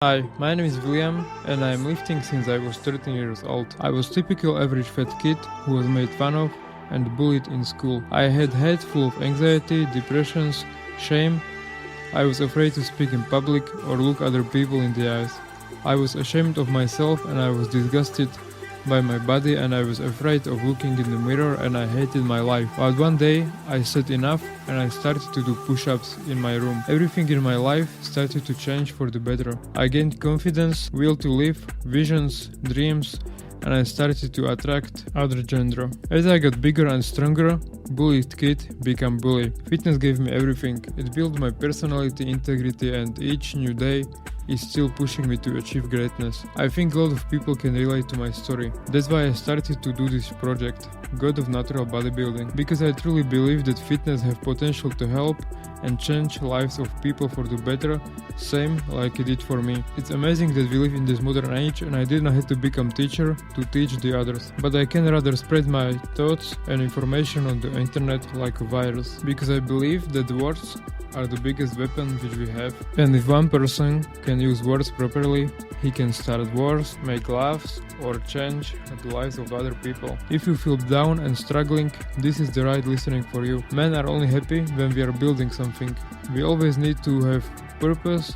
Hi, my name is William and I am lifting since I was 13 years old. I was typical average fat kid who was made fun of and bullied in school. I had head full of anxiety, depressions, shame. I was afraid to speak in public or look other people in the eyes. I was ashamed of myself and I was disgusted by my body and I was afraid of looking in the mirror and I hated my life. But one day I said enough and I started to do push-ups in my room. Everything in my life started to change for the better. I gained confidence, will to live, visions, dreams, and I started to attract other gender. As I got bigger and stronger, bullied kid became bully. Fitness gave me everything. It built my personality, integrity, and each new day is still pushing me to achieve greatness. I think a lot of people can relate to my story. That's why I started to do this project, God of Natural Bodybuilding, because I truly believe that fitness have potential to help and change lives of people for the better, same like it did for me. It's amazing that we live in this modern age and I did not have to become teacher to teach the others, but I can rather spread my thoughts and information on the internet like a virus, because I believe that words are the biggest weapon which we have, and if one person can use words properly, he can start wars, make laughs, or change the lives of other people. If you feel down and struggling, this is the right listening for you. Men are only happy when we are building something. We always need to have purpose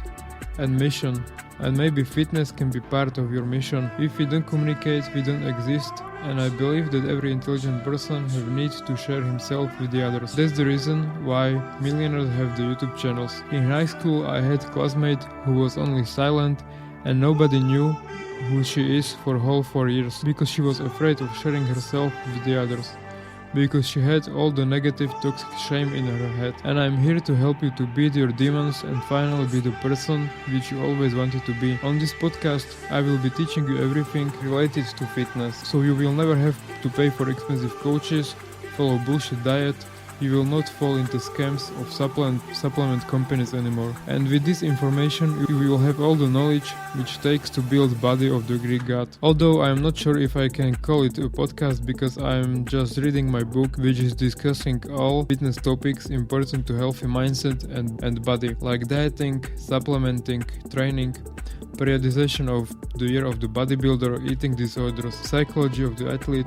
and mission, and maybe fitness can be part of your mission. If we don't communicate, we don't exist, and I believe that every intelligent person have need to share himself with the others. That's the reason why millionaires have the YouTube channels. In high school I had a classmate who was only silent and nobody knew who she is for whole 4 years, because she was afraid of sharing herself with the others, because she had all the negative toxic shame in her head. And I'm here to help you to beat your demons and finally be the person which you always wanted to be. On this podcast I will be teaching you everything related to fitness, so you will never have to pay for expensive coaches, follow bullshit diet. You will not fall into scams of supplement companies anymore. And with this information you will have all the knowledge which takes to build body of the Greek god. Although I am not sure if I can call it a podcast, because I am just reading my book which is discussing all fitness topics important to healthy mindset and body, like dieting, supplementing, training, periodization of the year of the bodybuilder, eating disorders, psychology of the athlete,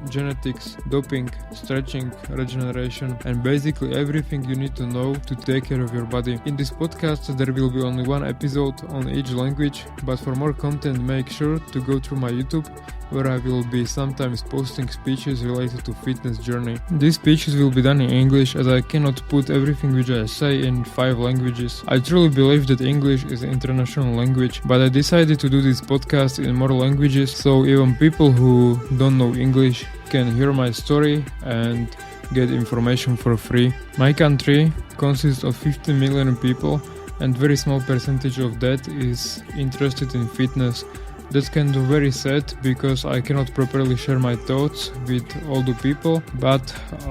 genetics, doping, stretching, regeneration, and basically everything you need to know to take care of your body. In this podcast there will be only one episode on each language, but for more content make sure to go through my YouTube, where I will be sometimes posting speeches related to fitness journey. These speeches will be done in English, as I cannot put everything which I say in 5 languages. I truly believe that English is an international language, but I decided to do this podcast in more languages, so even people who don't know English can hear my story and get information for free. My country consists of 50 million people, and very small percentage of that is interested in fitness. That's kind of very sad, because I cannot properly share my thoughts with all the people, but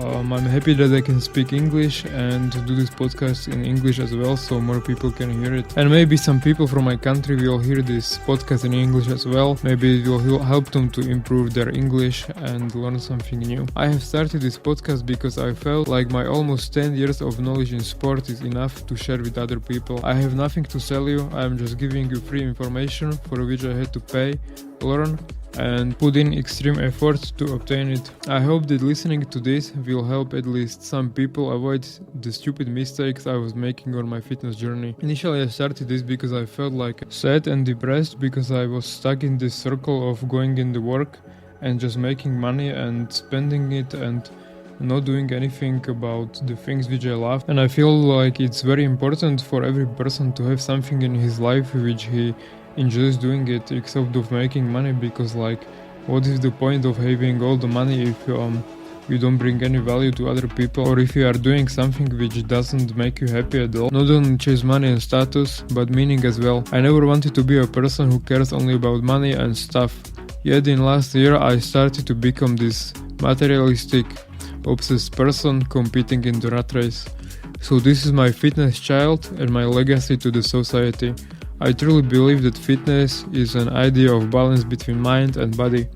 I'm happy that I can speak English and do this podcast in English as well, so more people can hear it. And maybe some people from my country will hear this podcast in English as well. Maybe it will help them to improve their English and learn something new. I have started this podcast because I felt like my almost 10 years of knowledge in sport is enough to share with other people. I have nothing to sell you, I am just giving you free information for which I had to pay, learn, and put in extreme effort to obtain it. I hope that listening to this will help at least some people avoid the stupid mistakes I was making on my fitness journey. Initially I started this because I felt like sad and depressed, because I was stuck in this circle of going in the work and just making money and spending it and not doing anything about the things which I love. And I feel like it's very important for every person to have something in his life which he enjoys doing it, except of making money, because like what is the point of having all the money if you don't bring any value to other people, or if you are doing something which doesn't make you happy at all. Not only chase money and status, but meaning as well. I never wanted to be a person who cares only about money and stuff, yet in last year I started to become this materialistic, obsessed person competing in the rat race. So this is my fitness child and my legacy to the society. I truly believe that fitness is an idea of balance between mind and body.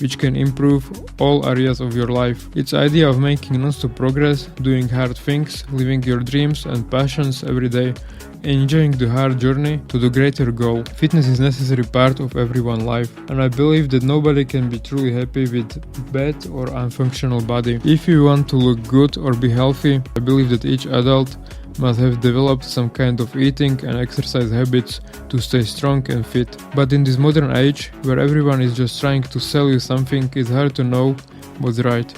which can improve all areas of your life. It's the idea of making non-stop progress, doing hard things, living your dreams and passions every day, enjoying the hard journey to the greater goal. Fitness is a necessary part of everyone's life, and I believe that nobody can be truly happy with bad or unfunctional body. If you want to look good or be healthy, I believe that each adult must have developed some kind of eating and exercise habits to stay strong and fit. But in this modern age, where everyone is just trying to sell you something, it's hard to know what's right.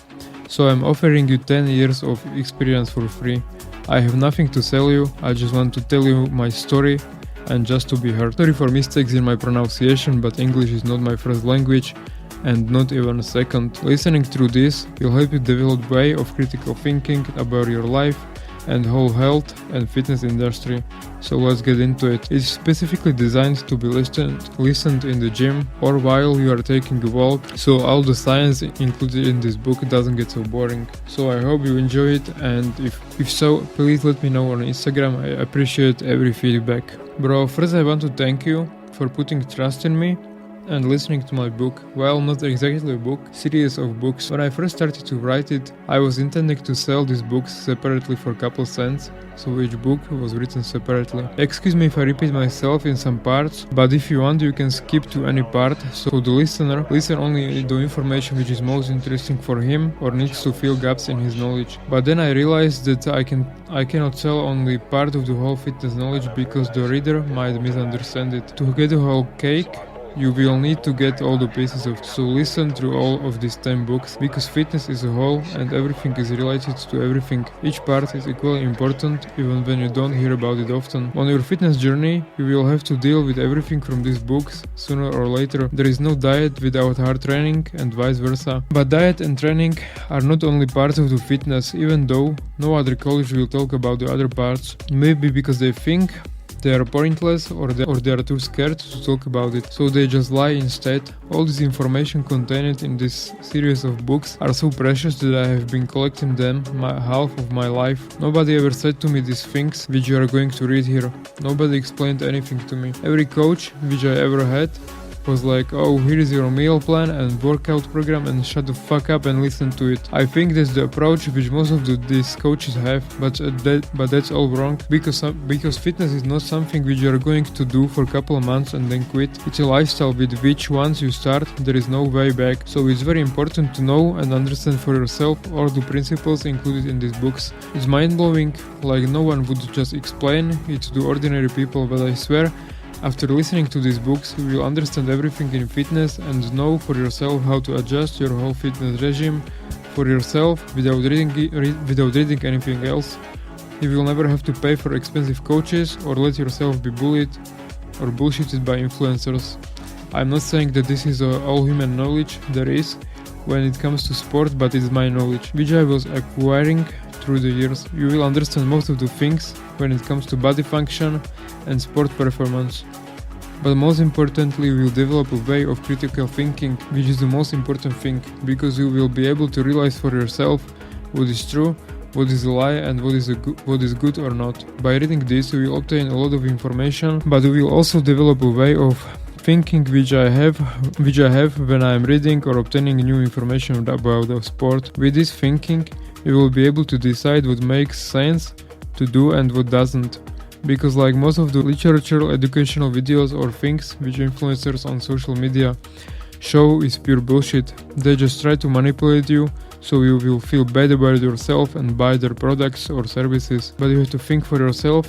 So I'm offering you 10 years of experience for free. I have nothing to sell you, I just want to tell you my story and just to be heard. Sorry for mistakes in my pronunciation, but English is not my first language and not even a second. Listening through this will help you develop a way of critical thinking about your life and whole health and fitness industry. So let's get into it. It's specifically designed to be listened in the gym or while you are taking a walk, so all the science included in this book doesn't get so boring. So I hope you enjoy it, and if so, please let me know on Instagram. I appreciate every feedback. Bro, first I want to thank you for putting trust in me and listening to my book. Well, not exactly a book, series of books. When I first started to write it, I was intending to sell these books separately for a couple cents, so each book was written separately. Excuse me if I repeat myself in some parts, but if you want, you can skip to any part, so the listener listen only the information which is most interesting for him or needs to fill gaps in his knowledge. But then I realized that I cannot sell only part of the whole fitness knowledge because the reader might misunderstand it. To get the whole cake, you will need to get all the pieces of it. So listen through all of these 10 books, because fitness is a whole and everything is related to everything. Each part is equally important, even when you don't hear about it often. On your fitness journey, you will have to deal with everything from these books sooner or later. There is no diet without hard training and vice versa. But diet and training are not only part of the fitness, even though no other college will talk about the other parts. Maybe because they think they are pointless or they are too scared to talk about it, so they just lie instead. All this information contained in this series of books are so precious that I have been collecting them half of my life. Nobody ever said to me these things which you are going to read here. Nobody explained anything to me. Every coach which I ever had was like, oh, here is your meal plan and workout program and shut the fuck up and listen to it. I think that's the approach which most of these coaches have, but that's all wrong, because fitness is not something which you are going to do for a couple of months and then quit. It's a lifestyle with which once you start, there is no way back. So it's very important to know and understand for yourself all the principles included in these books. It's mind-blowing, like no one would just explain it to the ordinary people, but I swear, after listening to these books, you will understand everything in fitness and know for yourself how to adjust your whole fitness regime for yourself without reading anything else. You will never have to pay for expensive coaches or let yourself be bullied or bullshitted by influencers. I'm not saying that this is all human knowledge there is when it comes to sport, but it's my knowledge, which I was acquiring through the years. You will understand most of the things when it comes to body function and sport performance. But most importantly, you will develop a way of critical thinking, which is the most important thing, because you will be able to realize for yourself what is true, what is a lie, and what is good or not. By reading this, you will obtain a lot of information, but you will also develop a way of thinking which I have when I am reading or obtaining new information about the sport. With this thinking, you will be able to decide what makes sense to do and what doesn't. Because like most of the literature, educational videos or things which influencers on social media show is pure bullshit. They just try to manipulate you so you will feel bad about yourself and buy their products or services. But you have to think for yourself.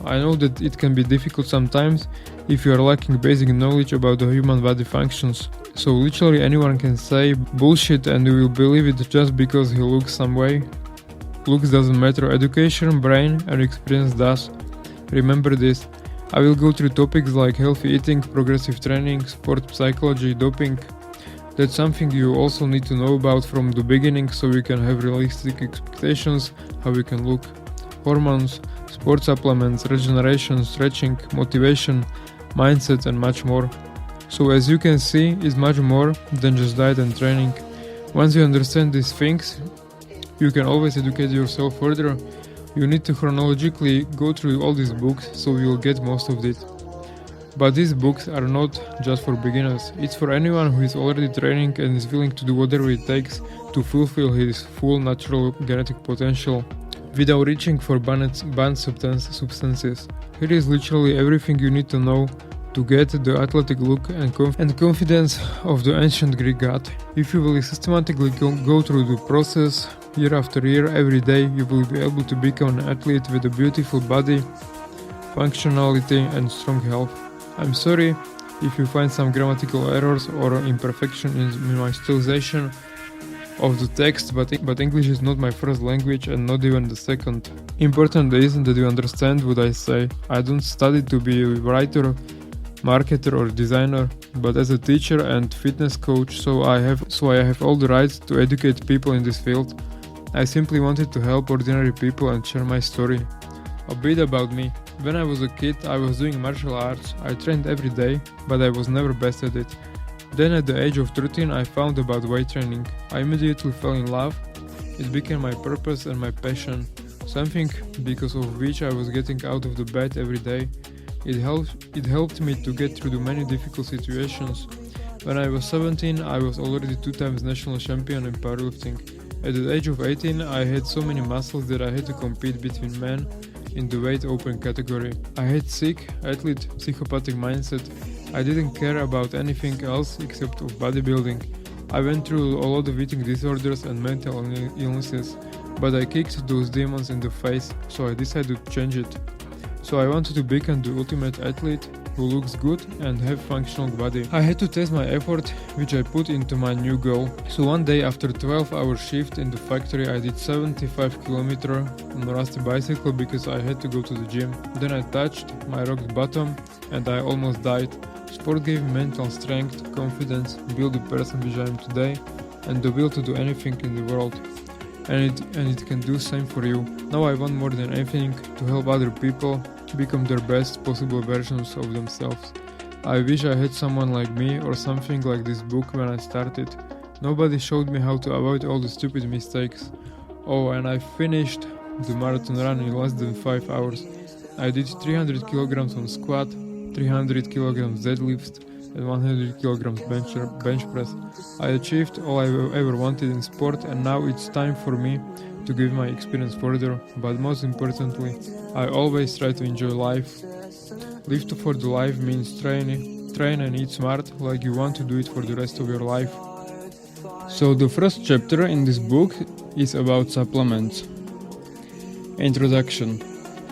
I know that it can be difficult sometimes if you are lacking basic knowledge about the human body functions. So literally anyone can say bullshit and you will believe it just because he looks some way. Looks doesn't matter, education, brain and experience does. Remember this. I will go through topics like healthy eating, progressive training, sport psychology, doping. That's something you also need to know about from the beginning so you can have realistic expectations how you can look. Hormones, sport supplements, regeneration, stretching, motivation, mindset and much more. So as you can see, it's much more than just diet and training. Once you understand these things, you can always educate yourself further. You need to chronologically go through all these books so you'll get most of it. But these books are not just for beginners, it's for anyone who is already training and is willing to do whatever it takes to fulfill his full natural genetic potential without reaching for banned substances. Here is literally everything you need to know to get the athletic look and confidence of the ancient Greek god. If you will systematically go through the process year after year, every day, you will be able to become an athlete with a beautiful body, functionality and strong health. I'm sorry if you find some grammatical errors or imperfection in my stylization of the text, but English is not my first language and not even the second. Important is that you understand what I say. I don't study to be a writer, marketer or designer, but as a teacher and fitness coach, so I have all the rights to educate people in this field. I simply wanted to help ordinary people and share my story. A bit about me. When I was a kid, I was doing martial arts. I trained every day, but I was never best at it. Then at the age of 13, I found about weight training. I immediately fell in love. It became my purpose and my passion, something because of which I was getting out of the bed every day. It helped me to get through the many difficult situations. When I was 17, I was already 2 times national champion in powerlifting. At the age of 18, I had so many muscles that I had to compete between men in the weight open category. I had sick, athlete, psychopathic mindset. I didn't care about anything else except of bodybuilding. I went through a lot of eating disorders and mental illnesses, but I kicked those demons in the face, so I decided to change it. So I wanted to become the ultimate athlete who looks good and have functional body. I had to test my effort, which I put into my new goal. So one day after 12-hour shift in the factory, I did 75 km on a rusty bicycle because I had to go to the gym. Then I touched my rock bottom and I almost died. Sport gave me mental strength, confidence, built the person which I am today, and the will to do anything in the world. And it can do same for you. Now I want more than anything to help other people become their best possible versions of themselves. I wish I had someone like me or something like this book when I started. Nobody showed me how to avoid all the stupid mistakes. Oh, and I finished the marathon run in less than 5 hours. I did 300 kilograms on squat, 300 kilograms deadlifts, and 100 kilograms bench press. I achieved all I ever wanted in sport, and now it's time for me to give my experience further, but most importantly, I always try to enjoy life. Live for the life means train and eat smart like you want to do it for the rest of your life. So the first chapter in this book is about supplements. Introduction.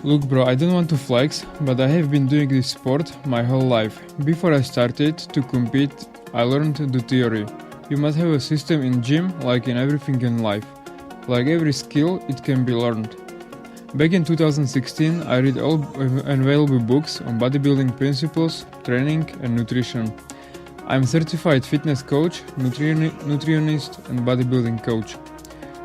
Look bro, I don't want to flex, but I have been doing this sport my whole life. Before I started to compete, I learned the theory. You must have a system in gym like in everything in life. Like every skill, it can be learned. Back in 2016, I read all available books on bodybuilding principles, training and nutrition. I'm a certified fitness coach, nutritionist and bodybuilding coach.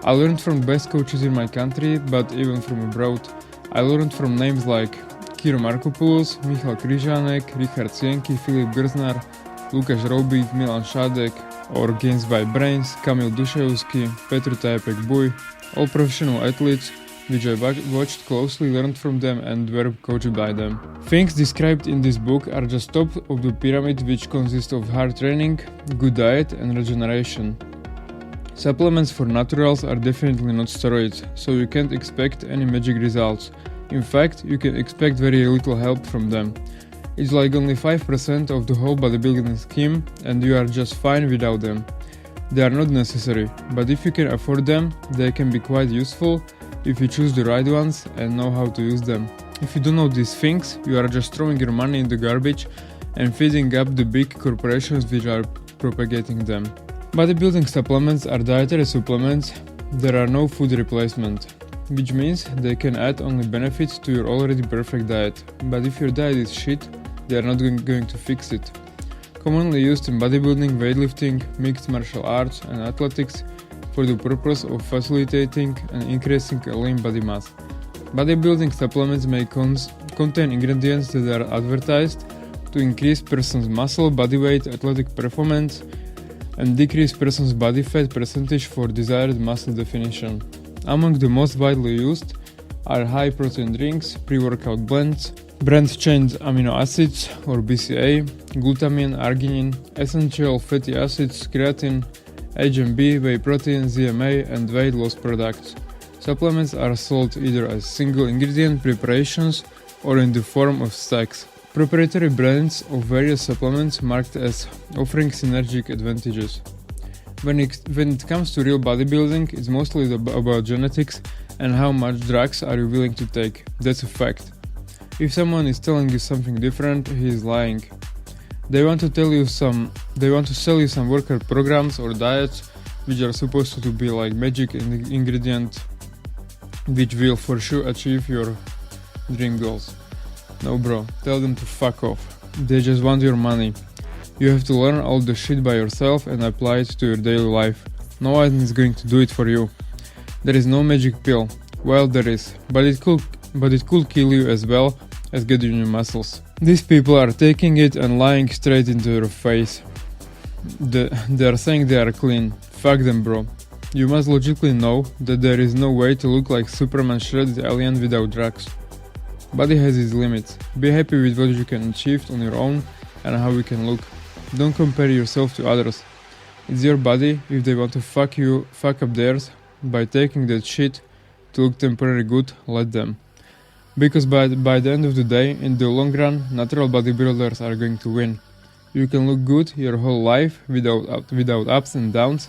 I learned from best coaches in my country, but even from abroad. I learned from names like Kiro Markopoulos, Michal Kryžánek, Richard Sienki, Filip Grznar, Lukáš Roubík, Milan Šádek, or Gains by Brains, Kamil Duševský, Petr Tajapek-Buj, all professional athletes which I watched closely, learned from them and were coached by them. Things described in this book are just top of the pyramid, which consists of hard training, good diet and regeneration. Supplements for naturals are definitely not steroids, so you can't expect any magic results. In fact, you can expect very little help from them. It's like only 5% of the whole bodybuilding scheme and you are just fine without them. They are not necessary, but if you can afford them, they can be quite useful if you choose the right ones and know how to use them. If you don't know these things, you are just throwing your money in the garbage and feeding up the big corporations which are propagating them. Bodybuilding supplements are dietary supplements. There are no food replacement, which means they can add only benefits to your already perfect diet. But if your diet is shit, they are not going to fix it. Commonly used in bodybuilding, weightlifting, mixed martial arts and athletics for the purpose of facilitating and increasing a lean body mass. Bodybuilding supplements may contain ingredients that are advertised to increase person's muscle, body weight, athletic performance, and decrease person's body fat percentage for desired muscle definition. Among the most widely used are high protein drinks, pre-workout blends, branched-chain amino acids or BCA, glutamine, arginine, essential fatty acids, creatine, HMB, whey protein, ZMA, and weight loss products. Supplements are sold either as single ingredient preparations or in the form of stacks. Proprietary brands of various supplements marked as offering synergic advantages. When it comes to real bodybuilding, it's mostly about genetics and how much drugs are you willing to take. That's a fact. If someone is telling you something different, he is lying. They want to sell you some workout programs or diets which are supposed to be like magic ingredient which will for sure achieve your dream goals. No bro, tell them to fuck off. They just want your money. You have to learn all the shit by yourself and apply it to your daily life. No one is going to do it for you. There is no magic pill. Well, there is, but it could kill you as well as get you new muscles. These people are taking it and lying straight into your face. They are saying they are clean. Fuck them, bro. You must logically know that there is no way to look like Superman shredded alien without drugs. Body has its limits. Be happy with what you can achieve on your own and how you can look. Don't compare yourself to others. It's your body. If they want to fuck up theirs by taking that shit to look temporarily good, let them. Because by the end of the day, in the long run, natural bodybuilders are going to win. You can look good your whole life without ups and downs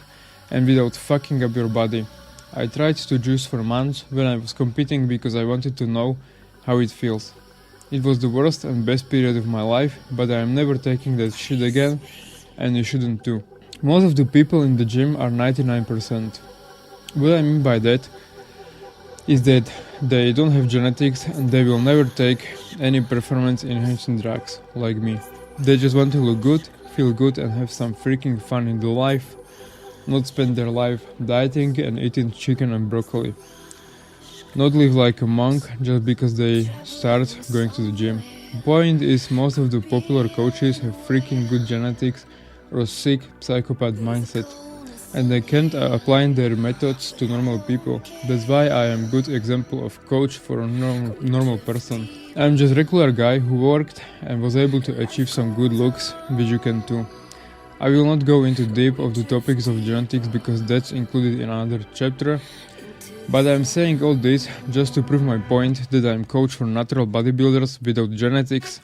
and without fucking up your body. I tried to juice for months when I was competing because I wanted to know how it feels. It was the worst and best period of my life, but I am never taking that shit again, and you shouldn't too. Most of the people in the gym are 99%. What I mean by that is that they don't have genetics and they will never take any performance enhancing drugs like me. They just want to look good, feel good and have some freaking fun in the life, not spend their life dieting and eating chicken and broccoli. Not live like a monk just because they start going to the gym. Point is, most of the popular coaches have freaking good genetics or sick psychopath mindset, and they can't apply their methods to normal people. That's why I am good example of coach for a normal person. I'm just regular guy who worked and was able to achieve some good looks, which you can too. I will not go into deep of the topics of genetics because that's included in another chapter. But I'm saying all this just to prove my point that I'm coach for natural bodybuilders without genetics.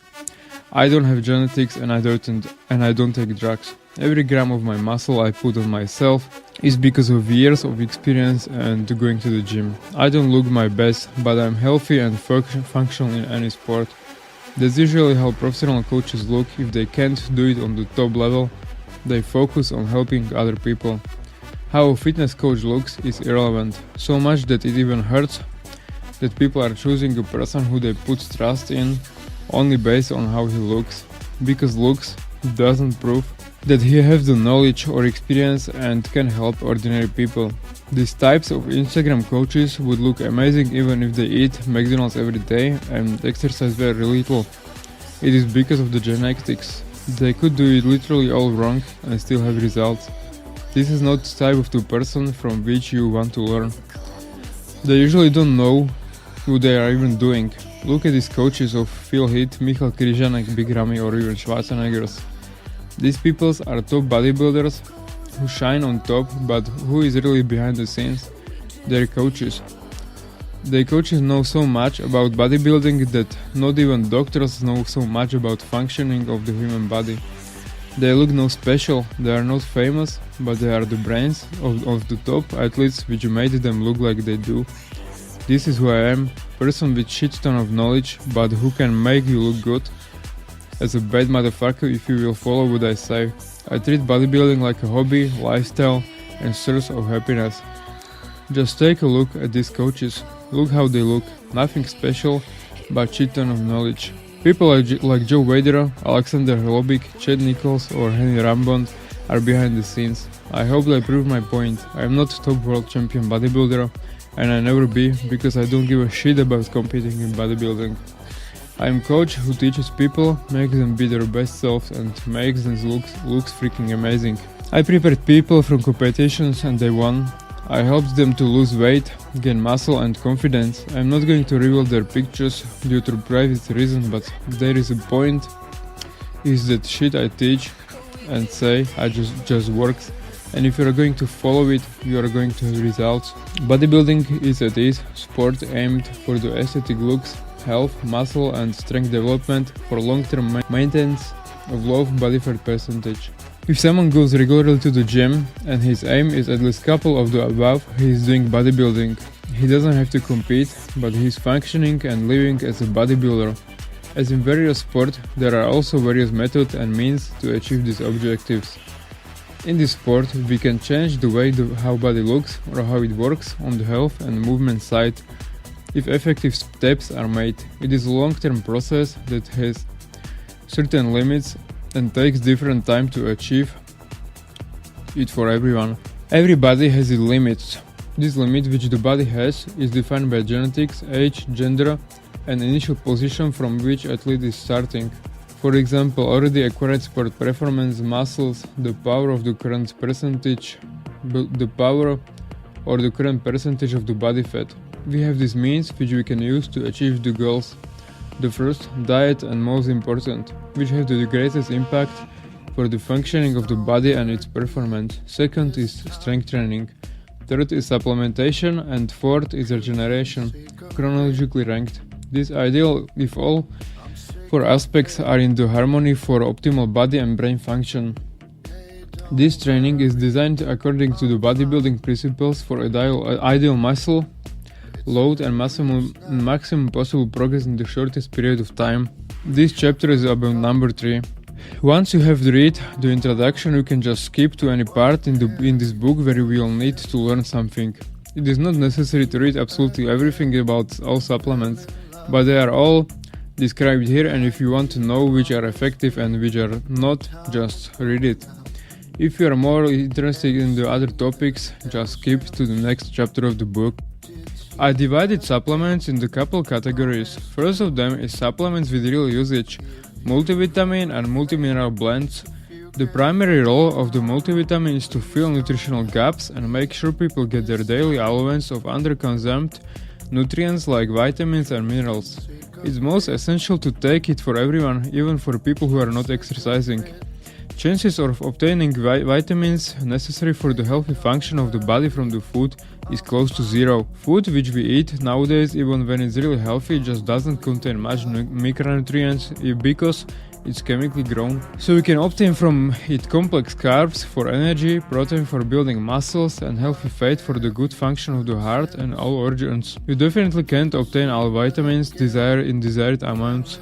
I don't have genetics and I don't take drugs. Every gram of my muscle I put on myself is because of years of experience and going to the gym. I don't look my best, but I'm healthy and functional in any sport. That's usually how professional coaches look. If they can't do it on the top level, they focus on helping other people. How a fitness coach looks is irrelevant, so much that it even hurts that people are choosing a person who they put trust in only based on how he looks, because looks doesn't prove that he has the knowledge or experience and can help ordinary people. These types of Instagram coaches would look amazing even if they eat McDonald's every day and exercise very little. It is because of the genetics. They could do it literally all wrong and still have results. This is not the type of the person from which you want to learn. They usually don't know what they are even doing. Look at these coaches of Phil Heath, Michal Križanek, Big Ramy or even Schwarzeneggers. These people are top bodybuilders who shine on top, but who is really behind the scenes? Their coaches. Their coaches know so much about bodybuilding that not even doctors know so much about functioning of the human body. They look no special, they are not famous, but they are the brains of the top athletes which made them look like they do. This is who I am, person with shit ton of knowledge, but who can make you look good as a bad motherfucker if you will follow what I say. I treat bodybuilding like a hobby, lifestyle and source of happiness. Just take a look at these coaches. Look how they look, nothing special, but shit ton of knowledge. People like Joe Weider, Alexander Hlobik, Chad Nichols or Henry Rambond are behind the scenes. I hope I prove my point. I am not top world champion bodybuilder and I never be because I don't give a shit about competing in bodybuilding. I am coach who teaches people, makes them be their best selves and makes them looks freaking amazing. I prepared people from competitions and they won. I helped them to lose weight, gain muscle and confidence. I'm not going to reveal their pictures due to private reasons, but there is a point, is that shit I teach and say I just works, and if you are going to follow it, you are going to have results. Bodybuilding is at its sport aimed for the aesthetic looks, health, muscle and strength development for long-term maintenance of low body fat percentage. If someone goes regularly to the gym and his aim is at least couple of the above, he is doing bodybuilding. He doesn't have to compete, but he is functioning and living as a bodybuilder. As in various sports, there are also various methods and means to achieve these objectives. In this sport, we can change the way how body looks or how it works on the health and movement side if effective steps are made. It is a long-term process that has certain limits and takes different time to achieve it for everyone. Everybody has its limits. This limit which the body has is defined by genetics, age, gender and initial position from which athlete is starting. For example, already acquired sport performance, muscles, the power of the current percentage, the power or the current percentage of the body fat. We have these means which we can use to achieve the goals. The first, diet, and most important, which have the greatest impact for the functioning of the body and its performance. Second is strength training. Third is supplementation, and fourth is regeneration, chronologically ranked. This ideal if all four aspects are in the harmony for optimal body and brain function. This training is designed according to the bodybuilding principles for ideal muscle load and maximum possible progress in the shortest period of time. This chapter is about number 3. Once you have read the introduction, you can just skip to any part in this book where you will need to learn something. It is not necessary to read absolutely everything about all supplements, but they are all described here, and if you want to know which are effective and which are not, just read it. If you are more interested in the other topics, just skip to the next chapter of the book. I divided supplements into couple categories. First of them is supplements with real usage, multivitamin and multimineral blends. The primary role of the multivitamin is to fill nutritional gaps and make sure people get their daily allowance of underconsumed nutrients like vitamins and minerals. It's most essential to take it for everyone, even for people who are not exercising. Chances of obtaining vitamins necessary for the healthy function of the body from the food is close to zero. Food which we eat nowadays, even when it's really healthy, just doesn't contain much micronutrients because it's chemically grown. So you can obtain from it complex carbs for energy, protein for building muscles and healthy fat for the good function of the heart and all organs. You definitely can't obtain all vitamins in desired amounts.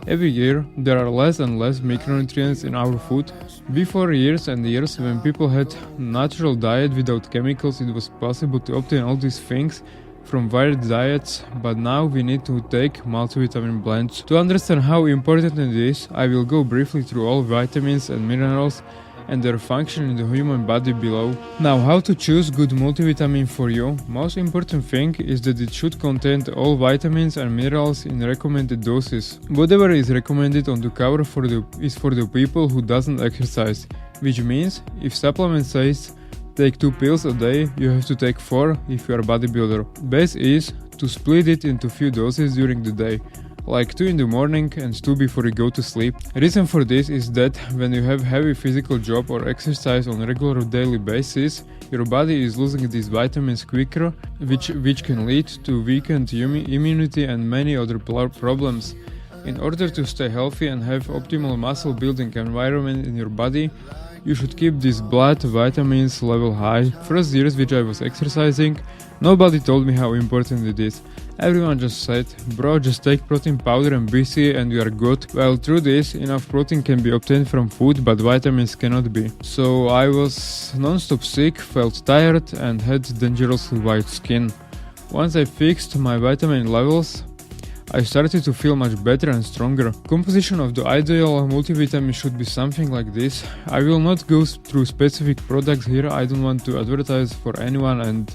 Every year, there are less and less micronutrients in our food. Before years and years, when people had natural diet without chemicals, it was possible to obtain all these things from varied diets, but now we need to take multivitamin blends. To understand how important it is, I will go briefly through all vitamins and minerals and their function in the human body below. Now, how to choose good multivitamin for you? Most important thing is that it should contain all vitamins and minerals in recommended doses. Whatever is recommended on the cover is for the people who doesn't exercise, which means if supplement says take 2 pills a day, you have to take 4 if you are a bodybuilder. Best is to split it into few doses during the day, like 2 in the morning and 2 before you go to sleep. Reason for this is that when you have heavy physical job or exercise on a regular daily basis, your body is losing these vitamins quicker, which can lead to weakened immunity and many other problems. In order to stay healthy and have optimal muscle building environment in your body, you should keep this blood vitamins level high. First years which I was exercising, nobody told me how important it is. Everyone just said, bro, just take protein powder and BC and you are good. Well, through this, enough protein can be obtained from food, but vitamins cannot be. So I was non-stop sick, felt tired and had dangerously white skin. Once I fixed my vitamin levels, I started to feel much better and stronger. Composition of the ideal multivitamin should be something like this. I will not go through specific products here, I don't want to advertise for anyone, and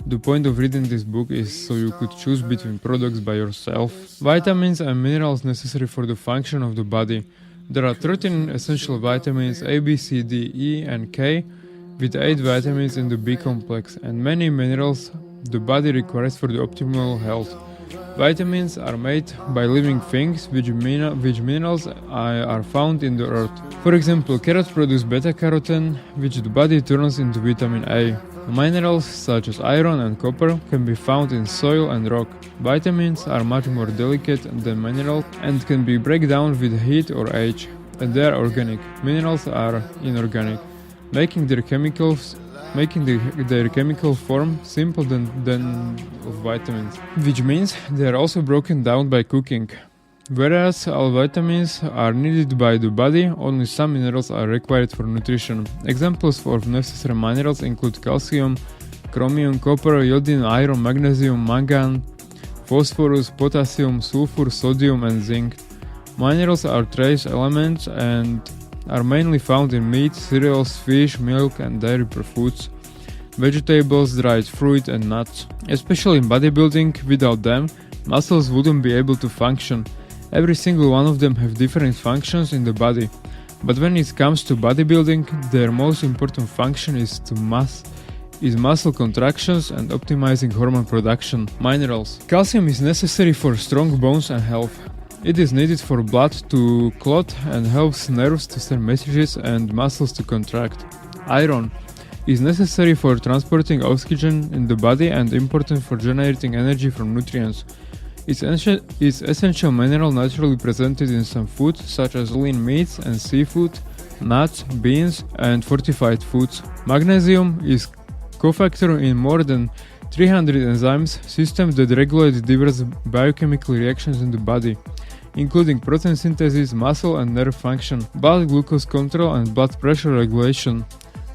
the point of reading this book is so you could choose between products by yourself. Vitamins and minerals necessary for the function of the body. There are 13 essential vitamins A, B, C, D, E and K with 8 vitamins in the B complex and many minerals the body requires for the optimal health. Vitamins are made by living things, which minerals are found in the earth. For example, carrots produce beta-carotene, which the body turns into vitamin A. Minerals such as iron and copper can be found in soil and rock. Vitamins are much more delicate than minerals and can be broken down with heat or age, and they are organic. Minerals are inorganic, making their chemical form simpler than of vitamins, which means they are also broken down by cooking. Whereas all vitamins are needed by the body, only some minerals are required for nutrition. Examples of necessary minerals include calcium, chromium, copper, iodine, iron, magnesium, mangan, phosphorus, potassium, sulfur, sodium, and zinc. Minerals are trace elements and are mainly found in meat, cereals, fish, milk, and dairy foods, vegetables, dried fruit, and nuts. Especially in bodybuilding, without them, muscles wouldn't be able to function. Every single one of them have different functions in the body. But when it comes to bodybuilding, their most important function is muscle contractions and optimizing hormone production. Minerals. Calcium is necessary for strong bones and health. It is needed for blood to clot and helps nerves to send messages and muscles to contract. Iron is necessary for transporting oxygen in the body and important for generating energy from nutrients. Its essential mineral naturally presented in some foods such as lean meats and seafood, nuts, beans, and fortified foods. Magnesium is cofactor in more than 300 enzymes systems that regulate diverse biochemical reactions in the body, including protein synthesis, muscle and nerve function, blood glucose control, and blood pressure regulation.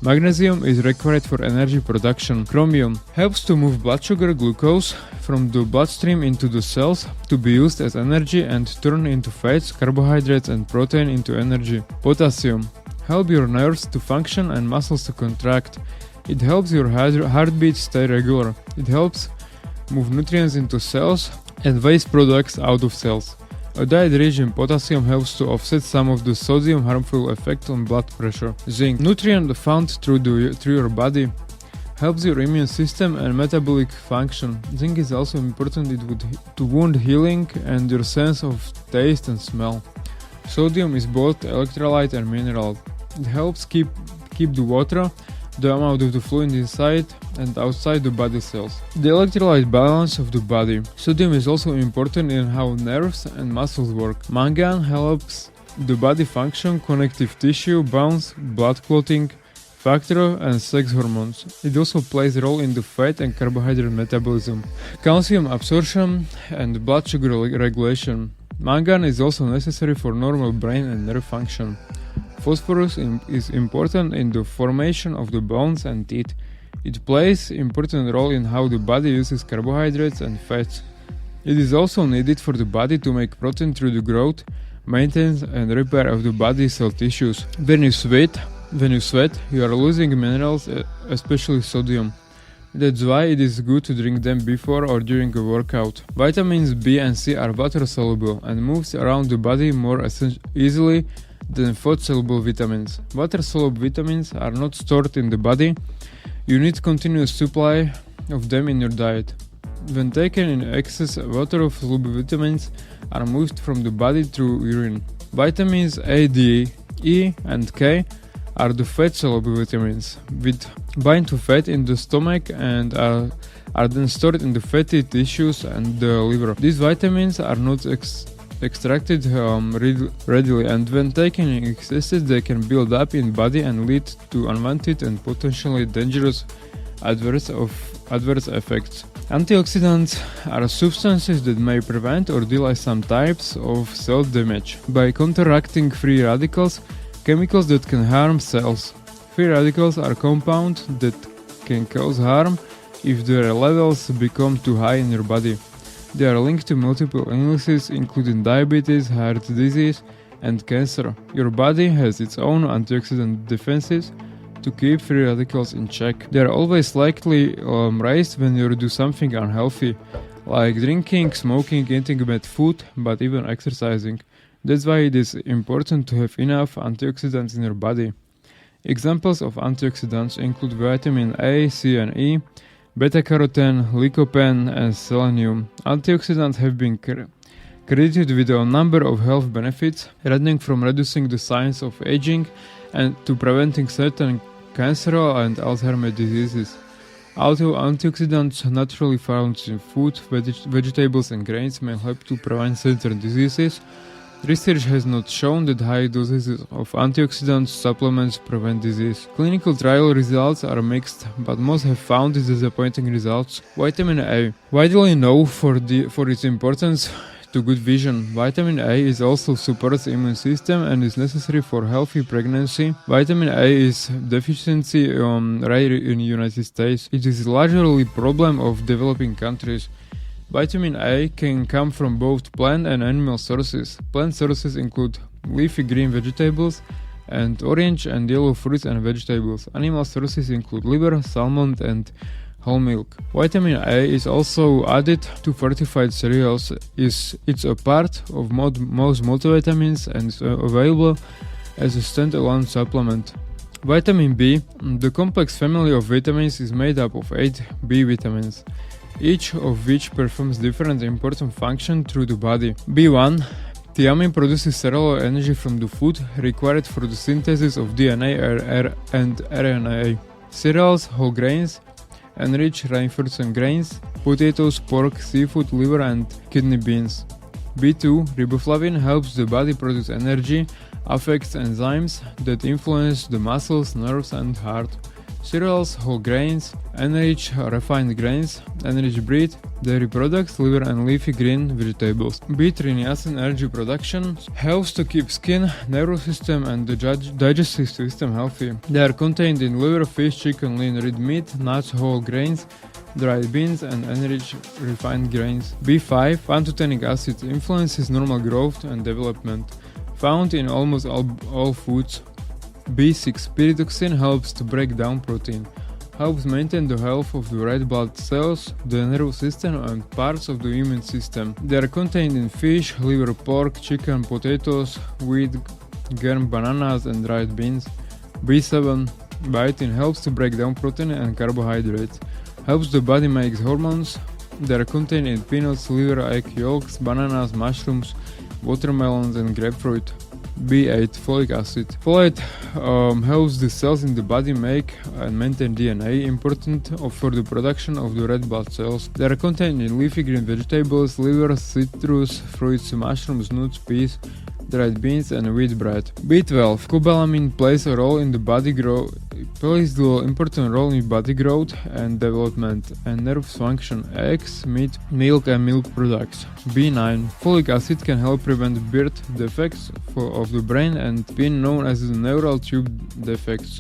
Magnesium is required for energy production. Chromium helps to move blood sugar glucose from the bloodstream into the cells to be used as energy and turn into fats, carbohydrates, and protein into energy. Potassium helps your nerves to function and muscles to contract. It helps your heartbeat stay regular. It helps move nutrients into cells and waste products out of cells. A diet rich in potassium helps to offset some of the sodium harmful effect on blood pressure. Zinc, nutrient found through your body, helps your immune system and metabolic function. Zinc is also important to wound healing and your sense of taste and smell. Sodium is both electrolyte and mineral. It helps keep the water, the amount of the fluid inside and outside the body cells. The electrolyte balance of the body. Sodium is also important in how nerves and muscles work. Mangan helps the body function, connective tissue, bones, blood clotting, factor, and sex hormones. It also plays a role in the fat and carbohydrate metabolism. Calcium absorption and blood sugar regulation. Mangan is also necessary for normal brain and nerve function. Phosphorus is important in the formation of the bones and teeth. It plays an important role in how the body uses carbohydrates and fats. It is also needed for the body to make protein through the growth, maintenance, and repair of the body cell tissues. When you sweat, you are losing minerals, especially sodium. That's why it is good to drink them before or during a workout. Vitamins B and C are water soluble and moves around the body more easily than fat-soluble vitamins. Water-soluble vitamins are not stored in the body. You need continuous supply of them in your diet. When taken in excess, water-soluble vitamins are moved from the body through urine. Vitamins A, D, E, and K are the fat-soluble vitamins, which bind to fat in the stomach and are then stored in the fatty tissues and the liver. These vitamins are not extracted readily, and when taken in excess they can build up in body and lead to unwanted and potentially dangerous adverse effects. Antioxidants are substances that may prevent or delay some types of cell damage by counteracting free radicals, chemicals that can harm cells. Free radicals are compounds that can cause harm if their levels become too high in your body. They are linked to multiple illnesses including diabetes, heart disease, and cancer. Your body has its own antioxidant defenses to keep free radicals in check. They are always likely raised when you do something unhealthy, like drinking, smoking, eating bad food, but even exercising. That's why it is important to have enough antioxidants in your body. Examples of antioxidants include vitamin A, C and E, beta-carotene, lycopene and selenium. Antioxidants have been credited with a number of health benefits, ranging from reducing the signs of aging and to preventing certain cancer and Alzheimer's diseases. Although antioxidants naturally found in food, vegetables and grains may help to prevent certain diseases, research has not shown that high doses of antioxidant supplements prevent disease. Clinical trial results are mixed, but most have found disappointing results. Vitamin A. Widely known for its importance to good vision. Vitamin A is also supports the immune system and is necessary for healthy pregnancy. Vitamin A is deficiency rare in the United States. It is largely a problem of developing countries. Vitamin A can come from both plant and animal sources. Plant sources include leafy green vegetables and orange and yellow fruits and vegetables. Animal sources include liver, salmon and whole milk. Vitamin A is also added to fortified cereals. It's a part of most multivitamins and is available as a standalone supplement. Vitamin B. The complex family of vitamins is made up of 8 B vitamins, each of which performs different important functions through the body. B1. Thiamine produces cellular energy from the food required for the synthesis of DNA and RNA. Cereals, whole grains, enrich reinforced grains, potatoes, pork, seafood, liver and kidney beans. B2. Riboflavin helps the body produce energy, affects enzymes that influence the muscles, nerves and heart. Cereals, whole grains, enrich refined grains, enrich bread, dairy products, liver and leafy green vegetables. B3. Niacin energy production helps to keep skin, nervous system and the digestive system healthy. They are contained in liver, fish, chicken, lean red meat, nuts, whole grains, dried beans and enriched refined grains. B5. Pantothenic acid influences normal growth and development, found in almost all foods. B6. Pyridoxine helps to break down protein, helps maintain the health of the red blood cells, the nervous system and parts of the immune system. They are contained in fish, liver, pork, chicken, potatoes, wheat, germ, bananas and dried beans. B7. Biotin helps to break down protein and carbohydrates, helps the body make hormones. They are contained in peanuts, liver, egg yolks, bananas, mushrooms, watermelons and grapefruit. B8. Folic acid. Folate helps the cells in the body make and maintain DNA, important for the production of the red blood cells. They are contained in leafy green vegetables, liver, citrus, fruits, mushrooms, nuts, peas, dried beans and wheat bread. B12. Cobalamin plays an important role in body growth and development and nerve function, eggs, meat, milk and milk products. B9. Folic acid can help prevent birth defects of the brain and being known as the neural tube defects.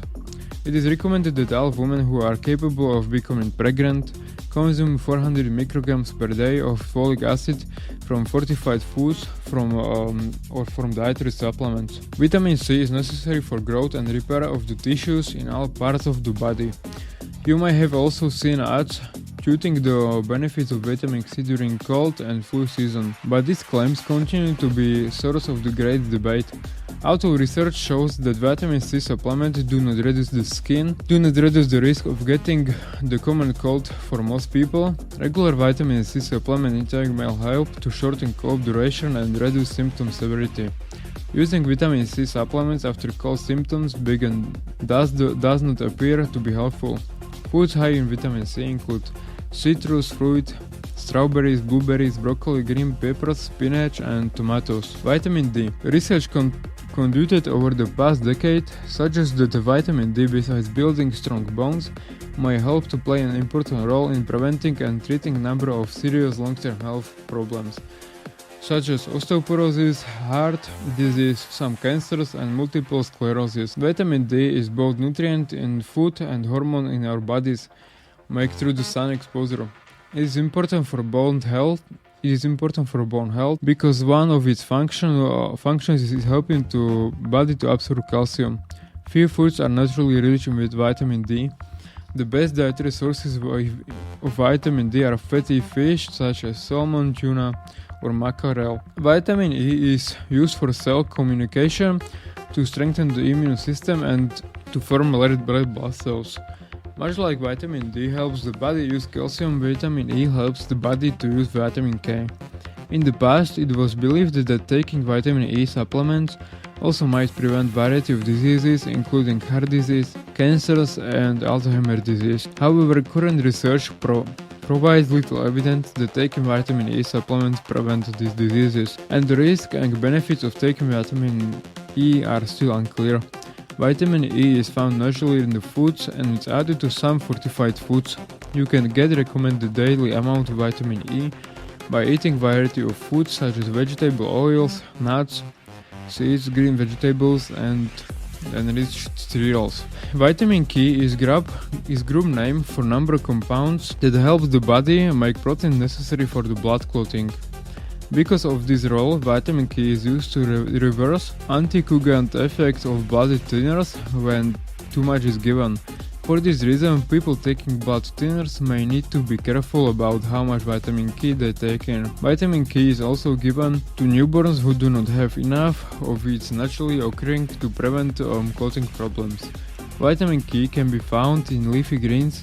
It is recommended that all women who are capable of becoming pregnant consume 400 micrograms per day of folic acid from fortified foods or from dietary supplements. Vitamin C is necessary for growth and repair of the tissues in all parts of the body. You may have also seen ads touting the benefits of vitamin C during cold and flu season, but these claims continue to be a source of the great debate. Although research shows that vitamin C supplements do not reduce the risk of getting the common cold for most people, regular vitamin C supplement intake may help to shorten cold duration and reduce symptom severity. Using vitamin C supplements after cold symptoms begin does not appear to be helpful. Foods high in vitamin C include citrus fruit, strawberries, blueberries, broccoli, green peppers, spinach and tomatoes. Vitamin D. Research conducted over the past decade suggests that vitamin D, besides building strong bones, may help to play an important role in preventing and treating a number of serious long-term health problems, such as osteoporosis, heart disease, some cancers and multiple sclerosis. Vitamin D is both nutrient in food and hormone in our bodies made through the sun exposure. It is important for bone health. Because one of its functions is helping the body to absorb calcium. Few foods are naturally rich with vitamin D. The best dietary sources of vitamin D are fatty fish such as salmon, tuna or mackerel. Vitamin E is used for cell communication, to strengthen the immune system and to form red blood cells. Much like vitamin D helps the body use calcium, vitamin E helps the body to use vitamin K. In the past, it was believed that taking vitamin E supplements also might prevent variety of diseases, including heart disease, cancers, and Alzheimer's disease. However, current research provides little evidence that taking vitamin E supplements prevent these diseases, and the risks and benefits of taking vitamin E are still unclear. Vitamin E is found naturally in the foods and it's added to some fortified foods. You can get recommended daily amount of vitamin E by eating variety of foods such as vegetable oils, nuts, seeds, green vegetables, and enriched cereals. Vitamin K is group name for number of compounds that help the body make protein necessary for the blood clotting. Because of this role, vitamin K is used to reverse anticoagulant effects of blood thinners when too much is given. For this reason, people taking blood thinners may need to be careful about how much vitamin K they take in. Vitamin K is also given to newborns who do not have enough of it naturally occurring to prevent clotting problems. Vitamin K can be found in leafy greens,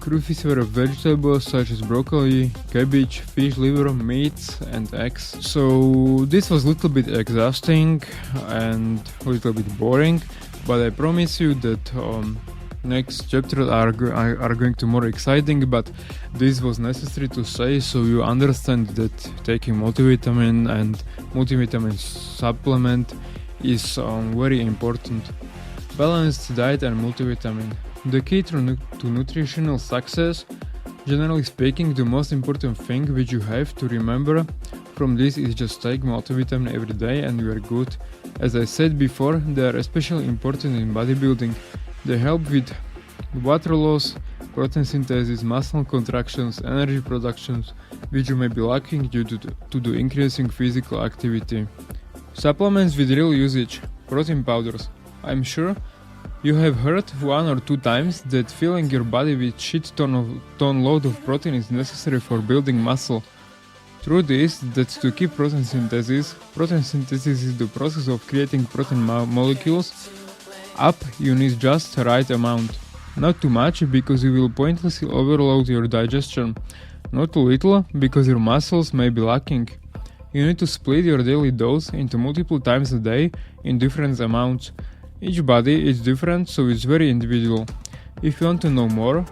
cruciferous vegetables such as broccoli, cabbage, fish liver, meats, and eggs. So this was a little bit exhausting and a little bit boring, but I promise you that next chapters are going to be more exciting, but this was necessary to say so you understand that taking multivitamin and multivitamin supplement is very important. Balanced diet and multivitamin. The key to nutritional success, generally speaking, the most important thing which you have to remember from this is just take multivitamin every day and you are good. As I said before, they are especially important in bodybuilding. They help with water loss, protein synthesis, muscle contractions, energy productions, which you may be lacking due to the increasing physical activity. Supplements with real usage. Protein powders. I'm sure you have heard 1 or 2 times that filling your body with shit ton load of protein is necessary for building muscle. Truth is that to keep protein synthesis is the process of creating protein molecules up, you need just the right amount. Not too much because you will pointlessly overload your digestion. Not too little because your muscles may be lacking. You need to split your daily dose into multiple times a day in different amounts. Each body is different, so it's very individual. If you want to know more,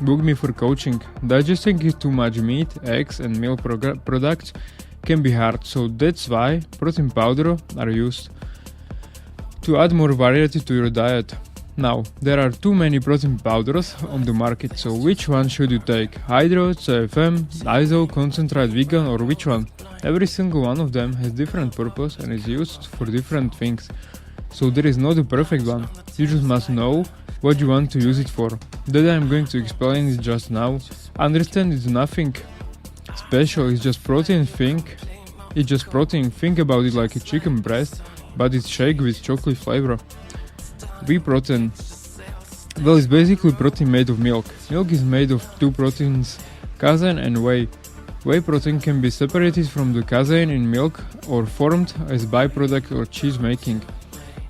book me for coaching. Digesting too much meat, eggs and milk products can be hard, so that's why protein powder are used to add more variety to your diet. Now, there are too many protein powders on the market, so which one should you take? Hydro, CFM, ISO, concentrate, vegan, or which one? Every single one of them has different purpose and is used for different things. So there is not a perfect one, you just must know what you want to use it for. That I am going to explain it just now. Understand it's nothing special, it's just protein, think about it like a chicken breast, but it's shake with chocolate flavor. Whey protein. Well, it's basically protein made of milk. Milk is made of 2 proteins, casein and whey. Whey protein can be separated from the casein in milk or formed as byproduct or cheese making.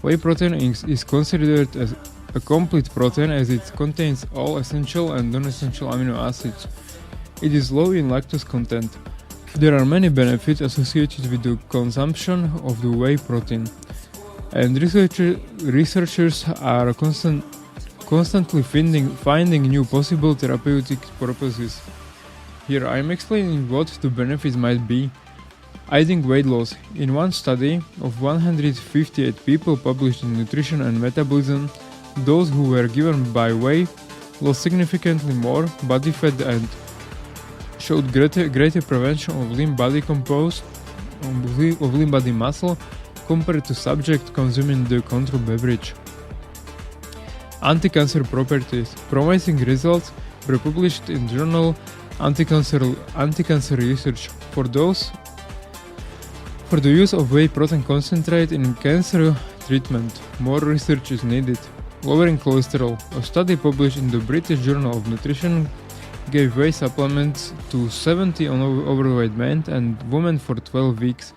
Whey protein is considered as a complete protein as it contains all essential and non-essential amino acids. It is low in lactose content. There are many benefits associated with the consumption of the whey protein, and researchers are constantly finding new possible therapeutic purposes. Here I am explaining what the benefits might be. Aiding weight loss. In one study of 158 people published in Nutrition and Metabolism, those who were given by whey lost significantly more body fat and showed greater prevention of lean body muscle compared to subjects consuming the control beverage. Anti-cancer properties. Promising results were published in journal Anti-Cancer Research. For the use of whey protein concentrate in cancer treatment, more research is needed. Lowering cholesterol. A study published in the British Journal of Nutrition gave whey supplements to 70 overweight men and women for 12 weeks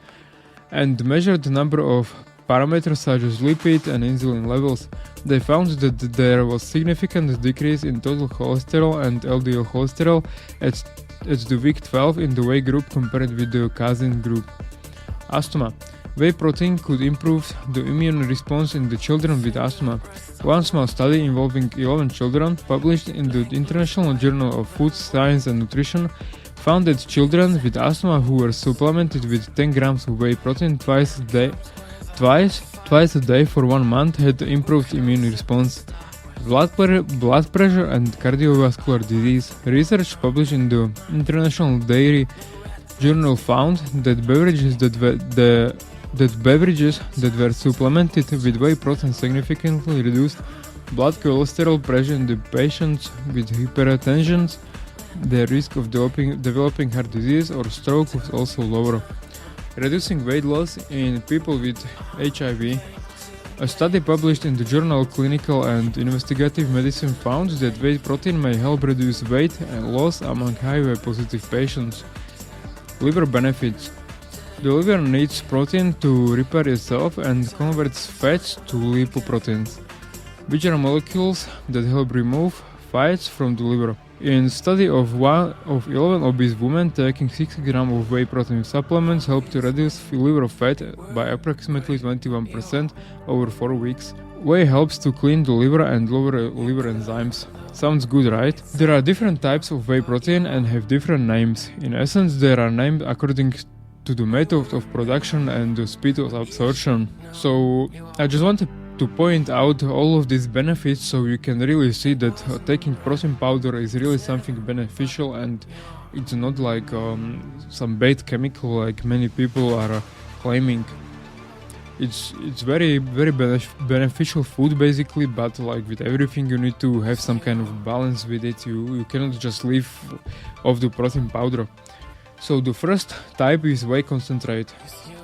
and measured the number of parameters such as lipid and insulin levels. They found that there was significant decrease in total cholesterol and LDL cholesterol at the week 12 in the whey group compared with the casein group. Asthma. Whey protein could improve the immune response in the children with asthma. One small study involving 11 children, published in the International Journal of Food Science and Nutrition, found that children with asthma who were supplemented with 10 grams of whey protein twice a day for 1 month had improved immune response. Blood pressure and cardiovascular disease. Research published in the International Dairy Journal found that beverages that were supplemented with whey protein significantly reduced blood cholesterol pressure in the patients with hypertension. The risk of developing heart disease or stroke was also lower. Reducing weight loss in people with HIV. A study published in the journal Clinical and Investigative Medicine found that whey protein may help reduce weight and loss among HIV-positive patients. Liver benefits. The liver needs protein to repair itself and converts fats to lipoproteins, which are molecules that help remove fats from the liver. In a study of 11 obese women, taking 6 grams of whey protein supplements helped to reduce liver fat by approximately 21% over 4 weeks. Whey helps to clean the liver and lower liver enzymes. Sounds good, right? There are different types of whey protein and have different names. In essence, they are named according to the method of production and the speed of absorption. So I just wanted to point out all of these benefits so you can really see that taking protein powder is really something beneficial, and it's not like some bad chemical like many people are claiming. It's very beneficial food basically, but like with everything you need to have some kind of balance with it. You cannot just live off the protein powder. So the first type is whey concentrate.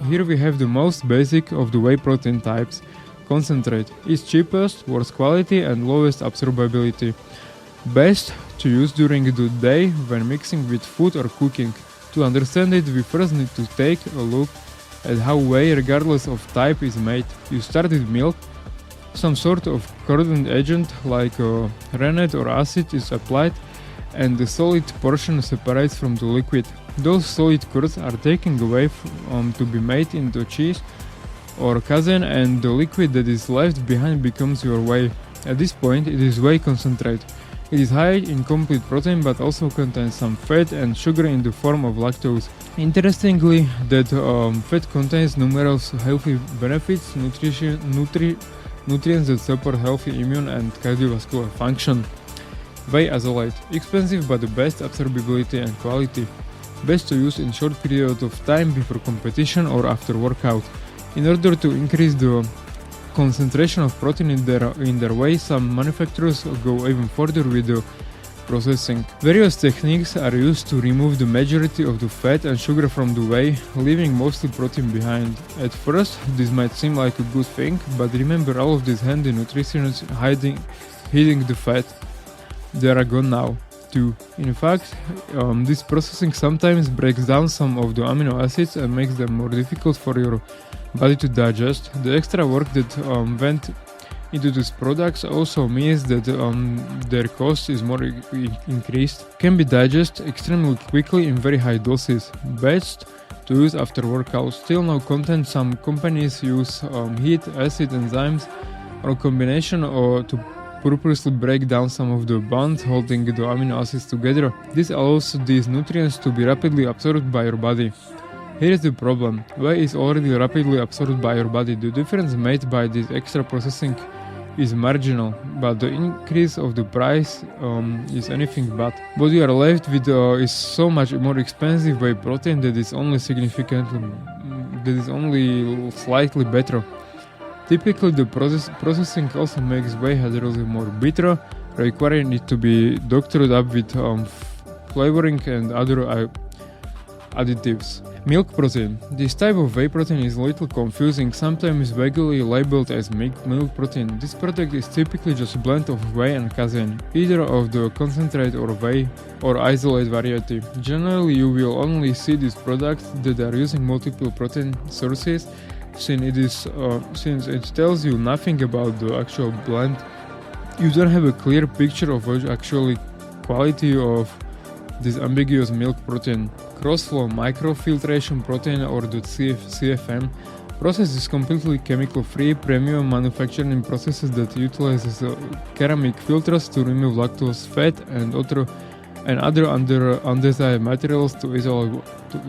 Here we have the most basic of the whey protein types. Concentrate is cheapest, worst quality and lowest absorbability. Best to use during the day when mixing with food or cooking. To understand it, we first need to take a look at how whey, regardless of type, is made. You start with milk. Some sort of curdling agent like rennet or acid is applied, and the solid portion separates from the liquid. Those solid curds are taken away to be made into cheese or casein, and the liquid that is left behind becomes your whey. At this point, it is whey concentrate. It is high in complete protein but also contains some fat and sugar in the form of lactose. Interestingly, that fat contains numerous healthy benefits, nutrients that support healthy immune and cardiovascular function. Whey isolate. Expensive but the best absorbability and quality. Best to use in short period of time before competition or after workout. In order to increase the concentration of protein in their whey, some manufacturers go even further with the processing. Various techniques are used to remove the majority of the fat and sugar from the whey, leaving mostly protein behind. At first, this might seem like a good thing, but remember all of these handy nutrients hiding the fat. They are gone now, too. In fact, this processing sometimes breaks down some of the amino acids and makes them more difficult for your body to digest. The extra work that went into these products also means that their cost is more increased. Can be digested extremely quickly in very high doses. Best to use after workout. Still no content. Some companies use heat, acid, enzymes, or a combination to purposely break down some of the bonds holding the amino acids together. This allows these nutrients to be rapidly absorbed by your body. Here is the problem. Whey is already rapidly absorbed by your body. The difference made by this extra processing is marginal, but the increase of the price is anything but. What you are left with is so much more expensive whey protein that is only slightly better. Typically, the processing also makes whey hydrolysis more bitter, requiring it to be doctored up with flavoring and other additives. Milk protein. This type of whey protein is a little confusing, sometimes vaguely labeled as milk protein. This product is typically just a blend of whey and casein, either of the concentrate or whey or isolate variety. Generally, you will only see these products that are using multiple protein sources, since it tells you nothing about the actual blend, you don't have a clear picture of which actually quality of this ambiguous milk protein. Cross-flow microfiltration protein, or the CFM process, is completely chemical-free premium manufacturing processes that utilizes ceramic filters to remove lactose, fat, and other undesired materials to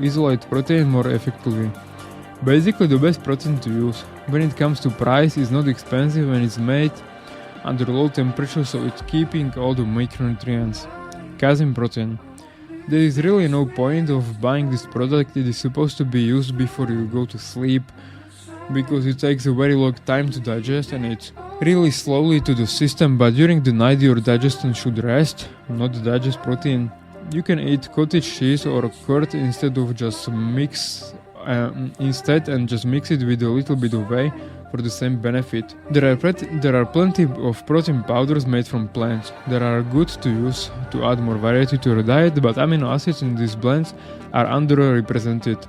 isolate protein more effectively. Basically, the best protein to use. When it comes to price, it's not expensive when it's made under low temperature, so it's keeping all the micronutrients. Casein protein. There is really no point of buying this product. It is supposed to be used before you go to sleep, because it takes a very long time to digest and it's really slowly to the system, but during the night your digestion should rest, not digest protein. You can eat cottage cheese or curd instead and just mix it with a little bit of whey for the same benefit. There are plenty of protein powders made from plants. They are good to use to add more variety to your diet, but amino acids in these blends are underrepresented,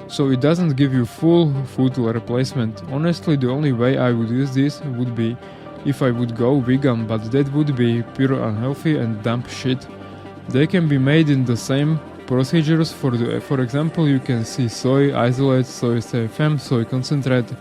so it doesn't give you full food replacement. Honestly, the only way I would use this would be if I would go vegan, but that would be pure unhealthy and dumb shit. They can be made in the same procedures. For example, you can see soy isolates, soy CFM, soy concentrate,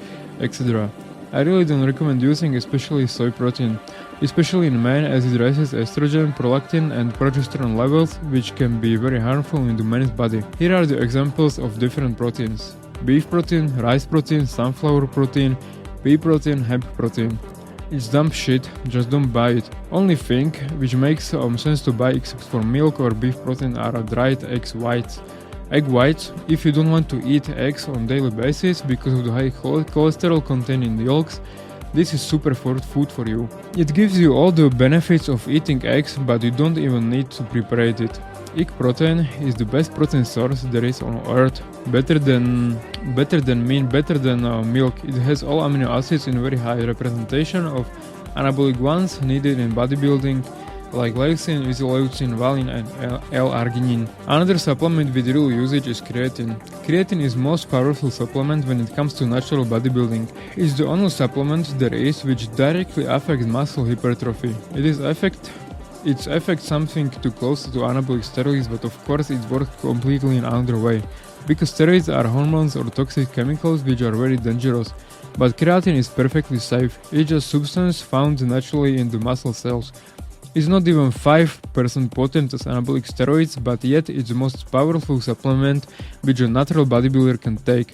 etc. I really don't recommend using especially soy protein, especially in men, as it raises estrogen, prolactin and progesterone levels, which can be very harmful in the man's body. Here are the examples of different proteins: beef protein, rice protein, sunflower protein, pea protein, hemp protein. It's dumb shit, just don't buy it. Only thing which makes sense to buy except for milk or beef protein are dried egg whites. If you don't want to eat eggs on daily basis because of the high cholesterol contained in the yolks, this is super food for you. It gives you all the benefits of eating eggs, but you don't even need to prepare it. Egg protein is the best protein source there is on earth, better than milk. It has all amino acids in very high representation of anabolic ones needed in bodybuilding, like leucine, isoleucine, valine and L-arginine. Another supplement with real usage is creatine. Creatine is most powerful supplement when it comes to natural bodybuilding. It's the only supplement there is which directly affects muscle hypertrophy. Its affects something too close to anabolic steroids, but of course it works completely in another way, because steroids are hormones or toxic chemicals which are very dangerous. But creatine is perfectly safe. It's a substance found naturally in the muscle cells. It's not even 5% potent as anabolic steroids, but yet it's the most powerful supplement which a natural bodybuilder can take.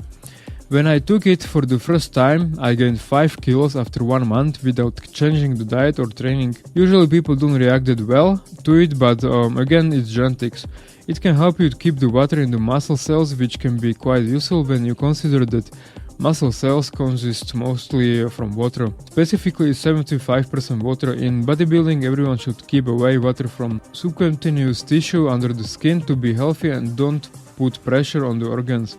When I took it for the first time, I gained 5 kilos after 1 month without changing the diet or training. Usually people don't react that well to it, but again, it's genetics. It can help you to keep the water in the muscle cells, which can be quite useful when you consider that muscle cells consist mostly from water. Specifically 75% water. In bodybuilding, everyone should keep away water from subcutaneous tissue under the skin to be healthy and don't put pressure on the organs.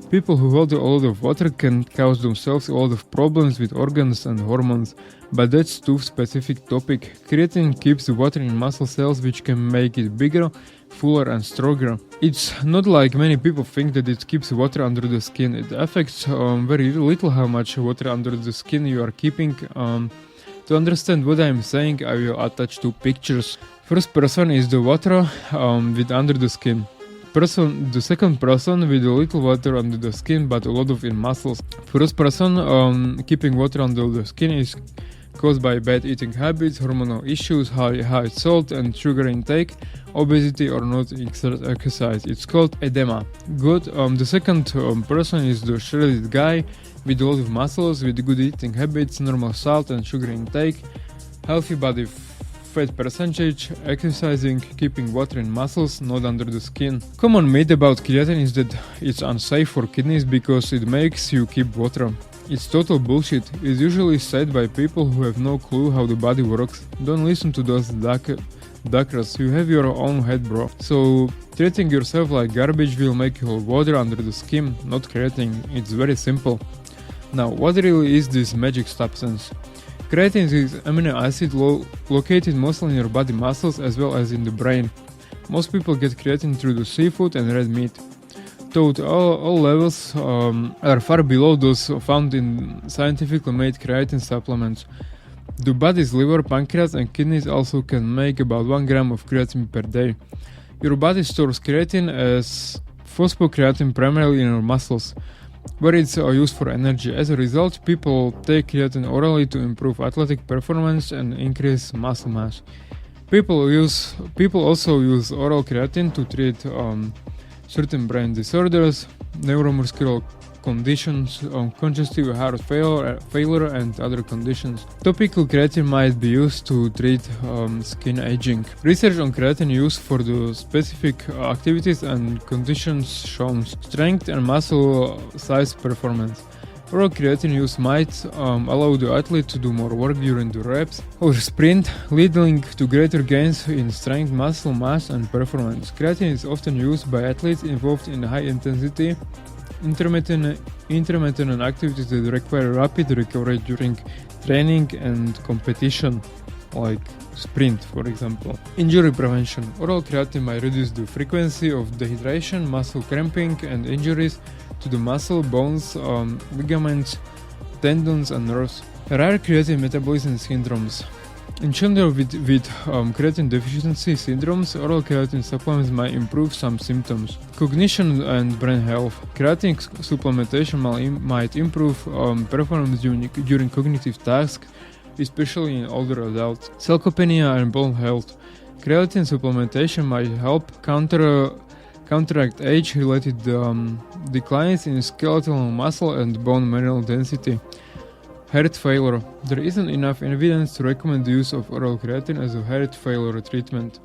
People who hold a lot of water can cause themselves a lot of problems with organs and hormones, but that's too specific topic. Creatine keeps the water in muscle cells, which can make it bigger, fuller and stronger. It's not like many people think that it keeps water under the skin. It affects very little how much water under the skin you are keeping. To understand what I am saying, I will attach 2 pictures. First person is the water with under the skin. The second person with a little water under the skin but a lot of in muscles. First person keeping water under the skin is caused by bad eating habits, hormonal issues, high salt and sugar intake, obesity or not exercise. It's called edema. Good. The second person is the shredded guy with a lot of muscles, with good eating habits, normal salt and sugar intake, healthy body fat percentage, exercising, keeping water in muscles, not under the skin. Common myth about creatine is that it's unsafe for kidneys because it makes you keep water. It's total bullshit. It's usually said by people who have no clue how the body works. Don't listen to those duckers. You have your own head, bro. So treating yourself like garbage will make you hold water under the skin, not creatine. It's very simple. Now, what really is this magic substance? Creatine is amino acid located mostly in your body muscles as well as in the brain. Most people get creatine through the seafood and red meat. though all levels are far below those found in scientifically made creatine supplements. The body's liver, pancreas, and kidneys also can make about 1 gram of creatine per day. Your body stores creatine as phosphocreatine primarily in your muscles, where it's used for energy. As a result, people take creatine orally to improve athletic performance and increase muscle mass. People also use oral creatine to treat certain brain disorders, neuromuscular conditions, congestive heart failure, and other conditions. Topical creatine might be used to treat skin aging. Research on creatine use for the specific activities and conditions shows strength and muscle size performance. Oral creatine use might allow the athlete to do more work during the reps or sprint, leading to greater gains in strength, muscle mass, and performance. Creatine is often used by athletes involved in high-intensity intermittent activities that require rapid recovery during training and competition, like sprint, for example. Injury prevention. Oral creatine might reduce the frequency of dehydration, muscle cramping, and injuries to the muscle, bones, ligaments, tendons, and nerves. Rare creatine metabolism syndromes. In children with creatine deficiency syndromes, oral creatine supplements might improve some symptoms. Cognition and brain health. Creatine supplementation might improve performance during cognitive tasks, especially in older adults. Sarcopenia and bone health. Creatine supplementation might help counteract age-related declines in skeletal muscle and bone mineral density. Heart failure. There isn't enough evidence to recommend the use of oral creatine as a heart failure treatment.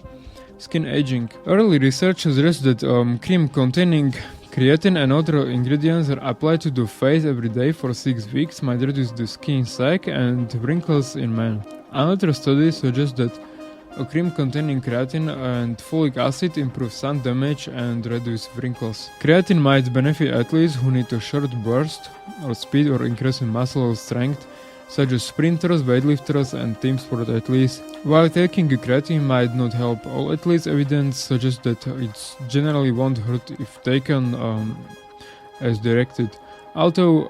Skin aging. Early research suggests that cream containing creatine and other ingredients are applied to the face every day for 6 weeks might reduce the skin sac and wrinkles in men. Another study suggests that a cream containing creatine and folic acid improves sun damage and reduces wrinkles. Creatine might benefit athletes who need a short burst or speed or increase in muscle strength, such as sprinters, weightlifters, and team sport athletes. While taking creatine might not help all athletes, evidence suggests that it generally won't hurt if taken as directed. Although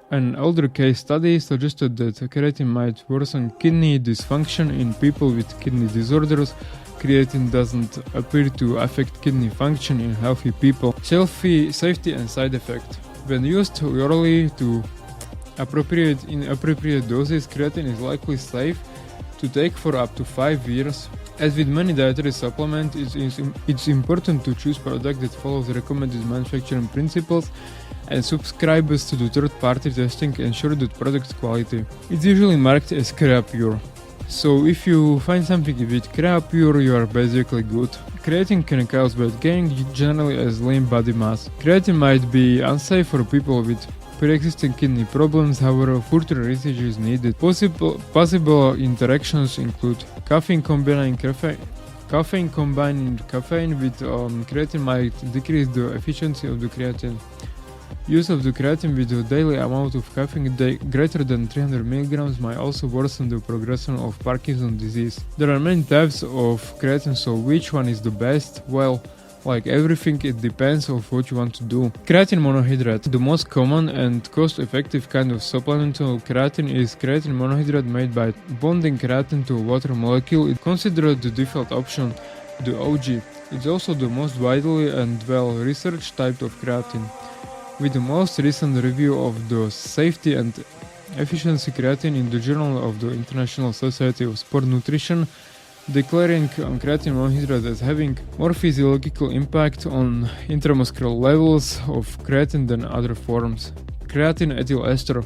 an older case study suggested that creatine might worsen kidney dysfunction in people with kidney disorders, creatine doesn't appear to affect kidney function in healthy people. Safety and side effect. When used orally in appropriate doses, creatine is likely safe to take for up to 5 years. As with many dietary supplements, it's important to choose products that follow the recommended manufacturing principles and subscribers to the third-party testing ensure that product quality. It's usually marked as CreaPure. So if you find something with CreaPure, you are basically good. Creatine can cause weight gain, generally as lean body mass. Creatine might be unsafe for people with pre-existing kidney problems, however, further research is needed. Possible interactions include caffeine combining caffeine with creatine might decrease the efficiency of the creatine. Use of the creatine with a daily amount of caffeine greater than 300 mg might also worsen the progression of Parkinson's disease. There are many types of creatine, so which one is the best? Well, like everything, it depends on what you want to do. Creatine monohydrate. The most common and cost-effective kind of supplemental creatine is creatine monohydrate made by bonding creatine to a water molecule. It's considered the default option, the OG. It's also the most widely and well-researched type of creatine. With the most recent review of the safety and efficiency creatine in the Journal of the International Society of Sport Nutrition, declaring creatine monohydrate as having more physiological impact on intramuscular levels of creatine than other forms. Creatine ethyl ester.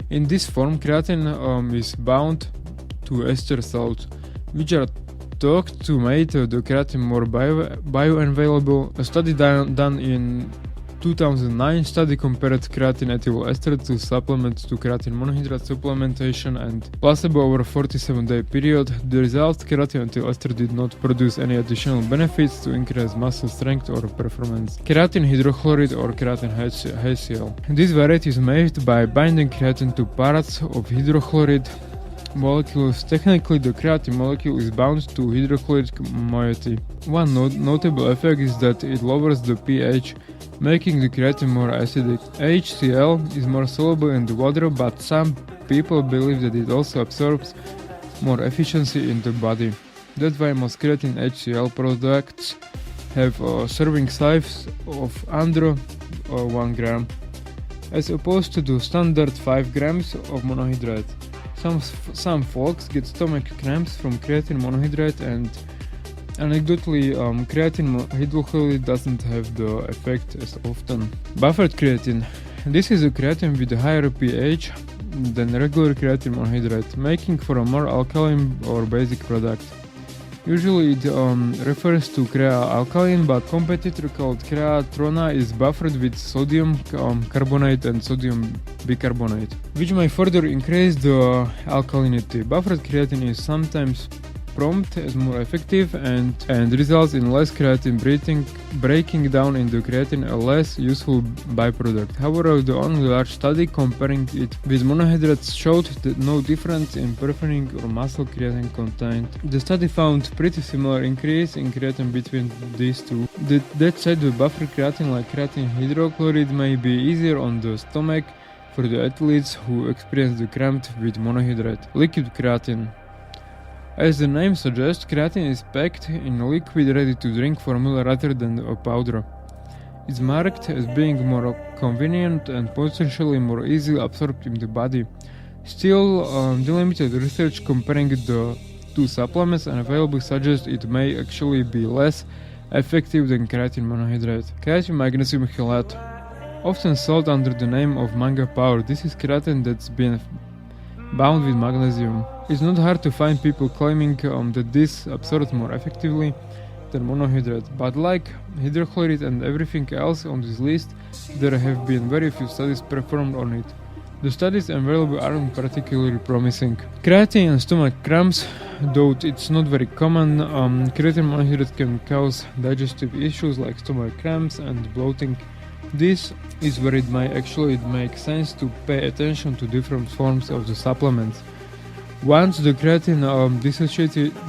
In this form, creatine is bound to ester salts, which are thought to make the creatine more bioavailable. A study done in 2009 study compared creatine ethyl ester to supplements to creatine monohydrate supplementation and placebo over a 47-day period. The result, creatine ethyl ester did not produce any additional benefits to increase muscle strength or performance. Creatine hydrochloride or creatine HCl. This variety is made by binding creatine to parts of hydrochloride molecules. Technically, the creatine molecule is bound to hydrochloric moiety. One notable effect is that it lowers the pH, making the creatine more acidic. HCl is more soluble in the water, but some people believe that it also absorbs more efficiency in the body. That's why most creatine HCl products have a serving size of under 1 gram, as opposed to the standard 5 grams of monohydrate. Some folks get stomach cramps from creatine monohydrate, and anecdotally, creatine hydrochloride doesn't have the effect as often. Buffered creatine. This is a creatine with a higher pH than regular creatine monohydrate, making for a more alkaline or basic product. Usually it refers to Crea-alkaline, but competitor called Crea-Trona is buffered with sodium carbonate and sodium bicarbonate, which may further increase the alkalinity. Buffered creatine is sometimes prompt as more effective and results in less creatine breaking down into creatine, a less useful byproduct. However, the only large study comparing it with monohydrates showed that no difference in performing or muscle creatine content. The study found pretty similar increase in creatine between these two. That said, the buffer creatine like creatine hydrochloride may be easier on the stomach for the athletes who experience the cramp with monohydrate. Liquid creatine. As the name suggests, creatine is packed in a liquid ready-to-drink formula rather than a powder. It's marked as being more convenient and potentially more easily absorbed in the body. Still, the limited research comparing the two supplements and available suggests it may actually be less effective than creatine monohydrate. Creatine magnesium chelate, often sold under the name of Manga Power. This is creatine that's been bound with magnesium. It's not hard to find people claiming that this absorbs more effectively than monohydrate, but like hydrochloride and everything else on this list, there have been very few studies performed on it. The studies available aren't particularly promising. Creatine and stomach cramps, though it's not very common, creatine monohydrate can cause digestive issues like stomach cramps and bloating. This is where it might actually make sense to pay attention to different forms of the supplements. Once the creatine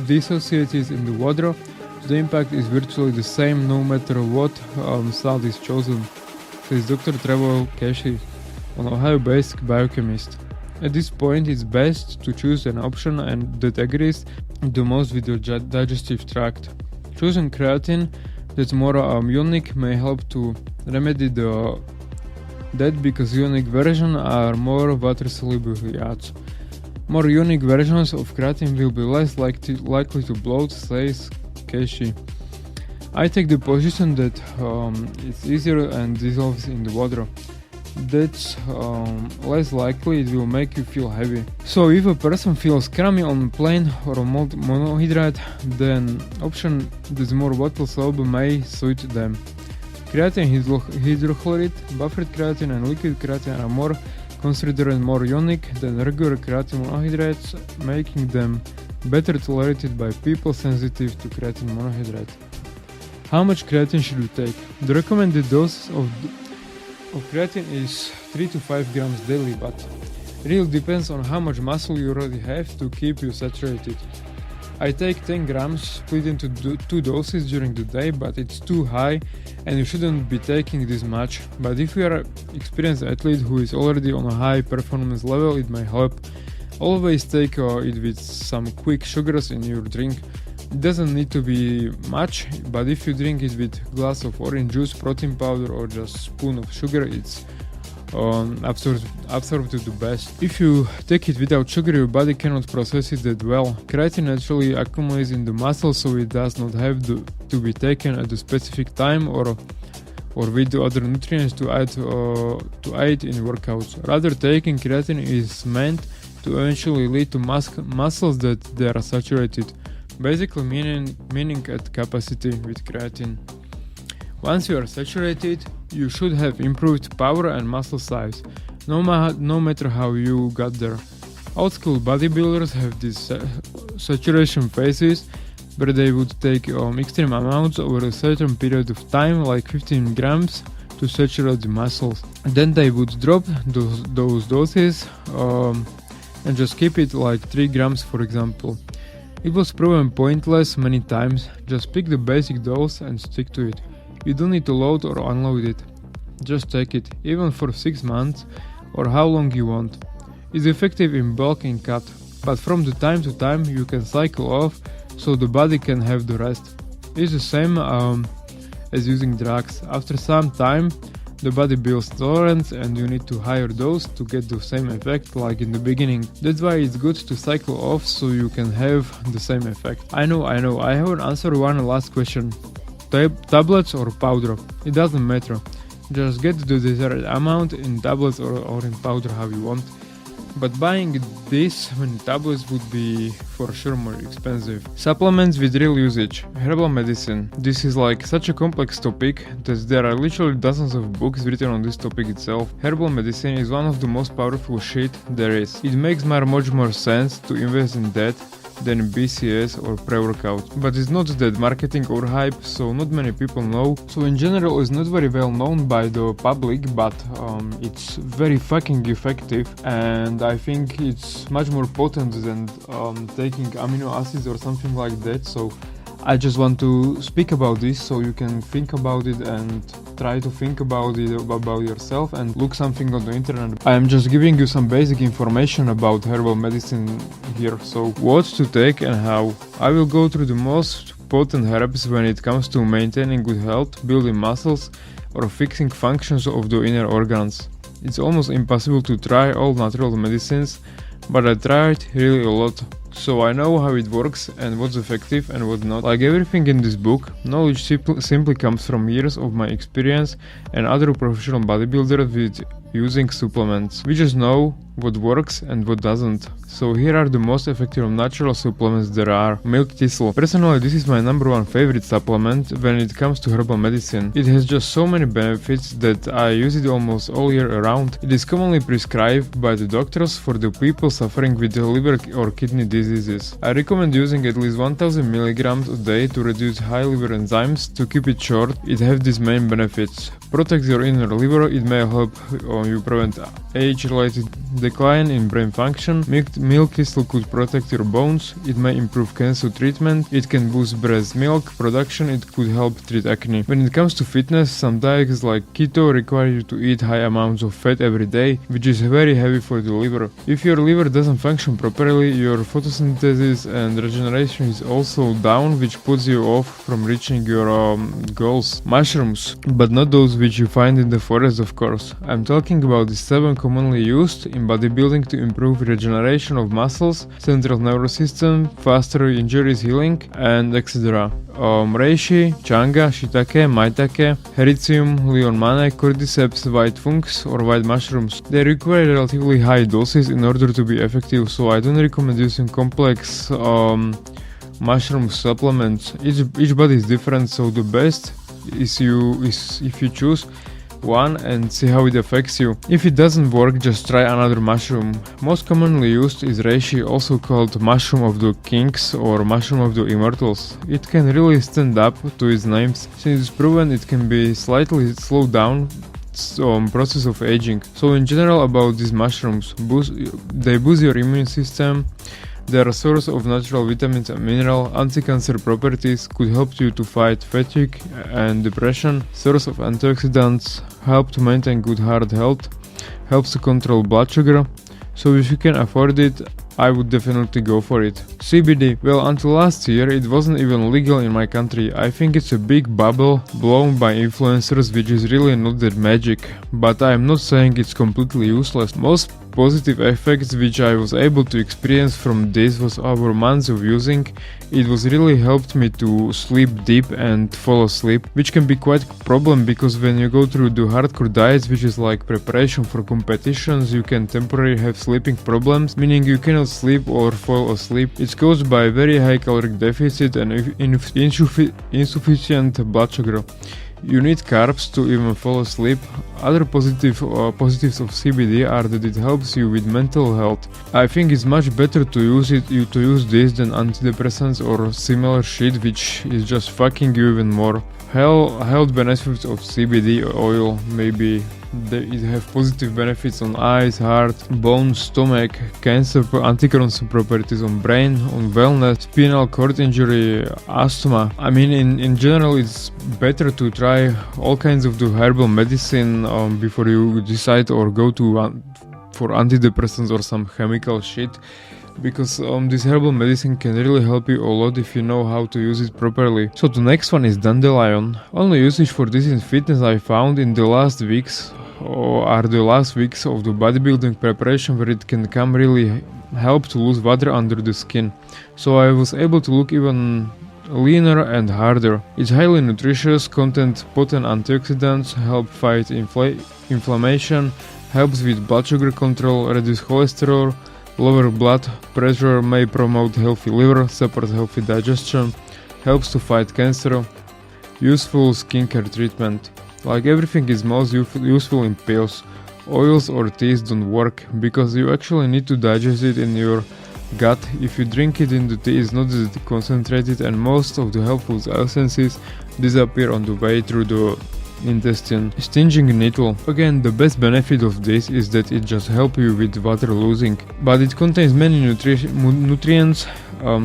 dissociates in the water, the impact is virtually the same no matter what salt is chosen, says Dr. Trevor Casey, an Ohio-based biochemist. At this point, it's best to choose an option that agrees the most with your digestive tract. Choosing creatine that's more unique may help to remedy that because unique versions are more water-soluble yachts. More unique versions of creatine will be less likely to bloat, says Casey. I take the position that it's easier and dissolves in the water. That's less likely it will make you feel heavy. So if a person feels clammy on plain or monohydrate, then option that's more water soluble may suit them. Creatine hydrochloride, buffered creatine and liquid creatine are more considered more unique than regular creatine monohydrates, making them better tolerated by people sensitive to creatine monohydrate. How much creatine should you take? The recommended dose of creatine is 3 to 5 grams daily, but it really depends on how much muscle you already have to keep you saturated. I take 10 grams split into 2 doses during the day, but it's too high and you shouldn't be taking this much. But if you are an experienced athlete who is already on a high performance level, it may help. Always take it with some quick sugars in your drink. It doesn't need to be much, but if you drink it with a glass of orange juice, protein powder or just a spoon of sugar, it's absorbed the best. If you take it without sugar, your body cannot process it that well. Creatine naturally accumulates in the muscle, so it does not have to be taken at a specific time or with the other nutrients to aid in workouts. Rather, taking creatine is meant to eventually lead to muscles that they are saturated, basically meaning at capacity with creatine. Once you are saturated, you should have improved power and muscle size, no matter how you got there. Old school bodybuilders have these saturation phases where they would take extreme amounts over a certain period of time, like 15 grams, to saturate the muscles. Then they would drop those doses and just keep it like 3 grams for example. It was proven pointless many times, just pick the basic dose and stick to it. You don't need to load or unload it. Just take it, even for 6 months or how long you want. It's effective in bulk and cut, but from the time to time you can cycle off so the body can have the rest. It's the same as using drugs. After some time the body builds tolerance and you need to higher dose to get the same effect like in the beginning. That's why it's good to cycle off so you can have the same effect. I know, I haven't answered one last question. Tablets or powder? It doesn't matter. Just get the desired amount in tablets or in powder how you want. But buying this many tablets would be for sure more expensive. Supplements with real usage. Herbal medicine. This is like such a complex topic that there are literally dozens of books written on this topic itself. Herbal medicine is one of the most powerful shit there is. It makes much more sense to invest in that than BCS or pre-workout. But it's not that marketing or hype, so not many people know. So in general it's not very well known by the public, but it's very fucking effective, and I think it's much more potent than taking amino acids or something like that. So I just want to speak about this so you can think about it and try to think about it about yourself and look something on the internet. I am just giving you some basic information about herbal medicine here. So what to take and how. I will go through the most potent herbs when it comes to maintaining good health, building muscles or fixing functions of the inner organs. It's almost impossible to try all natural medicines, but I tried really a lot. So I know how it works and what's effective and what not. Like everything in this book, knowledge simply comes from years of my experience and other professional bodybuilders with using supplements. We just know what works and what doesn't. So here are the most effective natural supplements there are. Milk thistle. Personally, this is my #1 favorite supplement when it comes to herbal medicine. It has just so many benefits that I use it almost all year around. It is commonly prescribed by the doctors for the people suffering with liver or kidney diseases. I recommend using at least 1000 milligrams a day to reduce high liver enzymes. To keep it short, it has these main benefits. Protects your inner liver. It may help you prevent age-related decline in brain function. Milk thistle could protect your bones. It may improve cancer treatment. It can boost breast milk production. It could help treat acne. When it comes to fitness, some diets like keto require you to eat high amounts of fat every day, which is very heavy for the liver. If your liver doesn't function properly, your photosynthesis and regeneration is also down, which puts you off from reaching your goals. Mushrooms, but not those which you find in the forest, of course. I'm talking about the 7 commonly used in bodybuilding to improve regeneration of muscles, central nervous system, faster injuries healing, and etc. Reishi, changa, shiitake, maitake, hericium, leon mane, cordyceps, white fungus or white mushrooms. They require relatively high doses in order to be effective, so I don't recommend using complex mushroom supplements. Each body is different, so the best is if you choose one and see how it affects you. If it doesn't work, just try another mushroom. Most commonly used is reishi, also called mushroom of the kings or mushroom of the immortals. It can really stand up to its names, since it's proven it can be slightly slowed down process of aging. So in general about these mushrooms, they boost your immune system. They are a source of natural vitamins and mineral. Anti-cancer properties could help you to fight fatigue and depression. Source of antioxidants, help to maintain good heart health, helps to control blood sugar. So if you can afford it, I would definitely go for it. CBD. Well, until last year it wasn't even legal in my country. I think it's a big bubble blown by influencers, which is really not that magic. But I am not saying it's completely useless. Most positive effects which I was able to experience from this was over months of using. It was really helped me to sleep deep and fall asleep, which can be quite a problem because when you go through the hardcore diets, which is like preparation for competitions, you can temporarily have sleeping problems, meaning you cannot sleep or fall asleep. It's caused by very high caloric deficit and insufficient blood sugar. You need carbs to even fall asleep. Other positives of CBD are that it helps you with mental health. I think it's much better to use this than antidepressants or similar shit which is just fucking you even more. Health benefits of CBD oil. Maybe it have positive benefits on eyes, heart, bones, stomach, cancer, anti-cancer properties on brain, on wellness, spinal cord injury, asthma. I mean, in general, it's better to try all kinds of the herbal medicine before you decide or go to for antidepressants or some chemical shit, because this herbal medicine can really help you a lot if you know how to use it properly. So the next one is dandelion. Only usage for this in fitness I found in the last weeks are the last weeks of the bodybuilding preparation, where it can come really help to lose water under the skin. So I was able to look even leaner and harder. It's highly nutritious, contains potent antioxidants, help fight inflammation, helps with blood sugar control, reduce cholesterol, lower blood pressure, may promote healthy liver, supports healthy digestion, helps to fight cancer, useful skincare treatment. Like everything is most useful in pills. Oils or teas don't work, because you actually need to digest it in your gut. If you drink it in the tea, it's not that concentrated, and most of the helpful essences disappear on the way through the intestine. Stinging nettle. Again, the best benefit of this is that it just helps you with water losing, but it contains many nutrients.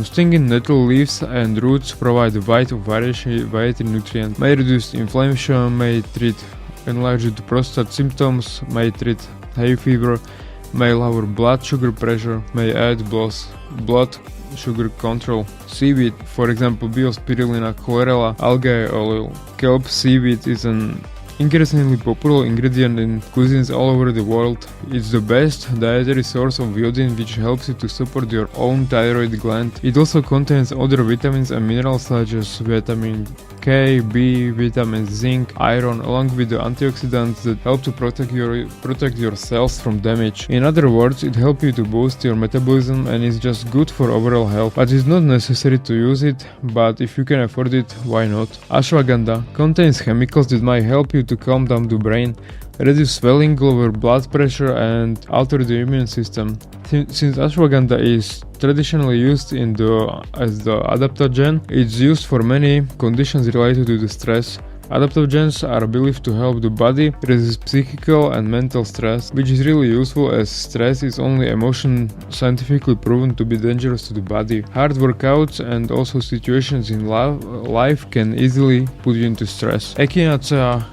Stinging nettle leaves and roots provide a wide variety nutrients, may reduce inflammation, may treat enlarged prostate symptoms, may treat hay fever, may lower blood sugar pressure, may aid blood sugar control. Seaweed, for example, Biospirulina, chlorella, algae oil. Kelp seaweed is an increasingly popular ingredient in cuisines all over the world. It's the best dietary source of iodine, which helps you to support your own thyroid gland. It also contains other vitamins and minerals such as vitamin K, B, vitamins, zinc, iron, along with the antioxidants that help to protect your cells from damage. In other words, it helps you to boost your metabolism and is just good for overall health. But it's not necessary to use it, but if you can afford it, why not? Ashwagandha contains chemicals that might help you to calm down the brain, reduce swelling, lower blood pressure, and alter the immune system. Since ashwagandha is traditionally used as the adaptogen, it's used for many conditions related to the stress. Adaptogens are believed to help the body resist physical and mental stress, which is really useful as stress is only emotion scientifically proven to be dangerous to the body. Hard workouts and also situations in life can easily put you into stress. Echinacea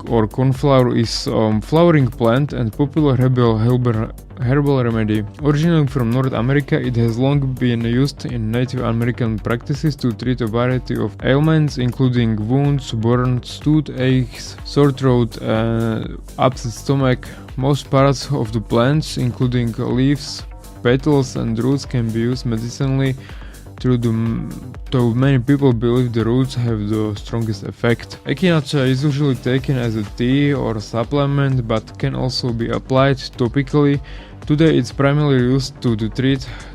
or cornflower is flowering plant and popular herbal remedy. Originally from North America, it has long been used in Native American practices to treat a variety of ailments, including wounds, burns, toothaches, sore throat, upset stomach. Most parts of the plants, including leaves, petals, and roots, can be used medicinally. Though many people believe the roots have the strongest effect. Echinacea is usually taken as a tea or supplement, but can also be applied topically. Today it's primarily used to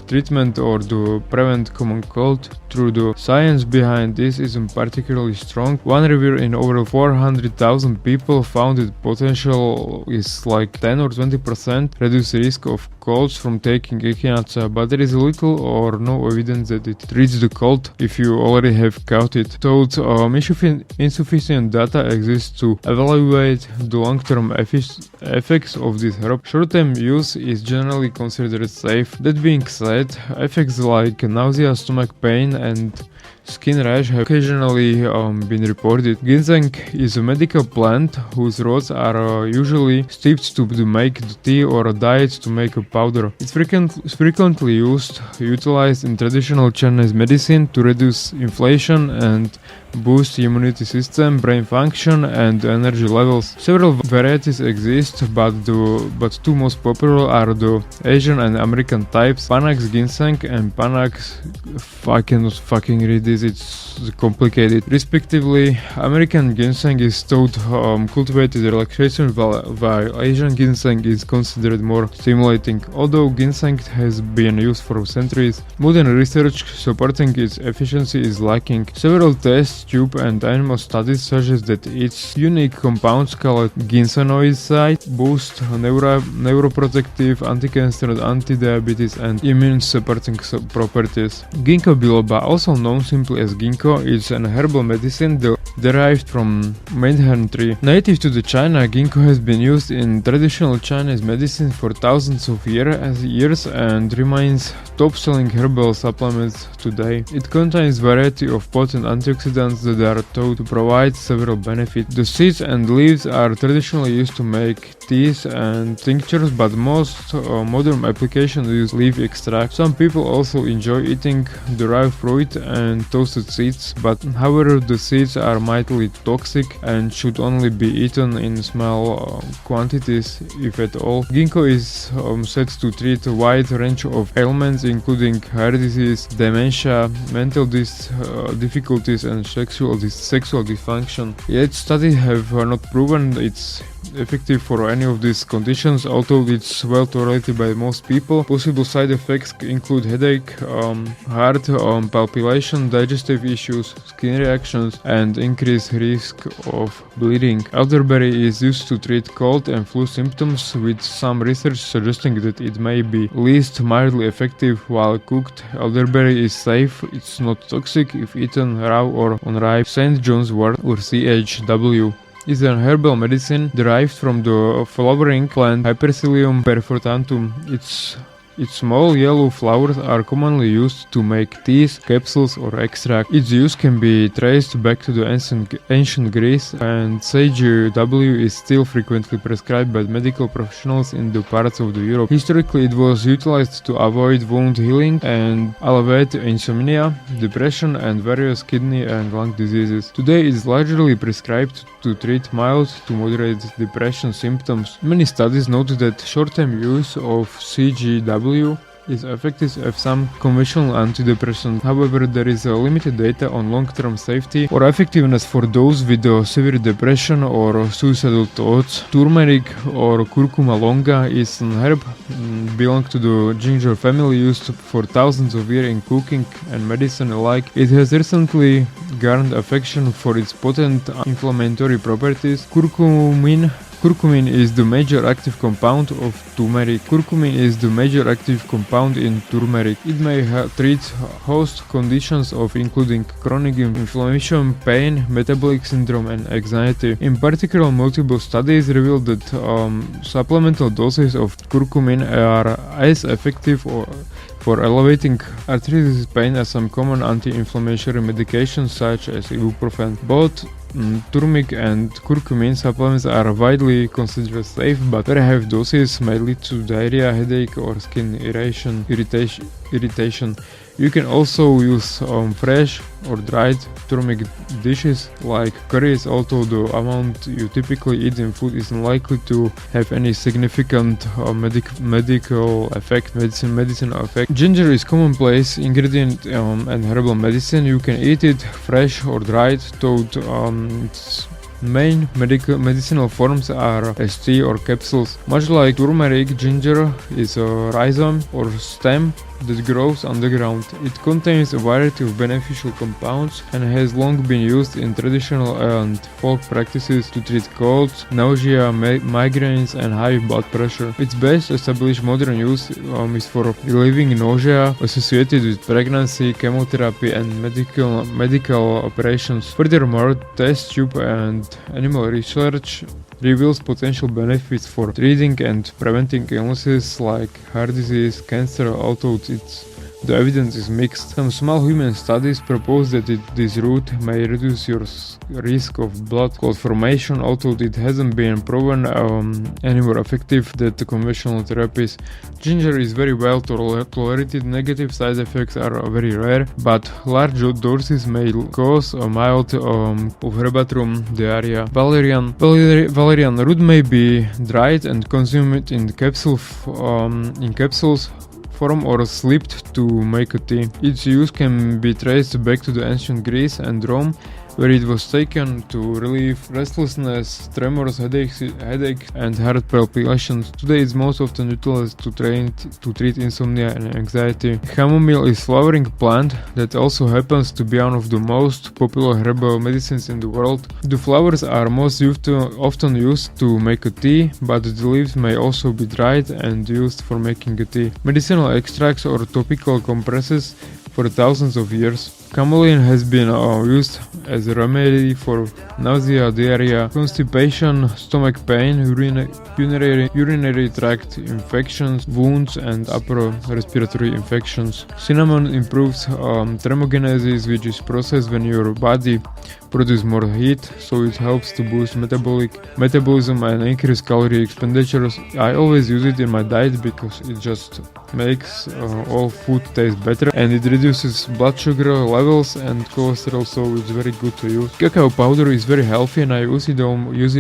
treatment or to prevent common cold. Though the science behind this isn't particularly strong, one review in over 400,000 people found that potential is like 10 or 20% reduce risk of colds from taking echinacea, but there is little or no evidence that it treats the cold if you already have caught it. So insufficient data exists to evaluate the long-term effects of this herb. Short-term use is generally considered safe. That being said, effects like nausea, stomach pain, and skin rash have occasionally been reported. Ginseng is a medical plant whose roots are usually steeped to make the tea or dyed to make a powder. It's frequently utilized in traditional Chinese medicine to reduce inflammation and boost immunity system, brain function, and energy levels. Several varieties exist, but two most popular are the Asian and American types, Panax ginseng and Panax, I cannot fucking read this, it's complicated, respectively. American ginseng is thought cultivated relaxation, while Asian ginseng is considered more stimulating. Although ginseng has been used for centuries, modern research supporting its efficiency is lacking. Several tests test tube and animal studies suggest that its unique compounds called ginsonoids boost neuroprotective, anti-cancer, anti-diabetes and immune-supporting properties. Ginkgo biloba, also known simply as ginkgo, is an herbal medicine derived from mainhorn tree. Native to the China, ginkgo has been used in traditional Chinese medicine for thousands of years and remains top-selling herbal supplement today. It contains variety of potent antioxidants that are thought to provide several benefits. The seeds and leaves are traditionally used to make teas and tinctures, but most modern applications use leaf extract. Some people also enjoy eating the raw fruit and toasted seeds, but however the seeds are mildly toxic and should only be eaten in small quantities, if at all. Ginkgo is said to treat a wide range of ailments including heart disease, dementia, mental difficulties and sexual dysfunction. Yet studies have not proven it's effective for any of these conditions, although it's well tolerated by most people. Possible side effects include headache, heart palpitation, digestive issues, skin reactions, and increased risk of bleeding. Elderberry is used to treat cold and flu symptoms, with some research suggesting that it may be least mildly effective while cooked. Elderberry is safe, it's not toxic if eaten raw or unripe. St. John's wort, or CHW, is an herbal medicine derived from the flowering plant Hypercillium perfortantum. Its small yellow flowers are commonly used to make teas, capsules, or extract. Its use can be traced back to the ancient Greece, and CHW is still frequently prescribed by medical professionals in the parts of Europe. Historically, it was utilized to avoid wound healing and alleviate insomnia, depression, and various kidney and lung diseases. Today, it is largely prescribed to treat mild to moderate depression symptoms. Many studies noted that short-term use of CHW is effective as some conventional antidepressant. However, there is limited data on long-term safety or effectiveness for those with severe depression or suicidal thoughts. Turmeric, or curcuma longa, is an herb belonging to the ginger family, used for thousands of years in cooking and medicine alike. It has recently garnered affection for its potent anti-inflammatory properties. Curcumin is the major active compound of turmeric. Curcumin is the major active compound in turmeric. It may treat host conditions of including chronic inflammation, pain, metabolic syndrome, and anxiety. In particular, multiple studies revealed that supplemental doses of curcumin are as effective for elevating arthritis pain as some common anti-inflammatory medications such as ibuprofen. Both turmeric and curcumin supplements are widely considered safe, but very high doses may lead to diarrhea, headache, or skin irritation. You can also use fresh or dried turmeric dishes like curries, although the amount you typically eat in food is unlikely to have any significant medical effect, medicinal effect. Ginger is commonplace ingredient in herbal medicine. You can eat it fresh or dried, though its main medicinal forms are as tea or capsules. Much like turmeric, ginger is a rhizome or stem that grows underground. It contains a variety of beneficial compounds and has long been used in traditional and folk practices to treat colds, nausea, migraines, and high blood pressure. Its best established modern use is for relieving nausea associated with pregnancy, chemotherapy, and medical operations. Furthermore, test tube and animal research reveals potential benefits for treating and preventing illnesses like heart disease, cancer, although the evidence is mixed. Some small human studies propose that this route may reduce your risk of blood clot formation, although it hasn't been proven any more effective than the conventional therapies. Ginger is very well tolerated. Negative side effects are very rare, but large doses may cause a mild herbaceous diarrhea. Valerian root may be dried and consumed in capsules form or slipped to make a tea. Its use can be traced back to the ancient Greece and Rome, where it was taken to relieve restlessness, tremors, headaches and heart palpitations. Today it's most often utilized to treat insomnia and anxiety. Chamomile is flowering plant that also happens to be one of the most popular herbal medicines in the world. The flowers are most often used to make a tea, but the leaves may also be dried and used for making a tea. Medicinal extracts or topical compresses for thousands of years. Chamomile has been used as a remedy for nausea, diarrhea, constipation, stomach pain, urinary tract infections, wounds, and upper respiratory infections. Cinnamon improves thermogenesis, which is process when your body produces more heat, so it helps to boost metabolism and increase calorie expenditures. I always use it in my diet because it just makes all food taste better, and it reduces blood sugar levels and cholesterol, so it's very good to use. Cacao powder is very healthy and I use it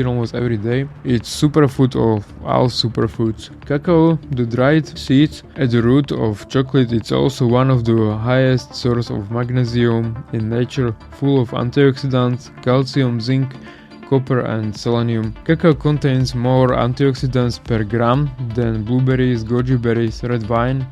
almost every day. It's superfood of all superfoods. Cacao, the dried seeds at the root of chocolate, it's also one of the highest source of magnesium in nature, full of antioxidants, calcium, zinc, copper and selenium. Cacao contains more antioxidants per gram than blueberries, goji berries, red wine,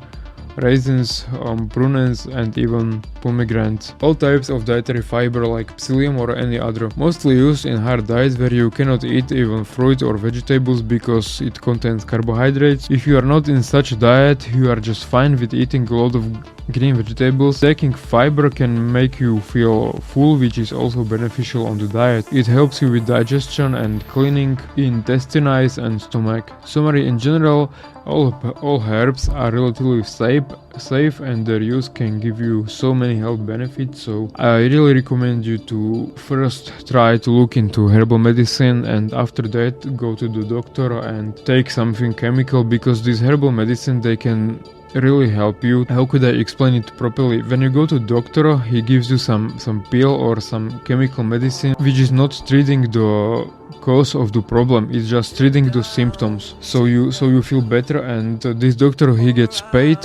raisins, prunes and even pomegranates. All types of dietary fiber like psyllium or any other, mostly used in hard diets where you cannot eat even fruit or vegetables because it contains carbohydrates. If you are not in such a diet, you are just fine with eating a lot of green vegetables. Taking fiber can make you feel full, which is also beneficial on the diet. It helps you with digestion and cleaning intestines and stomach. Summary: in general, all herbs are relatively safe and their use can give you so many health benefits, so I really recommend you to first try to look into herbal medicine and after that go to the doctor and take something chemical, because this herbal medicine, they can really help you. How could I explain it properly? When you go to doctor, he gives you some pill or some chemical medicine which is not treating the cause of the problem, it's just treating the symptoms, so you feel better, and this doctor, he gets paid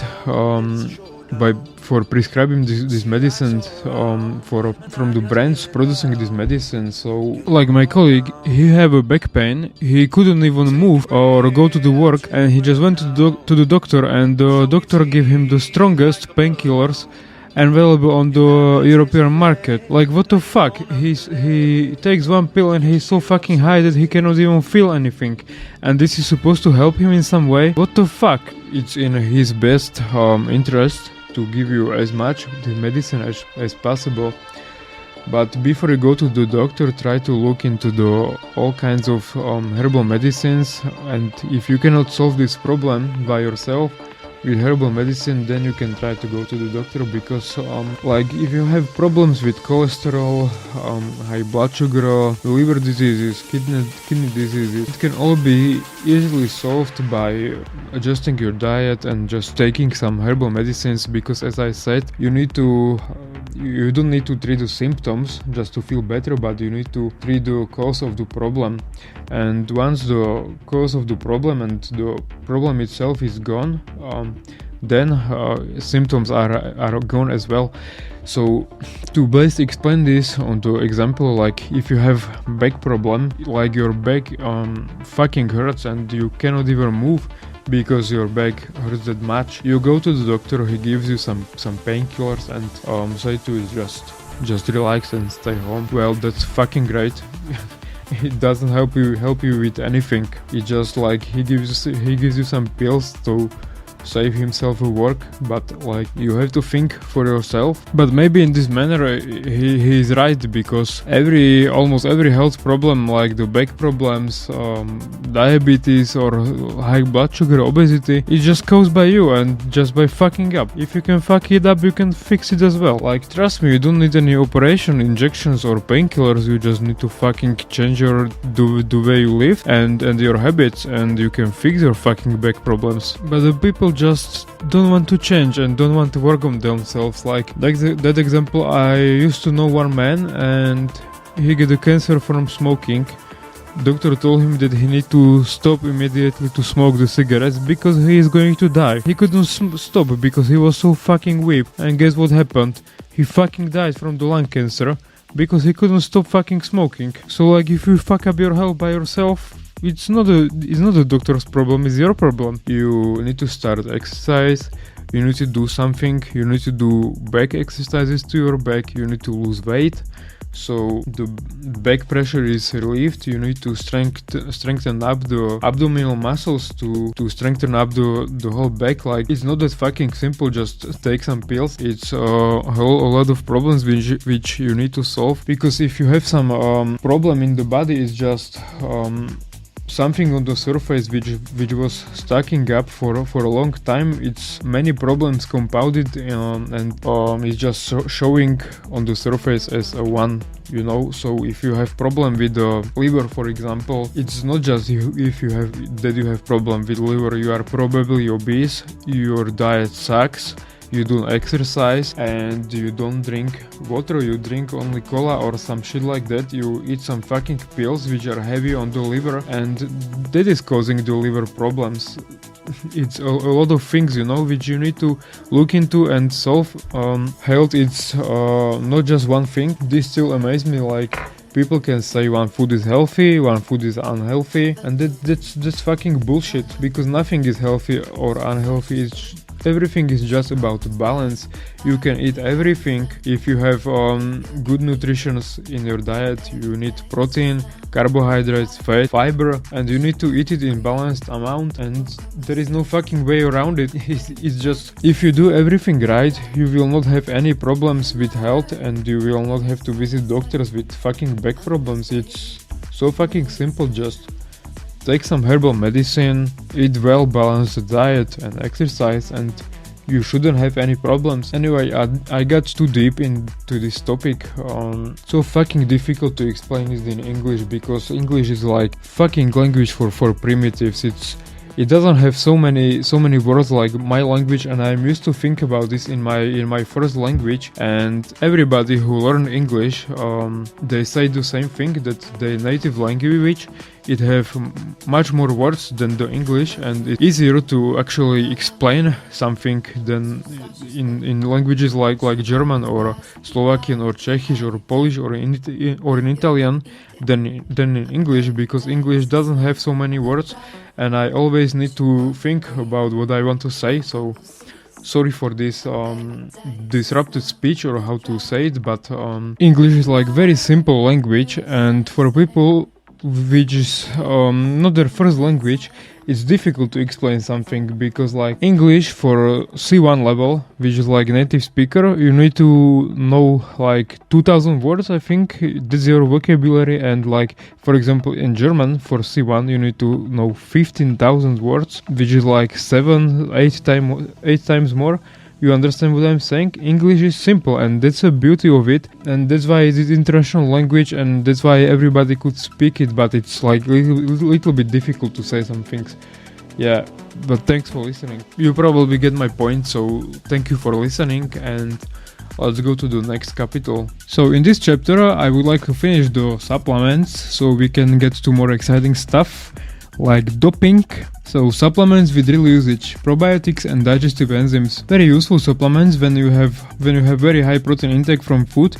for prescribing this medicine from the brands producing this medicine. So like my colleague, he have a back pain, he couldn't even move or go to the work, and he just went to the doctor, and the doctor gave him the strongest painkillers available on the European market. Like, what the fuck? He takes one pill and he's so fucking high that he cannot even feel anything, and this is supposed to help him in some way? What the fuck? It's in his best interest to give you as much the medicine as possible, but before you go to the doctor, try to look into all kinds of herbal medicines, and if you cannot solve this problem by yourself with herbal medicine, then you can try to go to the doctor, because like if you have problems with cholesterol, high blood sugar, liver diseases, kidney diseases, it can all be easily solved by adjusting your diet and just taking some herbal medicines, because as I said, you don't need to treat the symptoms just to feel better, but you need to treat the cause of the problem. And once the cause of the problem and the problem itself is gone, then symptoms are gone as well. So to best explain this on the example, like if you have back problem, like your back fucking hurts and you cannot even move because your back hurts that much, you go to the doctor, he gives you some painkillers and say to you just relax and stay home. Well, that's fucking great. It doesn't help you with anything. It just like he gives you some pills to save himself a work, but like you have to think for yourself. But maybe in this manner he is right, because almost every health problem, like the back problems, diabetes or high blood sugar, obesity, it just caused by you and just by fucking up. If you can fuck it up, you can fix it as well. Like, trust me, you don't need any operation, injections or painkillers, you just need to fucking change the way you live and your habits, and you can fix your fucking back problems. But the people just don't want to change and don't want to work on themselves. Like that example, I used to know one man and he got a cancer from smoking. Doctor told him that he need to stop immediately to smoke the cigarettes because he is going to die. He couldn't stop because he was so fucking weak, and guess what happened? He fucking died from the lung cancer because he couldn't stop fucking smoking. So like if you fuck up your health by yourself, it's not a doctor's problem, it's your problem. You need to start exercise, you need to do something, you need to do back exercises to your back, you need to lose weight. So the back pressure is relieved, you need to strengthen up the abdominal muscles to strengthen up the whole back. Like, it's not that fucking simple, just take some pills. It's a lot of problems which you need to solve, because if you have some problem in the body, it's just something on the surface which was stacking up for a long time. It's many problems compounded and it's just showing on the surface as a one, you know. So if you have problem with the liver, for example, it's not just if you have problem with liver, you are probably obese, your diet sucks, you don't exercise, and you don't drink water, you drink only cola or some shit like that, you eat some fucking pills which are heavy on the liver, and that is causing the liver problems. It's a lot of things, you know, which you need to look into and solve. Health, it's not just one thing. This still amazes me, like, people can say one food is healthy, one food is unhealthy, and that's fucking bullshit, because nothing is healthy or unhealthy. Everything is just about balance. You can eat everything if you have good nutrition in your diet. You need protein, carbohydrates, fat, fiber, and you need to eat it in balanced amount, and there is no fucking way around it. It's just, if you do everything right, you will not have any problems with health, and you will not have to visit doctors with fucking back problems. It's so fucking simple. Just take some herbal medicine, eat well balanced diet and exercise, and you shouldn't have any problems. Anyway, I got too deep into this topic. So fucking difficult to explain it in English, because English is like fucking language for primitives. It doesn't have so many words like my language, and I'm used to think about this in my first language. And everybody who learn English, they say the same thing, that the native language, it have much more words than the English, and it's easier to actually explain something than in languages like German or Slovakian or Czechish or Polish or in Italian than in English, because English doesn't have so many words, and I always need to think about what I want to say. So sorry for this disrupted speech, or how to say it, but English is like very simple language, and for people which is not their first language, it's difficult to explain something, because like English for C1 level, which is like native speaker, you need to know like 2000 words, I think, that's your vocabulary. And like, for example, in German for C1 you need to know 15,000 words, which is like 8 times more. You understand what I'm saying? English is simple, and that's the beauty of it, and that's why it is international language, and that's why everybody could speak it, but it's like little bit difficult to say some things. Yeah, but thanks for listening. You probably get my point, so thank you for listening, and let's go to the next capital. So in this chapter I would like to finish the supplements, so we can get to more exciting stuff like doping. So supplements with real usage, probiotics and digestive enzymes. Very useful supplements when you have very high protein intake from food.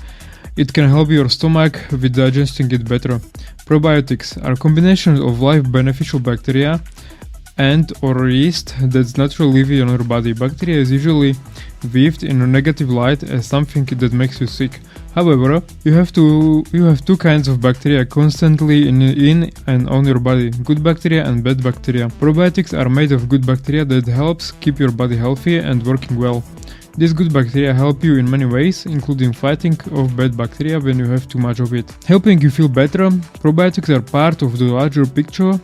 It can help your stomach with digesting it better. Probiotics are combinations of live beneficial bacteria and or yeast that's naturally live in your body. Bacteria is usually viewed in a negative light as something that makes you sick. However, you have two kinds of bacteria constantly in and on your body: good bacteria and bad bacteria. Probiotics are made of good bacteria that helps keep your body healthy and working well. These good bacteria help you in many ways, including fighting off bad bacteria when you have too much of it. Helping you feel better, probiotics are part of the larger picture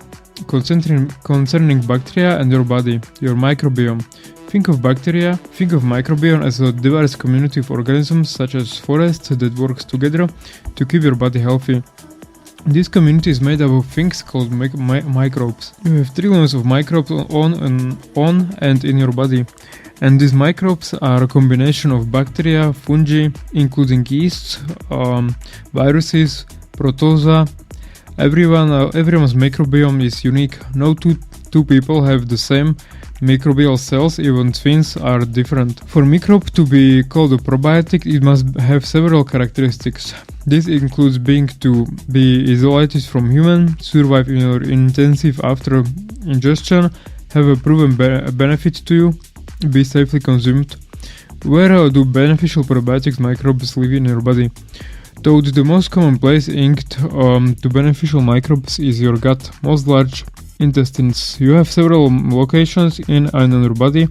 concerning bacteria and your body, your microbiome. Think of microbiome as a diverse community of organisms, such as forests that works together to keep your body healthy. This community is made up of things called microbes. You have trillions of microbes on and in your body, and these microbes are a combination of bacteria, fungi, including yeasts, viruses, protozoa. Everyone's microbiome is unique. No two people have the same microbial cells, even twins are different. For microbe to be called a probiotic, it must have several characteristics. This includes being to be isolated from human, survive in your intensive after ingestion, have a proven benefit to you, be safely consumed. Where do beneficial probiotics microbes live in your body? Though the most common place linked to beneficial microbes is your gut, most large intestines. You have several locations in and on your body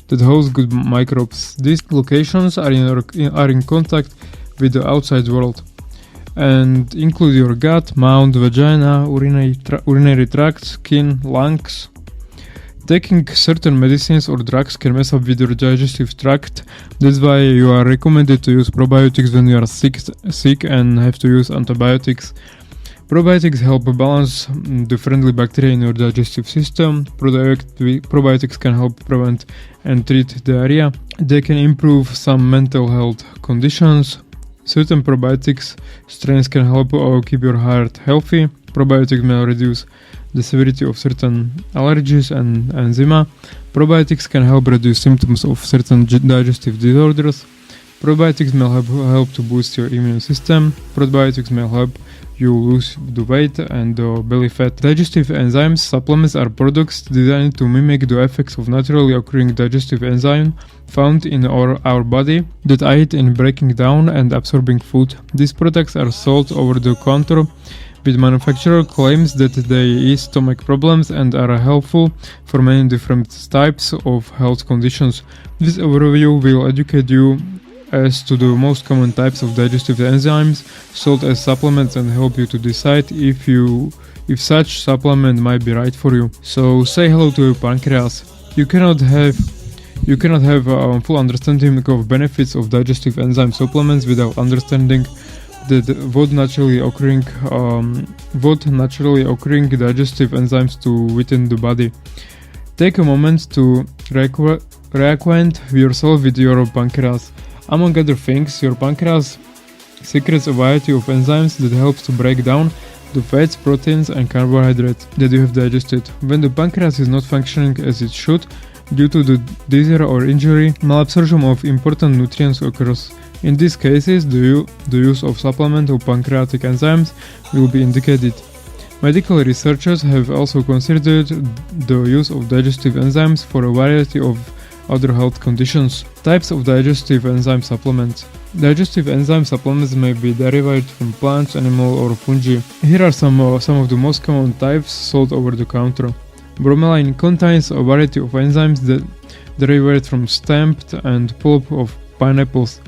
that host good microbes. These locations are in contact with the outside world and include your gut, mouth, vagina, urinary tract, skin, lungs. Taking certain medicines or drugs can mess up with your digestive tract. That's why you are recommended to use probiotics when you are sick and have to use antibiotics. Probiotics help balance the friendly bacteria in your digestive system. Probiotics can help prevent and treat diarrhea. They can improve some mental health conditions. Certain probiotics strains can help keep your heart healthy. Probiotics may reduce the severity of certain allergies and eczema. Probiotics can help reduce symptoms of certain digestive disorders. Probiotics may help to boost your immune system. Probiotics may help you lose the weight and the belly fat. Digestive enzymes supplements are products designed to mimic the effects of naturally occurring digestive enzyme found in our body that aid in breaking down and absorbing food. These products are sold over the counter with manufacturer claims that they ease stomach problems and are helpful for many different types of health conditions. This overview will educate you as to the most common types of digestive enzymes sold as supplements and help you to decide if such supplement might be right for you. So say hello to your pancreas. You cannot have a full understanding of benefits of digestive enzyme supplements without understanding what naturally occurring digestive enzymes within the body. Take a moment to reacquaint yourself with your pancreas. Among other things, your pancreas secretes a variety of enzymes that helps to break down the fats, proteins and carbohydrates that you have digested. When the pancreas is not functioning as it should, due to the disease or injury, malabsorption of important nutrients occurs. In these cases, the use of supplement of pancreatic enzymes will be indicated. Medical researchers have also considered the use of digestive enzymes for a variety of other health conditions. Types of digestive enzyme supplements. Digestive enzyme supplements may be derived from plants, animal or fungi. Here are some of the most common types sold over the counter. Bromelain contains a variety of enzymes that derive from stamped and pulp of pineapples.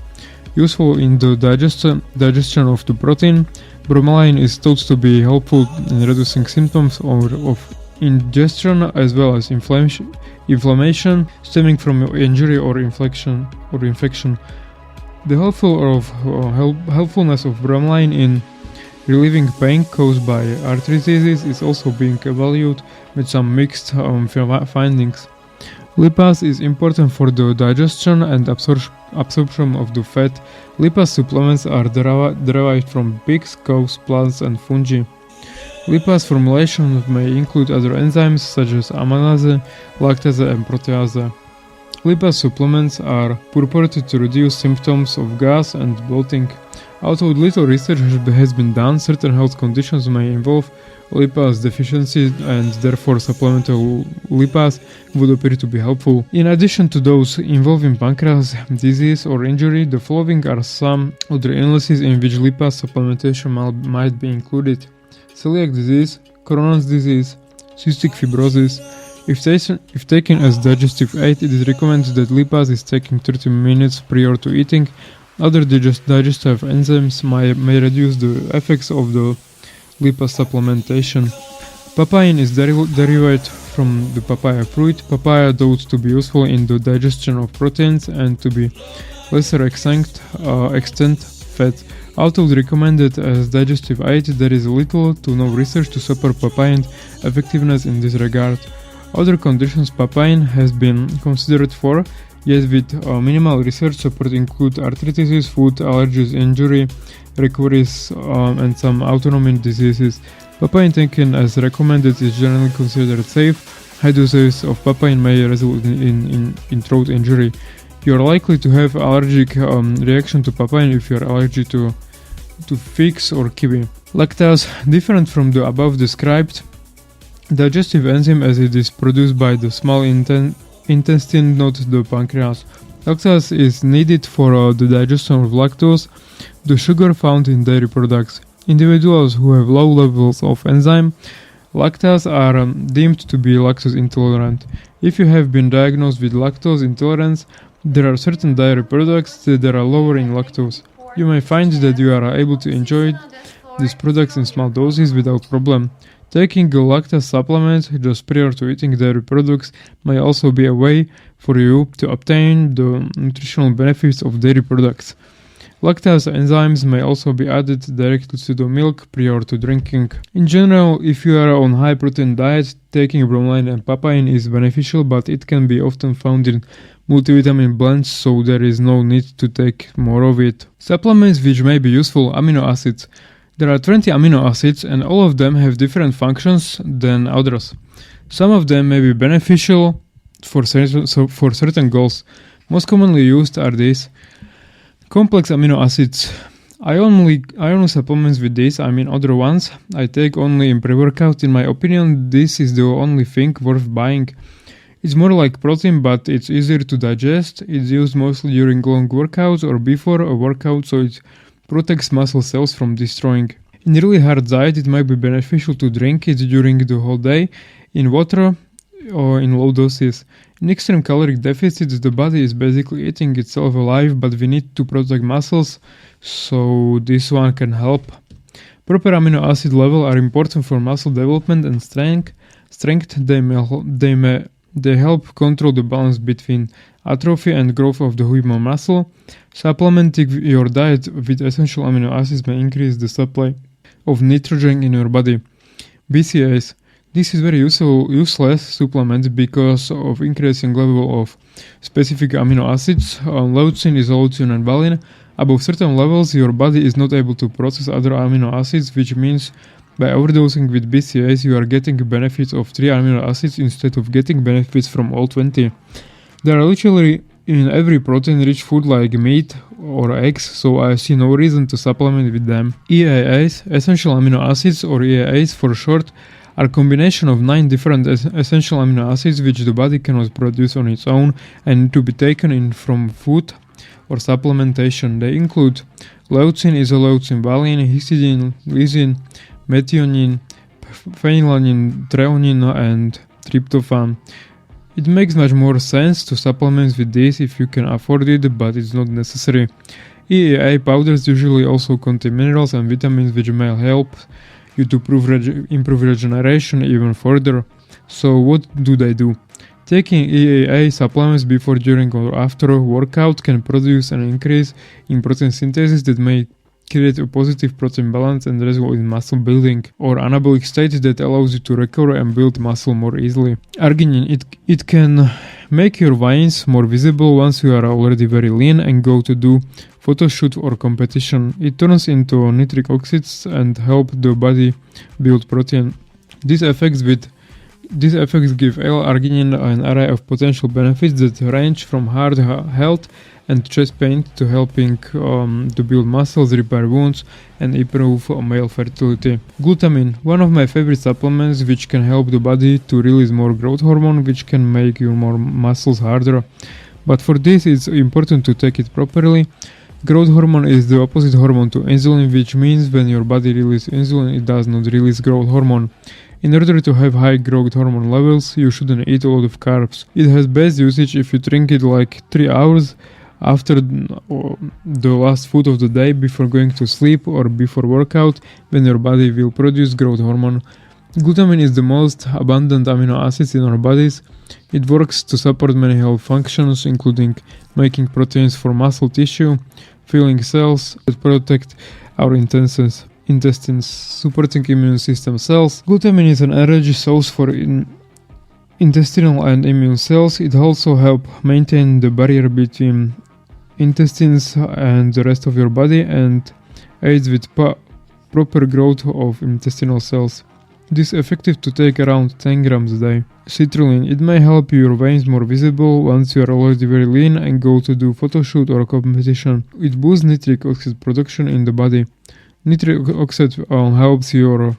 Useful in the digestion of the protein, bromelain is thought to be helpful in reducing symptoms of indigestion as well as inflammation stemming from injury or infection. The helpfulness of bromelain in relieving pain caused by arthritis is also being evaluated with some mixed findings. Lipase is important for the digestion and absorption of the fat. Lipase supplements are derived from pigs, cows, plants and fungi. Lipase formulation may include other enzymes such as amylase, lactase and protease. Lipase supplements are purported to reduce symptoms of gas and bloating. Although little research has been done, certain health conditions may involve lipase deficiency and therefore supplemental lipase would appear to be helpful. In addition to those involving pancreas disease or injury, the following are some other illnesses in which lipase supplementation might be included: celiac disease, Crohn's disease, cystic fibrosis. If taken as digestive aid, it is recommended that lipase is taken 30 minutes prior to eating. Other digestive enzymes may reduce the effects of the lipase supplementation. Papain is derived from the papaya fruit. Papaya thought to be useful in the digestion of proteins and to be lesser extent fat. Although recommended as digestive aid, there is little to no research to support papain's effectiveness in this regard. Other conditions papain has been considered for, yet with minimal research support include arthritis, food allergies, injury, recoveries, and some autoimmune diseases. Papain taken as recommended is generally considered safe. High doses of papain may result in throat injury. You are likely to have allergic reaction to papain if you are allergic to to fix or kiwi. Lactase, different from the above described digestive enzyme as it is produced by the small intestine, not the pancreas. Lactase is needed for the digestion of lactose, the sugar found in dairy products. Individuals who have low levels of enzyme lactase are deemed to be lactose intolerant. If you have been diagnosed with lactose intolerance, there are certain dairy products that are lower in lactose. You may find that you are able to enjoy these products in small doses without problem. Taking a lactase supplement just prior to eating dairy products may also be a way for you to obtain the nutritional benefits of dairy products. Lactase enzymes may also be added directly to the milk prior to drinking. In general, if you are on high protein diet, taking bromelain and papain is beneficial, but it can be often found in multivitamin blends, so there is no need to take more of it. Supplements which may be useful: amino acids. There are 20 amino acids and all of them have different functions than others. Some of them may be beneficial for certain goals. Most commonly used are these: complex amino acids. I only supplements with these, other ones I take only in pre-workout. In my opinion, this is the only thing worth buying. It's more like protein, but it's easier to digest. It's used mostly during long workouts or before a workout, so it protects muscle cells from destroying. In really hard diet, it might be beneficial to drink it during the whole day in water or in low doses. In extreme caloric deficits, the body is basically eating itself alive, but we need to protect muscles, so this one can help. Proper amino acid level are important for muscle development and strength. They help control the balance between atrophy and growth of the human muscle. Supplementing your diet with essential amino acids may increase the supply of nitrogen in your body. BCAAs. This is very useless supplement because of increasing level of specific amino acids. Leucine, isoleucine and valine. Above certain levels, your body is not able to process other amino acids, which means by overdosing with BCAAs, you are getting benefits of 3 amino acids instead of getting benefits from all 20. They are literally in every protein-rich food like meat or eggs, so I see no reason to supplement with them. EAAs, essential amino acids, or EAAs for short, are a combination of 9 different essential amino acids which the body cannot produce on its own and need to be taken in from food or supplementation. They include leucine, isoleucine, valine, histidine, lysine, methionine, phenylalanine, threonine and tryptophan. It makes much more sense to supplement with this if you can afford it, but it's not necessary. EAA powders usually also contain minerals and vitamins which may help you to improve regeneration even further. So what do they do? Taking EAA supplements before, during or after a workout can produce an increase in protein synthesis that may create a positive protein balance and result in muscle building or anabolic state that allows you to recover and build muscle more easily. Arginine, it can make your veins more visible once you are already very lean and go to do photo shoot or competition. It turns into nitric oxides and help the body build protein. These effects give L-arginine an array of potential benefits that range from heart health and chest pain to helping to build muscles, repair wounds, and improve male fertility. Glutamine, one of my favorite supplements which can help the body to release more growth hormone which can make your more muscles harder. But for this it's important to take it properly. Growth hormone is the opposite hormone to insulin, which means when your body releases insulin, it does not release growth hormone. In order to have high growth hormone levels, you shouldn't eat a lot of carbs. It has best usage if you drink it like 3 hours after the last food of the day, before going to sleep or before workout, when your body will produce growth hormone. Glutamine is the most abundant amino acids in our bodies. It works to support many health functions, including making proteins for muscle tissue, filling cells that protect our intestines, supporting immune system cells. Glutamine is an energy source for intestinal and immune cells. It also helps maintain the barrier between intestines and the rest of your body and aids with proper growth of intestinal cells. It is effective to take around 10 grams a day. Citrulline, it may help your veins more visible once you are already very lean and go to do photo shoot or competition. It boosts nitric oxide production in the body. Nitric oxide helps your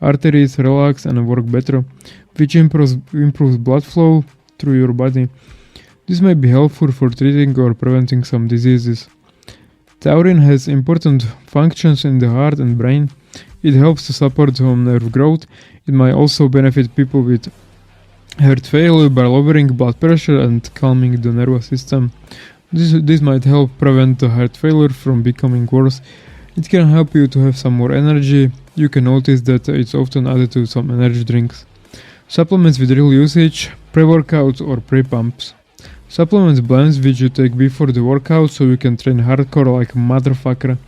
arteries relax and work better, which improves blood flow through your body. This may be helpful for treating or preventing some diseases. Taurine has important functions in the heart and brain. It helps to support nerve growth. It might also benefit people with heart failure by lowering blood pressure and calming the nervous system. This might help prevent the heart failure from becoming worse. It can help you to have some more energy. You can notice that it's often added to some energy drinks. Supplements with real usage, pre-workouts or pre-pumps. Supplements blends which you take before the workout so you can train hardcore like a motherfucker.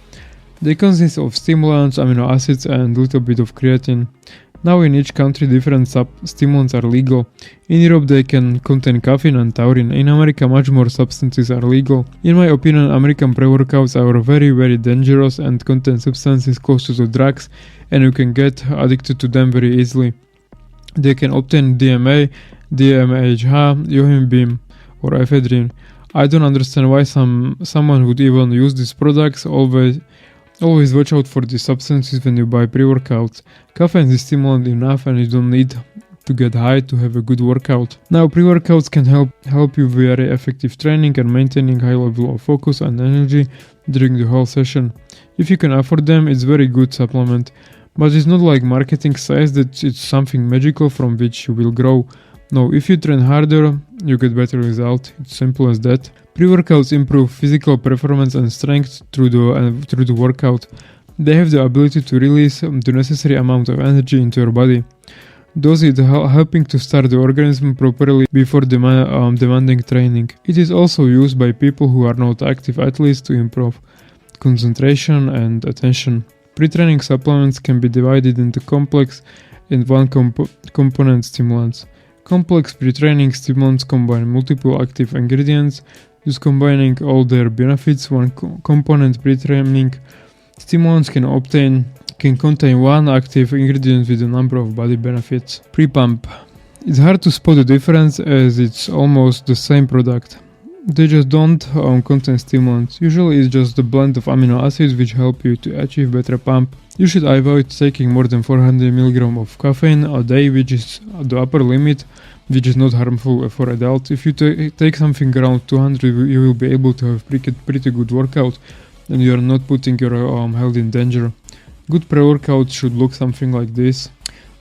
They consist of stimulants, amino acids and a little bit of creatine. Now in each country different stimulants are legal. In Europe they can contain caffeine and taurine. In America much more substances are legal. In my opinion, American pre-workouts are very very dangerous and contain substances close to the drugs, and you can get addicted to them very easily. They can obtain DMA, DMHA, yohimbine or ephedrine. I don't understand why someone would even use these products. Always watch out for these substances when you buy pre-workouts. Caffeine is stimulant enough and you don't need to get high to have a good workout. Now pre-workouts can help you very effective training and maintaining high level of focus and energy during the whole session. If you can afford them, it's very good supplement. But it's not like marketing says that it's something magical from which you will grow. No, if you train harder, you get better result. It's simple as that. Pre-workouts improve physical performance and strength through the workout. They have the ability to release the necessary amount of energy into your body. Thus it helping to start the organism properly before demanding training. It is also used by people who are not active athletes to improve concentration and attention. Pre-training supplements can be divided into complex and one component stimulants. Complex pre-training stimulants combine multiple active ingredients, thus combining all their benefits. One component pre-training stimulants can contain one active ingredient with a number of body benefits. Pre-pump. It's hard to spot the difference as it's almost the same product. They just don't contain stimulants. Usually it's just a blend of amino acids which help you to achieve better pump. You should avoid taking more than 400 mg of caffeine a day, which is the upper limit, which is not harmful for adults. If you take something around 200, you will be able to have pretty good workout and you are not putting your health in danger. Good pre-workouts should look something like this.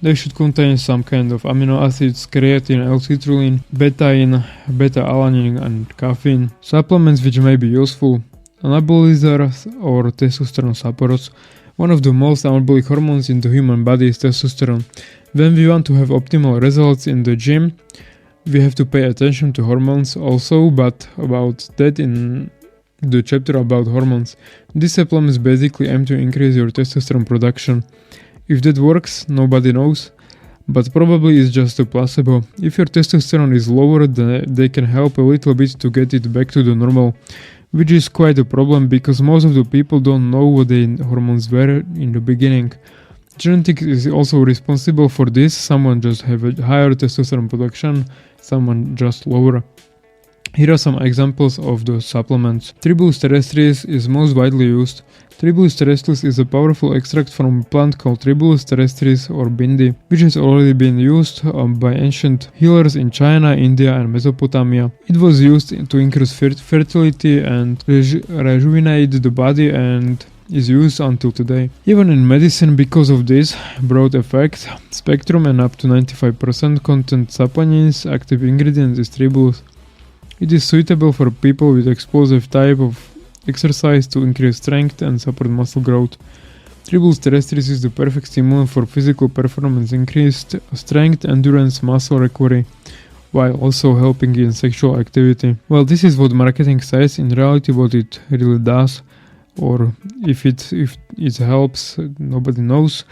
They should contain some kind of amino acids, creatine, L-citrulline, betaine, beta-alanine and caffeine. Supplements which may be useful: anabolizers or testosterone supports. One of the most anabolic hormones in the human body is testosterone. When we want to have optimal results in the gym, we have to pay attention to hormones also, but about that in the chapter about hormones. These supplements basically aim to increase your testosterone production. If that works, nobody knows, but probably it's just a placebo. If your testosterone is lower, then they can help a little bit to get it back to the normal, which is quite a problem because most of the people don't know what the hormones were in the beginning. Genetics is also responsible for this. Someone just have a higher testosterone production, someone just lower. Here are some examples of the supplements. Tribulus terrestris is most widely used. Tribulus terrestris is a powerful extract from a plant called Tribulus terrestris or bindi, which has already been used by ancient healers in China, India and Mesopotamia. It was used to increase fertility and rejuvenate the body and is used until today. Even in medicine, because of this broad effect spectrum and up to 95% content saponins, active ingredient is Tribulus. It is suitable for people with explosive type of exercise to increase strength and support muscle growth. Tribulus terrestris is the perfect stimulant for physical performance, increased strength, endurance, muscle recovery, while also helping in sexual activity. Well, this is what marketing says. In reality, what it really does, or if it helps, nobody knows.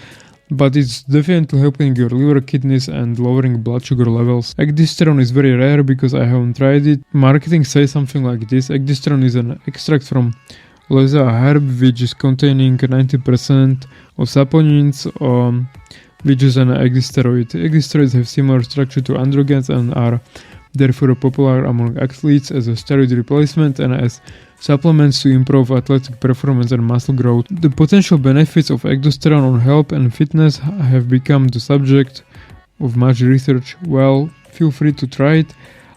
But it's definitely helping your liver, kidneys and lowering blood sugar levels. Ecdysterone is very rare because I haven't tried it. Marketing says something like this: ecdysterone is an extract from Leza, a herb which is containing 90% of saponins, which is an ecdysteroid. Ecdysteroids have similar structure to androgens and are therefore popular among athletes as a steroid replacement and as supplements to improve athletic performance and muscle growth. The potential benefits of ectosterone on health and fitness have become the subject of much research. Well, feel free to try it.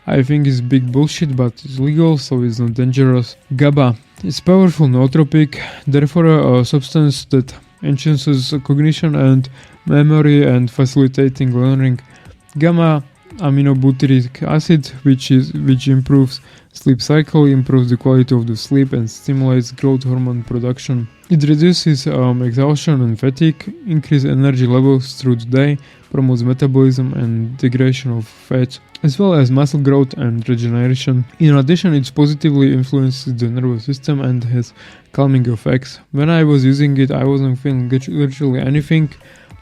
I think it's big bullshit, but it's legal, so it's not dangerous. GABA. It's powerful nootropic, therefore a substance that enhances cognition and memory and facilitating learning. Gamma aminobutyric acid, which improves sleep cycle, improves the quality of the sleep and stimulates growth hormone production. It reduces exhaustion and fatigue, increases energy levels through the day, promotes metabolism and degradation of fat, as well as muscle growth and regeneration. In addition, it positively influences the nervous system and has calming effects. When I was using it, I wasn't feeling literally anything,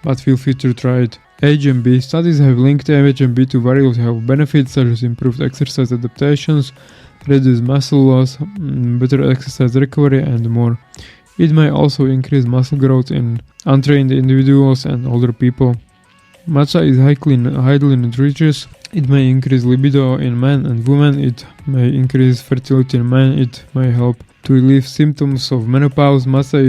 but feel free to try it. HMB. Studies have linked HMB to various health benefits such as improved exercise adaptations, reduced muscle loss, better exercise recovery, and more. It may also increase muscle growth in untrained individuals and older people. Matcha is highly nutritious. It may increase libido in men and women. It may increase fertility in men. It may help to relieve symptoms of menopause. Matcha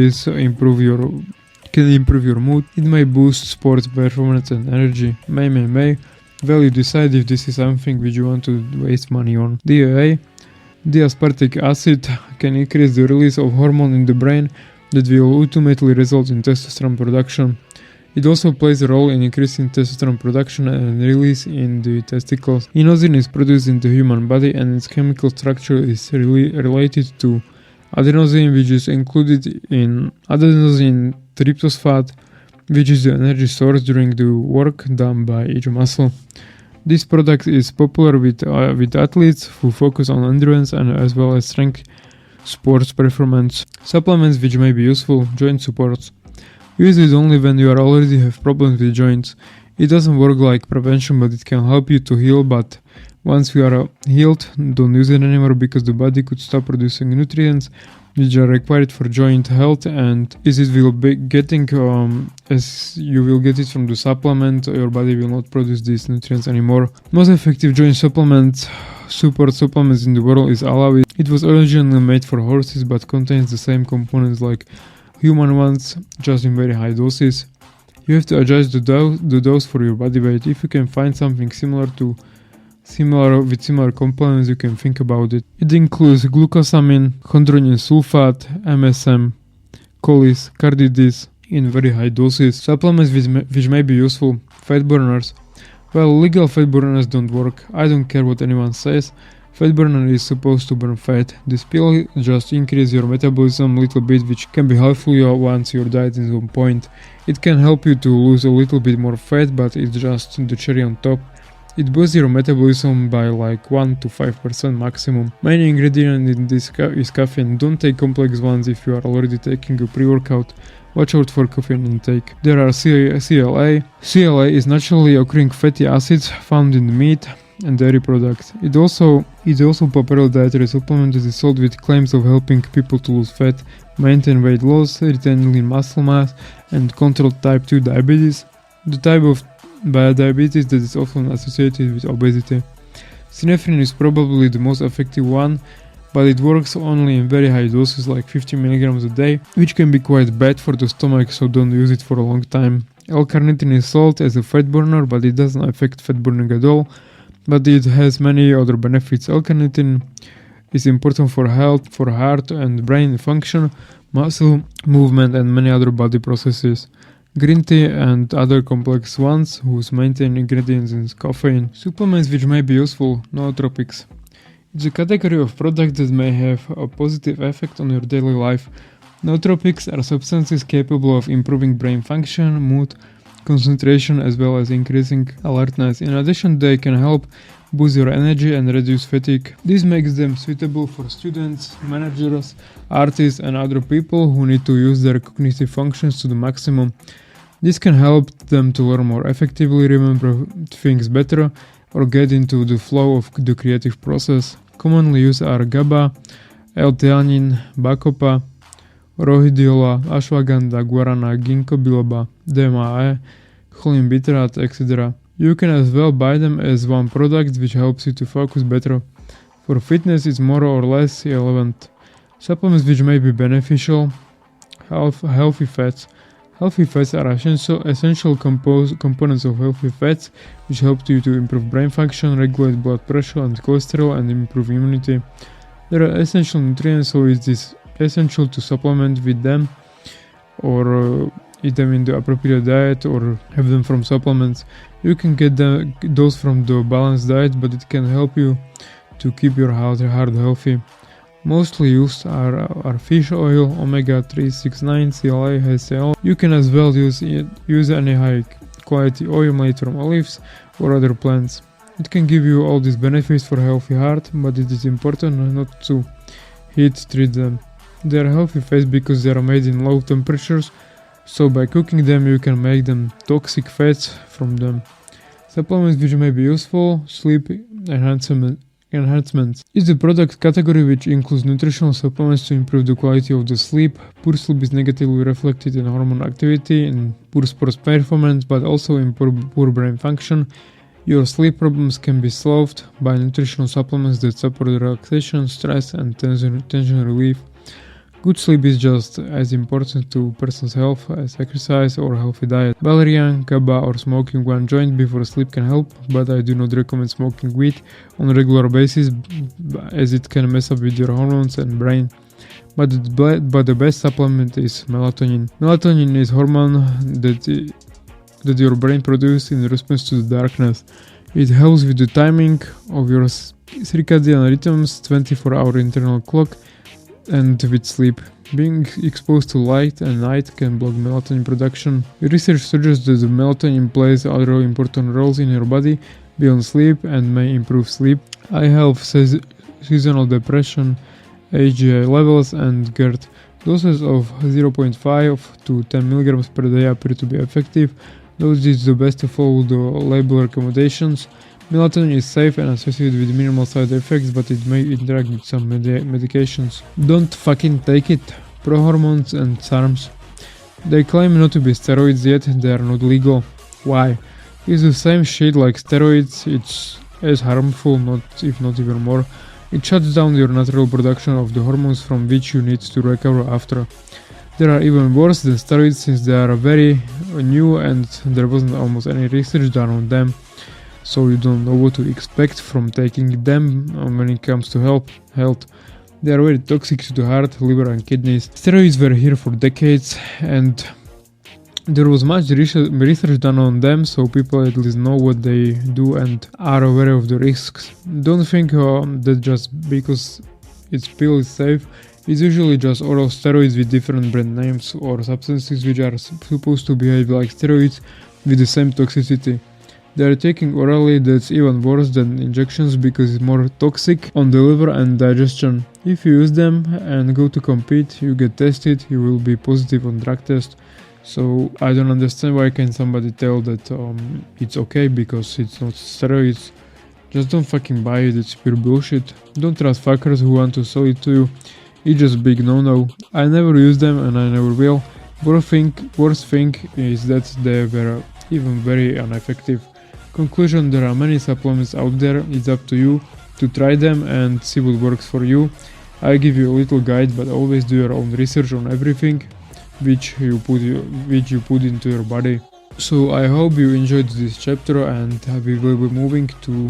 can improve your mood. It may boost sports performance and energy. May. Well, you decide if this is something which you want to waste money on. DAA. D-aspartic acid can increase the release of hormone in the brain that will ultimately result in testosterone production. It also plays a role in increasing testosterone production and release in the testicles. Inosine is produced in the human body and its chemical structure is related to adenosine, which is included in adenosine tryptosphate, which is the energy source during the work done by each muscle. This product is popular with athletes who focus on endurance and as well as strength sports performance. Supplements which may be useful. Joint supports. Use it only when you already have problems with joints. It doesn't work like prevention, but it can help you to heal, but once you are healed, don't use it anymore because the body could stop producing nutrients which are required for joint health, and as it will be getting as you will get it from the supplement, your body will not produce these nutrients anymore. Most effective joint supplements in the world is Alawi. It was originally made for horses but contains the same components like human ones, just in very high doses. You have to adjust the dose for your body weight. If you can find something similar with similar components, you can think about it. It includes glucosamine, chondroitin sulfate, MSM, choline, cardidis in very high doses. Supplements which may be useful. Fat burners. Well, legal fat burners don't work. I don't care what anyone says. Fat burner is supposed to burn fat. This pill just increases your metabolism a little bit, which can be helpful once your diet is on point. It can help you to lose a little bit more fat, but it's just the cherry on top. It boosts your metabolism by like 1 to 5% maximum. Main ingredient in this is caffeine. Don't take complex ones if you are already taking a pre-workout. Watch out for caffeine intake. There are CLA. CLA is naturally occurring fatty acids found in meat and dairy products. It also popular dietary supplement that is sold with claims of helping people to lose fat, maintain weight loss, retain lean muscle mass, and control type 2 diabetes, the type of diabetes that is often associated with obesity. Synephrine is probably the most effective one, but it works only in very high doses like 50 mg a day, which can be quite bad for the stomach, so don't use it for a long time. L-carnitine is sold as a fat burner, but it doesn't affect fat burning at all, but it has many other benefits. L-carnitine is important for health, for heart and brain function, muscle movement and many other body processes. Green tea and other complex ones whose main ingredients is caffeine. Supplements which may be useful. Nootropics. It's a category of products that may have a positive effect on your daily life. Nootropics are substances capable of improving brain function, mood, concentration as well as increasing alertness. In addition, they can help boost your energy and reduce fatigue. This makes them suitable for students, managers, artists and other people who need to use their cognitive functions to the maximum. This can help them to learn more effectively, remember things better, or get into the flow of the creative process. Commonly used are GABA, L-theanine, Bacopa, Rohidiola, Ashwagandha, Guarana, Ginkgo biloba, DMAE, choline bitarate, etc. You can as well buy them as one product, which helps you to focus better. For fitness, it's more or less irrelevant. Supplements which may be beneficial. Healthy fats. Healthy fats are essential components of healthy fats, which help you to improve brain function, regulate blood pressure and cholesterol, and improve immunity. They are essential nutrients, so it is essential to supplement with them, or eat them in the appropriate diet, or have them from supplements. You can get those from the balanced diet, but it can help you to keep your heart healthy. Mostly used are fish oil, omega-369, CLA, HCl. You can as well use any high quality oil made from olives or other plants. It can give you all these benefits for a healthy heart, but it is important not to heat treat them. They are healthy fats because they are made in low temperatures, so by cooking them you can make them toxic fats from them. Supplements which may be useful. Sleep enhancements is the product category which includes nutritional supplements to improve the quality of the sleep. Poor sleep is negatively reflected in hormone activity, in poor sports performance, but also in poor brain function. Your sleep problems can be solved by nutritional supplements that support relaxation, stress, and tension relief. Good sleep is just as important to a person's health as exercise or a healthy diet. Valerian, GABA, or smoking one joint before sleep can help, but I do not recommend smoking weed on a regular basis as it can mess up with your hormones and brain. But the best supplement is melatonin. Melatonin is hormone that your brain produces in response to the darkness. It helps with the timing of your circadian rhythms, 24-hour internal clock, and with sleep. Being exposed to light at night can block melatonin production. Research suggests that the melatonin plays other important roles in your body beyond sleep and may improve sleep. I have seasonal depression, HGI levels, and GERD. Doses of 0.5 to 10 mg per day appear to be effective, though it is the best to follow the label recommendations. Melatonin is safe and associated with minimal side effects, but it may interact with some medications. Don't fucking take it. Prohormones and SARMs. They claim not to be steroids yet, they are not legal. Why? It's the same shit like steroids, it's as harmful, if not even more. It shuts down your natural production of the hormones from which you need to recover after. They are even worse than steroids since they are very new and there wasn't almost any research done on them. So you don't know what to expect from taking them when it comes to health. They are very toxic to the heart, liver and kidneys. Steroids were here for decades and there was much research done on them, so people at least know what they do and are aware of the risks. Don't think that just because its pill is safe. It's usually just oral steroids with different brand names or substances which are supposed to behave like steroids with the same toxicity. They are taken orally, that's even worse than injections because it's more toxic on the liver and digestion. If you use them and go to compete, you get tested, you will be positive on drug test. So I don't understand why can somebody tell that it's okay because it's not steroids. Just don't fucking buy it, it's pure bullshit. Don't trust fuckers who want to sell it to you. It's just big no-no. I never use them and I never will. Worst thing is that they were even very ineffective. Conclusion: there are many supplements out there, it's up to you to try them and see what works for you. I give you a little guide, but always do your own research on everything which you put into your body. So I hope you enjoyed this chapter and we will be moving to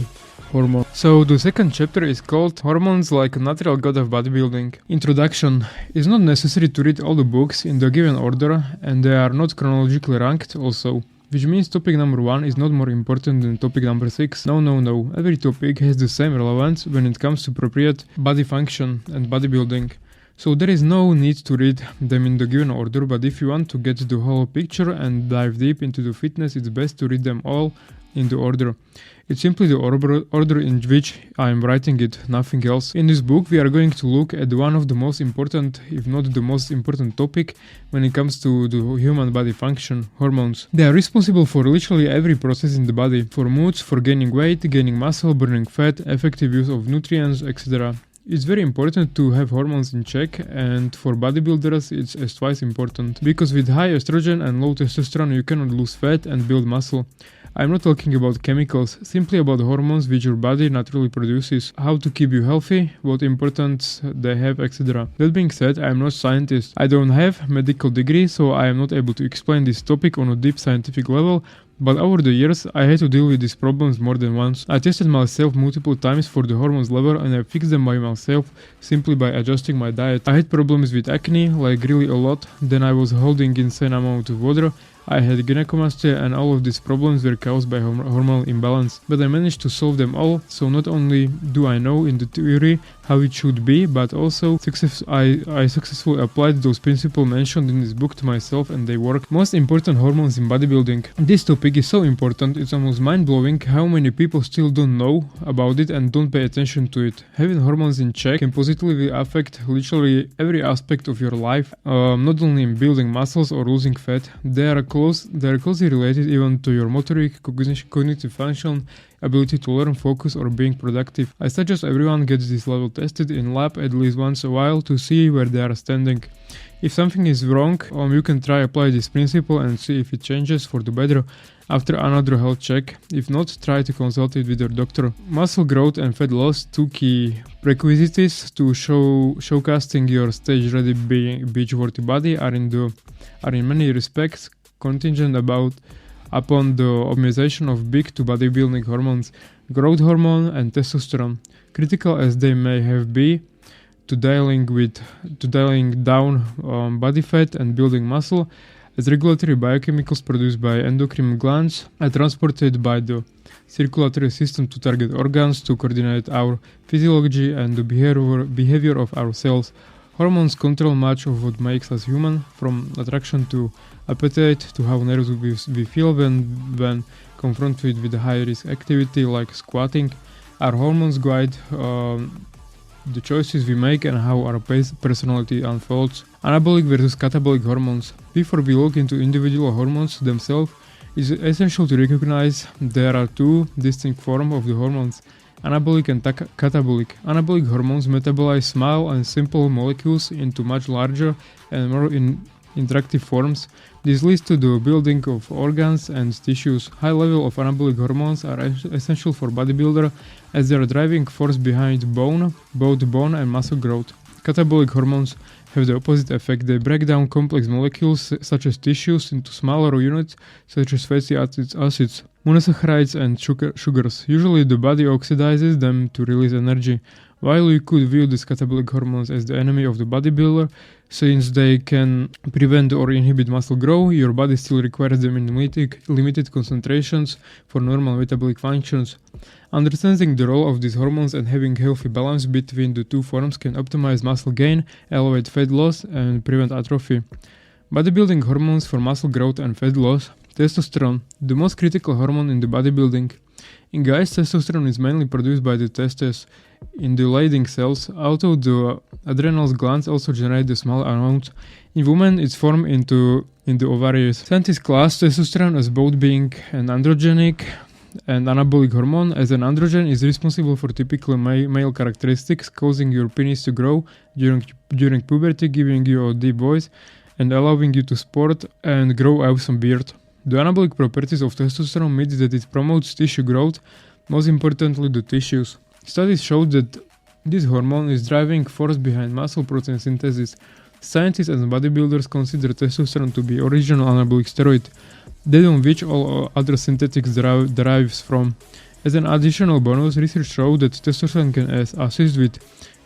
hormones. So the second chapter is called Hormones like a Natural God of Bodybuilding. Introduction. It's not necessary to read all the books in the given order and they are not chronologically ranked also. Which means topic number 1 is not more important than topic number 6. No. Every topic has the same relevance when it comes to appropriate body function and bodybuilding. So there is no need to read them in the given order, but if you want to get the whole picture and dive deep into the fitness, it's best to read them all in the order. It's simply the order in which I am writing it, nothing else. In this book we are going to look at one of the most important, if not the most important topic when it comes to the human body function, hormones. They are responsible for literally every process in the body, for moods, for gaining weight, gaining muscle, burning fat, effective use of nutrients, etc. It's very important to have hormones in check, and for bodybuilders it's twice important, because with high estrogen and low testosterone you cannot lose fat and build muscle. I'm not talking about chemicals, simply about hormones which your body naturally produces, how to keep you healthy, what importance they have, etc. That being said, I am not a scientist. I don't have a medical degree, so I am not able to explain this topic on a deep scientific level, but over the years I had to deal with these problems more than once. I tested myself multiple times for the hormones level and I fixed them by myself simply by adjusting my diet. I had problems with acne, like really a lot, then I was holding insane amount of water, I had gynecomastia, and all of these problems were caused by hormonal imbalance. But I managed to solve them all, so not only do I know in the theory how it should be, but also I successfully applied those principles mentioned in this book to myself and they work. Most important hormones in bodybuilding. This topic is so important, it's almost mind-blowing how many people still don't know about it and don't pay attention to it. Having hormones in check can positively affect literally every aspect of your life, not only in building muscles or losing fat. They are closely related even to your motoric, cognitive function, ability to learn, focus, or being productive. I suggest everyone gets this level tested in lab at least once a while to see where they are standing. If something is wrong, you can try apply this principle and see if it changes for the better after another health check. If not, try to consult it with your doctor. Muscle growth and fat loss, two key prerequisites to showcasing your stage-ready beach-worthy body, are in many respects contingent upon the optimization of big to bodybuilding hormones, growth hormone and testosterone. Critical as they may have been to dialing down body fat and building muscle, as regulatory biochemicals produced by endocrine glands are transported by the circulatory system to target organs to coordinate our physiology and the behavior of our cells. Hormones control much of what makes us human, from attraction to appetite to how nervous we feel when confronted with high-risk activity like squatting. Our hormones guide the choices we make and how our personality unfolds. Anabolic versus catabolic hormones. Before we look into individual hormones themselves, it's essential to recognize there are two distinct forms of the hormones: anabolic and catabolic. Anabolic hormones metabolize small and simple molecules into much larger and more interactive forms. This leads to the building of organs and tissues. High level of anabolic hormones are essential for bodybuilder as they are driving force behind both bone and muscle growth. Catabolic hormones have the opposite effect. They break down complex molecules such as tissues into smaller units such as fatty acids, monosaccharides and sugars. Usually the body oxidizes them to release energy. While you could view these catabolic hormones as the enemy of the bodybuilder, since they can prevent or inhibit muscle growth, your body still requires them in limited concentrations for normal metabolic functions. Understanding the role of these hormones and having healthy balance between the two forms can optimize muscle gain, elevate fat loss, and prevent atrophy. Bodybuilding hormones for muscle growth and fat loss. Testosterone, the most critical hormone in the bodybuilding. In guys, testosterone is mainly produced by the testes in the Leydig cells, although the adrenal glands also generate a small amount. In women, it's formed in the ovaries. Scientists class testosterone as both being an androgenic and anabolic hormone, as an androgen is responsible for typical male characteristics, causing your penis to grow during puberty, giving you a deep voice, and allowing you to sport and grow out some beard. The anabolic properties of testosterone means that it promotes tissue growth, most importantly the tissues. Studies show that this hormone is driving force behind muscle protein synthesis. Scientists and bodybuilders consider testosterone to be original anabolic steroid, that on which all other synthetics derives from. As an additional bonus, research showed that testosterone can assist with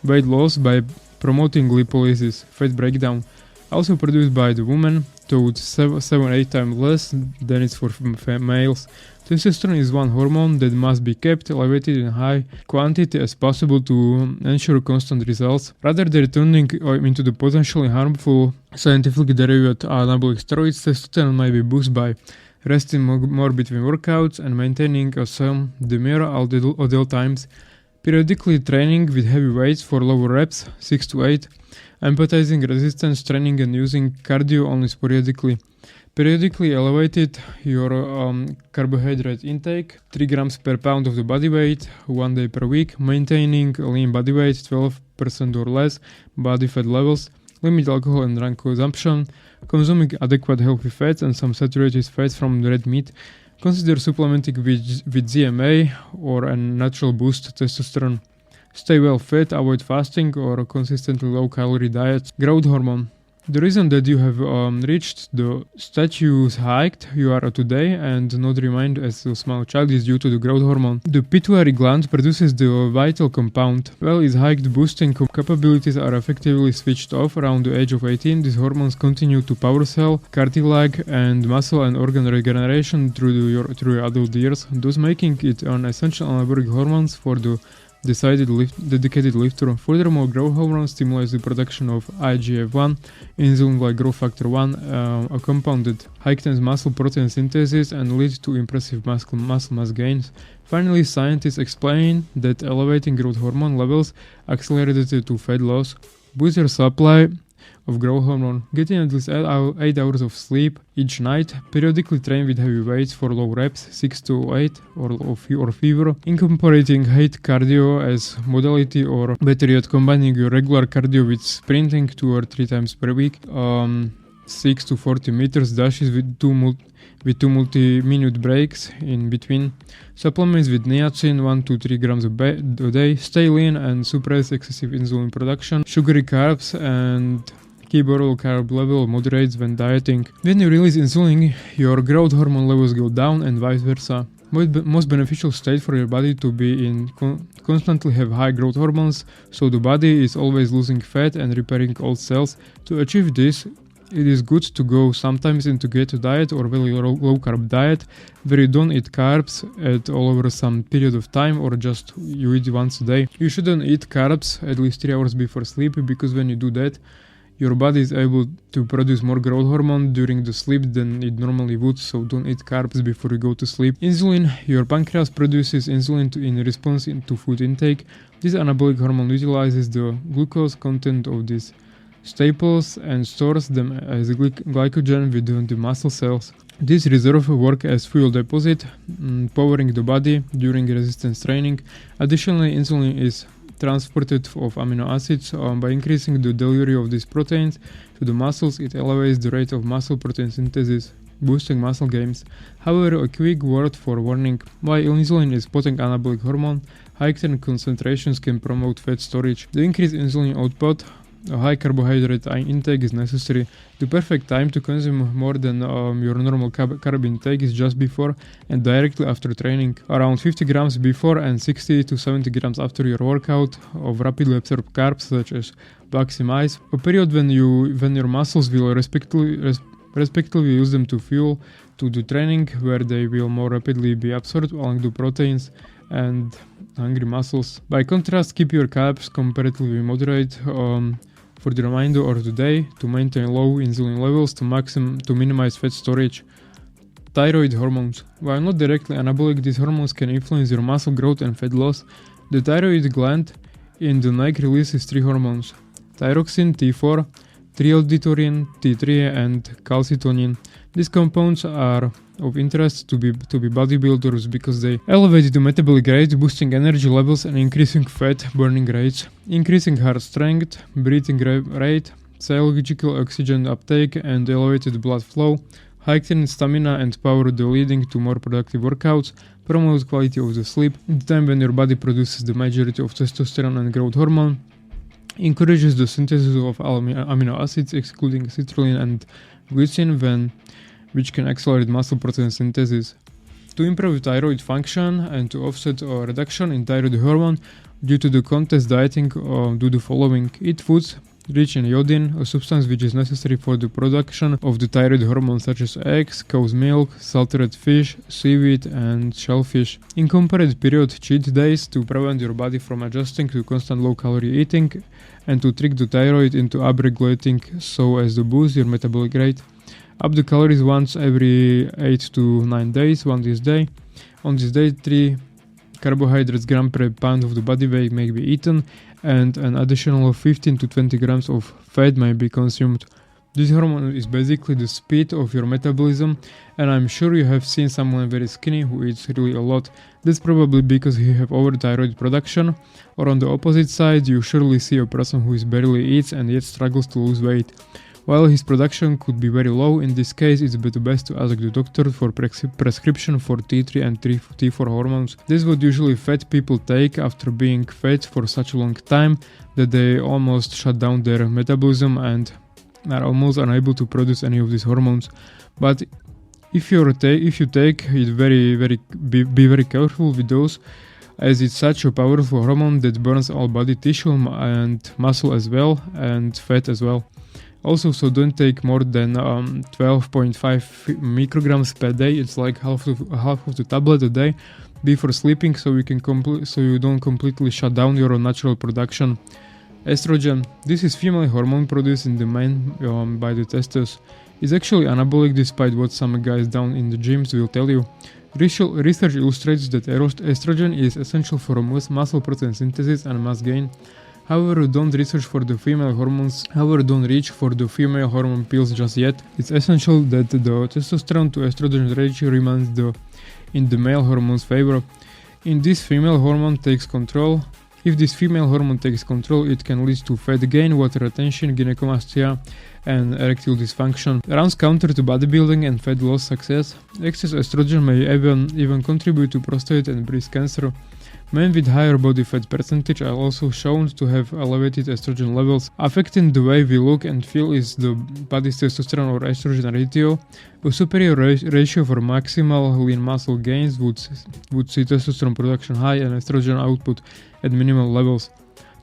weight loss by promoting lipolysis, fat breakdown, also produced by the woman, though it's 7-8 times less than it's for males. Testosterone is one hormone that must be kept elevated in high quantity as possible to ensure constant results. Rather than turning into the potentially harmful scientifically derived anabolic steroids, testosterone may be boosted by resting more between workouts and maintaining a some demure at all times, periodically training with heavy weights for lower reps, 6 to 8, emphasizing resistance training and using cardio only sporadically. Periodically elevated your carbohydrate intake, 3 grams per pound of the body weight, 1 day per week, maintaining lean body weight, 12% or less, body fat levels, limit alcohol and drug consumption, consuming adequate healthy fats and some saturated fats from red meat, Consider supplementing with ZMA or a natural boost testosterone. Stay well fed, avoid fasting or consistently low-calorie diets. Growth hormone. The reason that you have reached the status height you are today and not remained as a small child is due to the growth hormone. The pituitary gland produces the vital compound. While its height boosting capabilities are effectively switched off around the age of 18, these hormones continue to power cell, cartilage, and muscle and organ regeneration through your adult years, thus making it an essential anabolic hormones for the dedicated lifter. Furthermore, growth hormone stimulates the production of IGF-1, insulin-like growth factor 1, a compound that heightens muscle protein synthesis and leads to impressive muscle mass gains. Finally, scientists explain that elevating growth hormone levels accelerated to fat loss, boosts your supply of growth hormone. Getting at least 8 hours of sleep each night, periodically train with heavy weights for low reps, 6 to 8 or fever, incorporating HIIT cardio as modality, or better yet combining your regular cardio with sprinting 2 or 3 times per week, 6 to 40 meters dashes with two multi-minute breaks in between. Supplements with niacin 1 to 3 grams a day. Stay lean and suppress excessive insulin production. Sugary carbs and keep oral carb level moderates when dieting. When you release insulin, your growth hormone levels go down and vice versa. Most beneficial state for your body to be in constantly have high growth hormones, so the body is always losing fat and repairing old cells. To achieve this, it is good to go sometimes into keto diet or very low carb diet, where you don't eat carbs at all over some period of time, or just you eat once a day. You shouldn't eat carbs at least 3 hours before sleep, because when you do that, your body is able to produce more growth hormone during the sleep than it normally would, so don't eat carbs before you go to sleep. Insulin. Your pancreas produces insulin in response to food intake. This anabolic hormone utilizes the glucose content of these staples and stores them as glycogen within the muscle cells. These reserves work as fuel deposit, powering the body during resistance training. Additionally, insulin is transported of amino acids. By increasing the delivery of these proteins to the muscles, it elevates the rate of muscle protein synthesis, boosting muscle gains. However, a quick word for warning: while insulin is potent anabolic hormone, heightened concentrations can promote fat storage. The increased insulin output, a high carbohydrate intake is necessary. The perfect time to consume more than your normal carb intake is just before and directly after training, around 50 grams before and 60 to 70 grams after your workout of rapidly absorbed carbs such as flax ice, a period when your muscles will respectively use them to fuel to the training, where they will more rapidly be absorbed along the proteins and hungry muscles. By contrast, keep your carbs comparatively moderate for the remainder of the day to maintain low insulin levels to minimize fat storage. Thyroid hormones. While not directly anabolic, these hormones can influence your muscle growth and fat loss. The thyroid gland in the neck releases 3 hormones: thyroxine, T4, triiodothyronin, T3, and calcitonin. These compounds are of interest to bodybuilders because they elevate the metabolic rate, boosting energy levels and increasing fat burning rates, increasing heart strength, breathing rate, physiological oxygen uptake, and elevated blood flow, heightened stamina and power, leading to more productive workouts, promotes quality of the sleep, the time when your body produces the majority of testosterone and growth hormone, encourages the synthesis of amino acids, excluding citrulline and glycine, which can accelerate muscle protein synthesis. To improve thyroid function and to offset a reduction in thyroid hormone due to the contest dieting, do the following: eat foods rich in iodine, a substance which is necessary for the production of the thyroid hormone, such as eggs, cow's milk, salted fish, seaweed, and shellfish. Incorporate period cheat days to prevent your body from adjusting to constant low-calorie eating and to trick the thyroid into upregulating so as to boost your metabolic rate. Up the calories once every 8 to 9 days, on this day. On this day, 3 carbohydrates gram per pound of the body weight may be eaten, and an additional 15 to 20 grams of fat may be consumed. This hormone is basically the speed of your metabolism, and I'm sure you have seen someone very skinny who eats really a lot. That's probably because he have overthyroid production, or on the opposite side, you surely see a person who barely eats and yet struggles to lose weight. While his production could be very low, in this case it's best to ask the doctor for prescription for T3 and T4 hormones. This is what usually fat people take after being fat for such a long time that they almost shut down their metabolism and are almost unable to produce any of these hormones. But if you take it be very careful with those, as it's such a powerful hormone that burns all body tissue and muscle as well, and fat as well. Also, so don't take more than 12.5 micrograms per day. It's like half of the tablet a day before sleeping, so you don't completely shut down your natural production. Estrogen. This is female hormone produced in the man by the testes. It's actually anabolic, despite what some guys down in the gyms will tell you. Research illustrates that estrogen is essential for muscle protein synthesis and mass gain. However, don't reach for the female hormone pills just yet. It's essential that the testosterone to estrogen ratio remains in the male hormone's favor. If this female hormone takes control, it can lead to fat gain, water retention, gynecomastia, and erectile dysfunction. Runs counter to bodybuilding and fat loss success. Excess estrogen may even contribute to prostate and breast cancer. Men with higher body fat percentage are also shown to have elevated estrogen levels. Affecting the way we look and feel is the body's testosterone or estrogen ratio. A superior ratio for maximal lean muscle gains would see testosterone production high and estrogen output at minimal levels.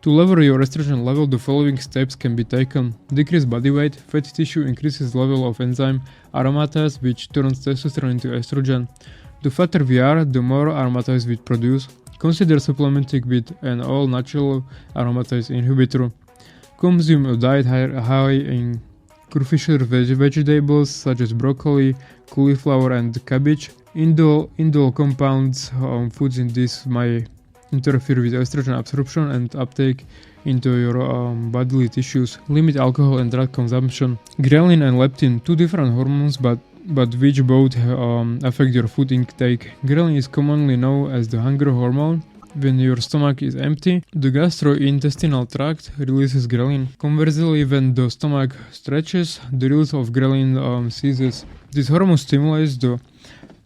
To lower your estrogen level, the following steps can be taken. Decrease body weight. Fat tissue increases level of enzyme aromatase, which turns testosterone into estrogen. The fatter we are, the more aromatase we produce. Consider supplementing with an all-natural aromatase inhibitor. Consume a diet high in crucial vegetables such as broccoli, cauliflower, and cabbage. Indole compounds foods in this may interfere with estrogen absorption and uptake into your bodily tissues. Limit alcohol and drug consumption. Ghrelin and leptin, two different hormones but which both affect your food intake. Ghrelin is commonly known as the hunger hormone. When your stomach is empty, the gastrointestinal tract releases ghrelin. Conversely, when the stomach stretches, the release of ghrelin ceases. This hormone stimulates the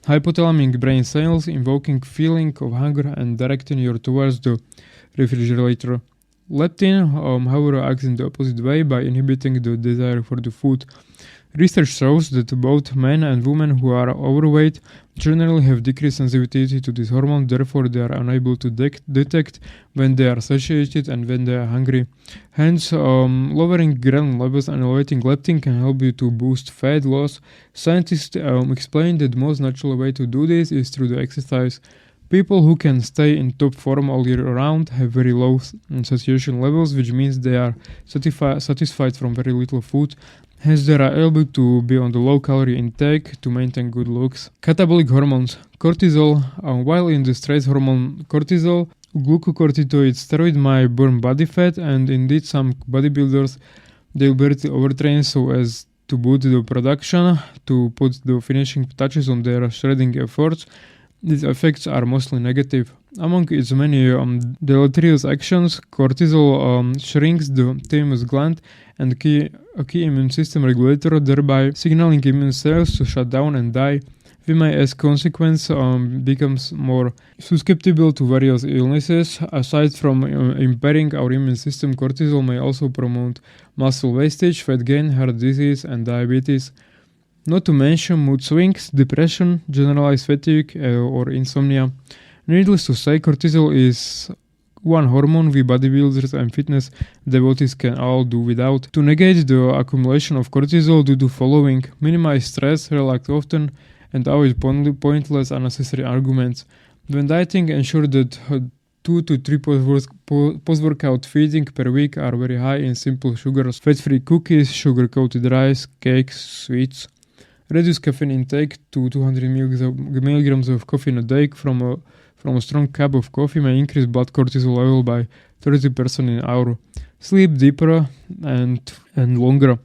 hypothalamic brain cells, invoking feeling of hunger and directing you towards the refrigerator. Leptin, however, acts in the opposite way by inhibiting the desire for the food. Research shows that both men and women who are overweight generally have decreased sensitivity to this hormone, therefore they are unable to detect when they are satiated and when they are hungry. Hence, lowering ghrelin levels and elevating leptin can help you to boost fat loss. Scientists explain that the most natural way to do this is through the exercise. People who can stay in top form all year round have very low satiation levels, which means they are satisfied from very little food. Hence, they are able to be on the low-calorie intake to maintain good looks. Catabolic hormones. Cortisol. While in the stress hormone cortisol, glucocorticoid steroid might burn body fat, and indeed some bodybuilders deliberately overtrain so as to boost the production, to put the finishing touches on their shredding efforts. These effects are mostly negative. Among its many deleterious actions, cortisol shrinks the thymus gland and a key immune system regulator, thereby signaling immune cells to shut down and die. We may, as consequence, becomes more susceptible to various illnesses. Aside from impairing our immune system, cortisol may also promote muscle wastage, fat gain, heart disease, and diabetes. Not to mention mood swings, depression, generalized fatigue, or insomnia. Needless to say, cortisol is one hormone we bodybuilders and fitness devotees can all do without. To negate the accumulation of cortisol, do the following: minimize stress, relax often, and avoid pointless unnecessary arguments. When dieting, ensure that 2 to 3 post-workout feeding per week are very high in simple sugars, fat-free cookies, sugar-coated rice, cakes, sweets. Reduce caffeine intake to 200 milligrams of caffeine a day from a strong cup of coffee may increase blood cortisol level by 30% in an hour. Sleep deeper and longer.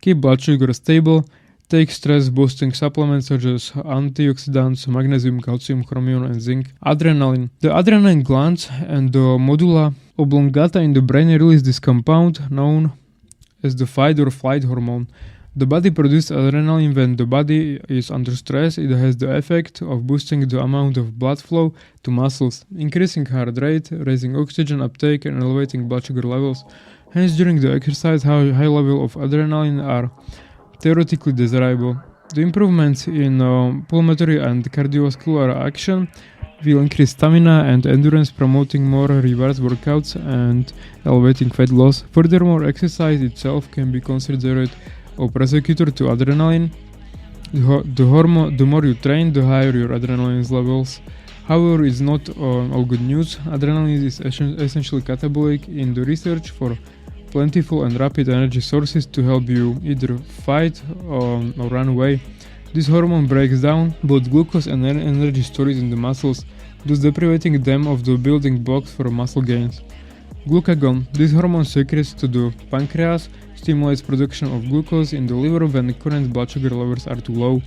Keep blood sugar stable. Take stress-boosting supplements such as antioxidants, magnesium, calcium, chromium, and zinc. Adrenaline. The adrenaline glands and the medulla oblongata in the brain release this compound known as the fight or flight hormone. The body produces adrenaline when the body is under stress. It has the effect of boosting the amount of blood flow to muscles, increasing heart rate, raising oxygen uptake, and elevating blood sugar levels. Hence, during the exercise, high level of adrenaline are theoretically desirable. The improvements in pulmonary and cardiovascular action will increase stamina and endurance, promoting more reverse workouts and elevating fat loss. Furthermore, exercise itself can be considered a prosecutor to adrenaline. The more you train, the higher your adrenaline levels. However, it's not all good news. Adrenaline is essentially catabolic in the research for plentiful and rapid energy sources to help you either fight or run away. This hormone breaks down both glucose and energy storage in the muscles, thus depriving them of the building blocks for muscle gains. Glucagon. This hormone secretes to the pancreas, stimulates production of glucose in the liver when current blood sugar levels are too low.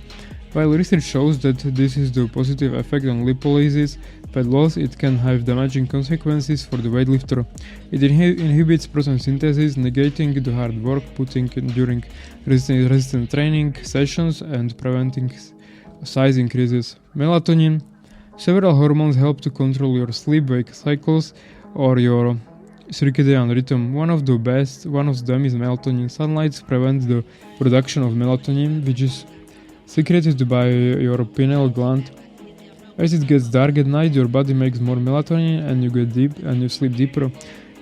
While research shows that this is the positive effect on lipolysis, fat loss, it can have damaging consequences for the weightlifter. It inhibits protein synthesis, negating the hard work put in during resistance training sessions and preventing size increases. Melatonin. Several hormones help to control your sleep-wake cycles or your circadian rhythm. One of them is melatonin. Sunlight prevents the production of melatonin, which is secreted by your pineal gland. As it gets dark at night, your body makes more melatonin and you sleep deeper.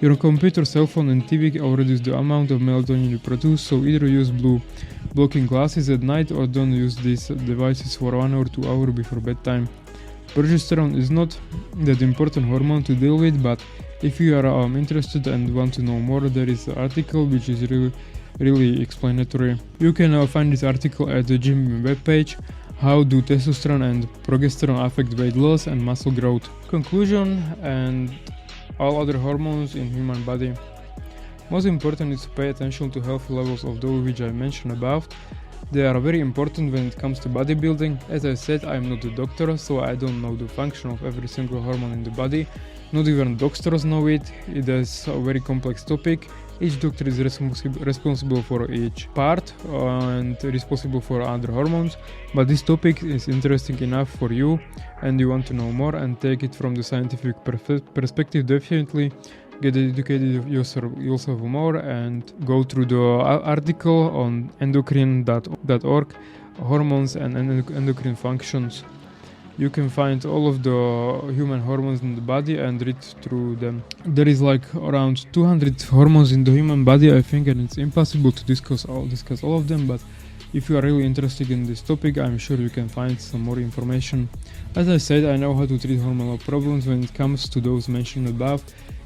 Your computer, cell phone and TV all reduce the amount of melatonin you produce, so either use blue blocking glasses at night or don't use these devices for 1 or 2 hours before bedtime. Progesterone is not that important hormone to deal with, but if you are interested and want to know more, there is an article which is really explanatory. You can find this article at the gym webpage. How do testosterone and progesterone affect weight loss and muscle growth? Conclusion and all other hormones in human body. Most important is to pay attention to healthy levels of those which I mentioned above. They are very important when it comes to bodybuilding. As I said, I am not a doctor, so I don't know the function of every single hormone in the body. Not even doctors know it. It is a very complex topic. Each doctor is responsible for each part and responsible for other hormones, but this topic is interesting enough for you and you want to know more and take it from the scientific perspective. Definitely get educated yourself more and go through the article on endocrine.org, hormones and endocrine functions. You can find all of the human hormones in the body and read through them. There is like around 200 hormones in the human body, I think, and it's impossible to discuss all of them, but if you are really interested in this topic, I'm sure you can find some more information. As I said, I know how to treat hormonal problems when it comes to those mentioned above.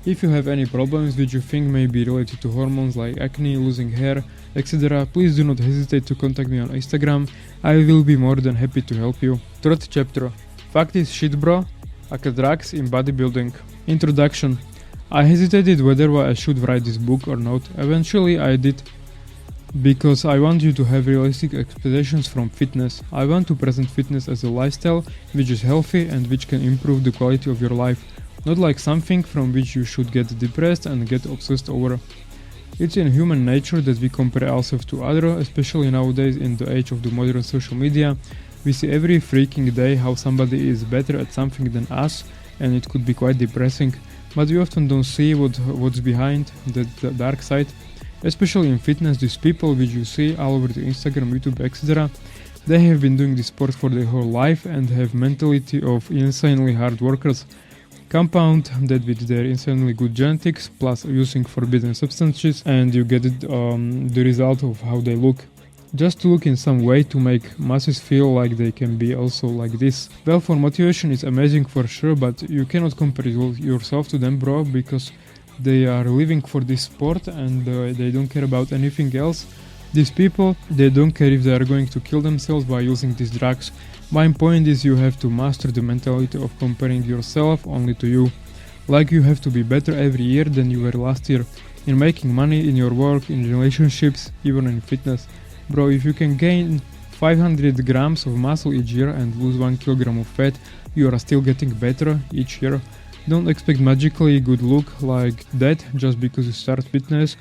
If you have any problems which you think may be related to hormones like acne, losing hair, etc., please do not hesitate to contact me on Instagram. I will be more than happy to help you. Third chapter. Fact is shit bro, aka drugs in bodybuilding. Introduction. I hesitated whether I should write this book or not. Eventually I did, because I want you to have realistic expectations from fitness. I want to present fitness as a lifestyle which is healthy and which can improve the quality of your life. Not like something from which you should get depressed and get obsessed over. It's in human nature that we compare ourselves to others, especially nowadays in the age of the modern social media. We see every freaking day how somebody is better at something than us, and it could be quite depressing. But we often don't see what's behind the dark side. Especially in fitness, these people which you see all over the Instagram, YouTube, etc., they have been doing this sport for their whole life and have mentality of insanely hard workers. Compound that with their insanely good genetics plus using forbidden substances, and you get the result of how they look. Just to look in some way to make masses feel like they can be also like this. Well, for motivation is amazing for sure, but you cannot compare yourself to them, bro, because they are living for this sport and they don't care about anything else. These people, they don't care if they are going to kill themselves by using these drugs. My point is you have to master the mentality of comparing yourself only to you. Like you have to be better every year than you were last year. In making money, in your work, in relationships, even in fitness. Bro, if you can gain 500 grams of muscle each year and lose 1 kilogram of fat, you are still getting better each year. Don't expect magically good look like that just because you start fitness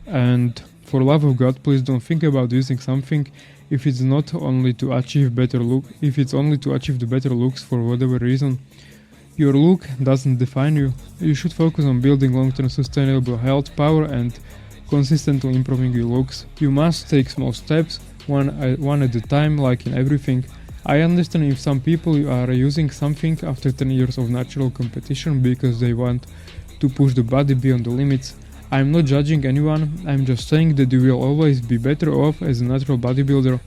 and For love of God, please don't think about using something if it's not only to achieve the better looks for whatever reason. Your look doesn't define you. You should focus on building long-term sustainable health, power, and consistently improving your looks. You must take small steps, one at a time, like in everything. I understand if some people are using something after 10 years of natural competition because they want to push the body beyond the limits. I'm not judging anyone, I'm just saying that you will always be better off as a natural bodybuilder.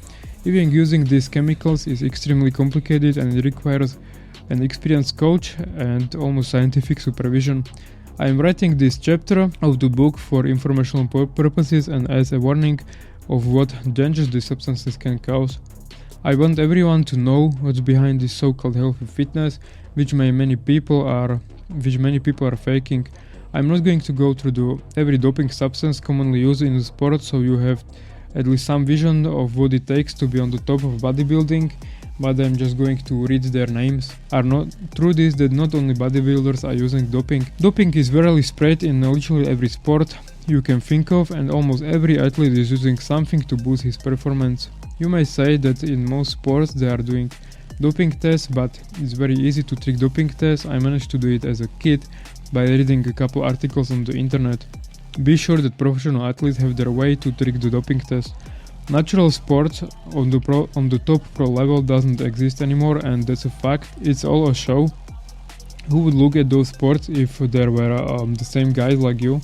Even using these chemicals is extremely complicated and it requires an experienced coach and almost scientific supervision. I am writing this chapter of the book for informational purposes and as a warning of what dangers these substances can cause. I want everyone to know what's behind this so-called healthy fitness, which many people are faking. I'm not going to go through every doping substance commonly used in the sport, so you have at least some vision of what it takes to be on the top of bodybuilding, but I'm just going to read their names. Truth is that not only bodybuilders are using doping. Doping is virally spread in literally every sport you can think of, and almost every athlete is using something to boost his performance. You may say that in most sports they are doing doping tests, but it's very easy to trick doping tests. I managed to do it as a kid by reading a couple articles on the internet. Be sure that professional athletes have their way to trick the doping test. Natural sports on the top pro level doesn't exist anymore, and that's a fact. It's all a show. Who would look at those sports if there were the same guys like you?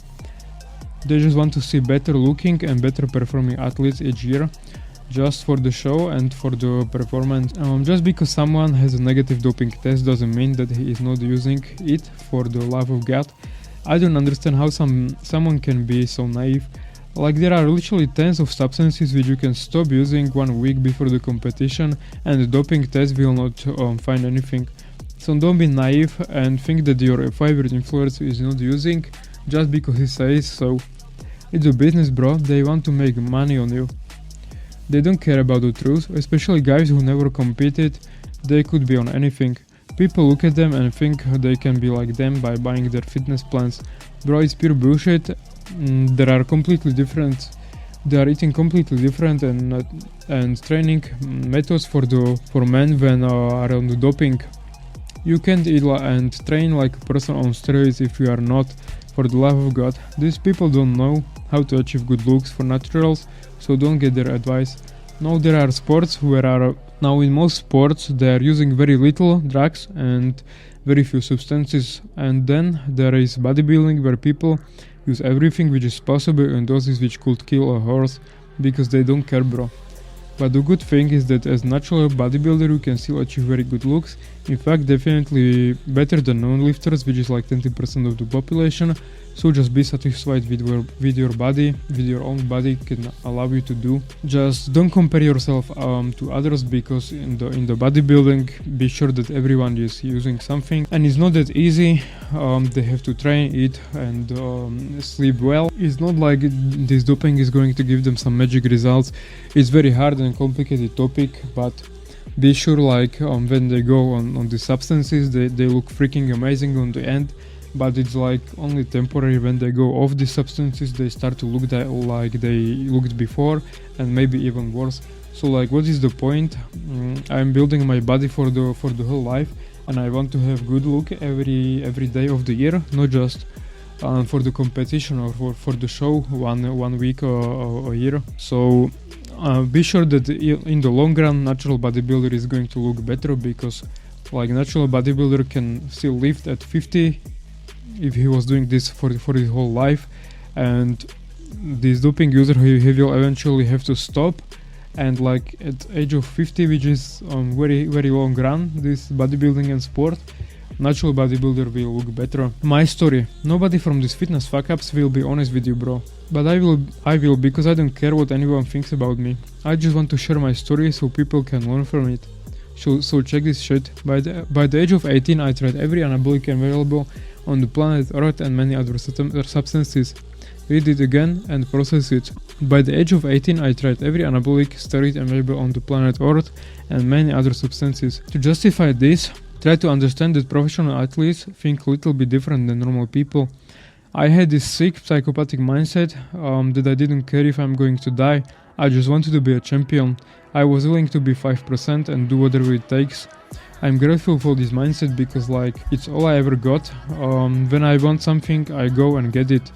They just want to see better looking and better performing athletes each year, just for the show and for the performance. Just because someone has a negative doping test doesn't mean that he is not using it for the love of God. I don't understand how someone can be so naive. Like, there are literally tens of substances which you can stop using 1 week before the competition and the doping test will not find anything. So don't be naive and think that your favorite influencer is not using just because he says so. It's a business, bro. They want to make money on you. They don't care about the truth, especially guys who never competed. They could be on anything. People look at them and think they can be like them by buying their fitness plans. Bro, it's pure bullshit. They are eating completely different and training methods for men when are on the doping. You can't eat and train like a person on steroids if you are not, for the love of God. These people don't know how to achieve good looks for naturals, so don't get their advice. Now there are sports now in most sports they are using very little drugs and very few substances, and then there is bodybuilding where people use everything which is possible in doses which could kill a horse because they don't care, bro. But the good thing is that as natural bodybuilder you can still achieve very good looks. In fact, definitely better than non-lifters, which is like 20% of the population. So just be satisfied with your body, with your own body can allow you to do. Just don't compare yourself to others, because in the bodybuilding, be sure that everyone is using something, and it's not that easy. They have to train, eat, and sleep well. It's not like this doping is going to give them some magic results. It's very hard and complicated topic, but be sure when they go on the substances, they look freaking amazing on the end. But it's like only temporary. When they go off the substances, they start to look like they looked before, and maybe even worse. So what is the point? I'm building my body for the whole life, and I want to have good look every day of the year, not just for the competition or for the show one week a year. So be sure that in the long run, natural bodybuilder is going to look better, because natural bodybuilder can still lift at 50 if he was doing this for his whole life, and this doping user he will eventually have to stop, and at age of 50, which is very very long run, this bodybuilding and sport, natural bodybuilder will look better. My story. Nobody from these fitness fuck-ups will be honest with you, bro, but I will because I don't care what anyone thinks about me. I just want to share my story so people can learn from it. So check this shit. By the age of 18, I tried every anabolic available on the planet Earth and many other substances. Read it again and process it. By the age of 18, I tried every anabolic steroid available on the planet Earth and many other substances. To justify this, try to understand that professional athletes think a little bit different than normal people. I had this sick psychopathic mindset that I didn't care if I'm going to die. I just wanted to be a champion. I was willing to be 5% and do whatever it takes. I'm grateful for this mindset because like it's all I ever got. When I want something, I go and get it.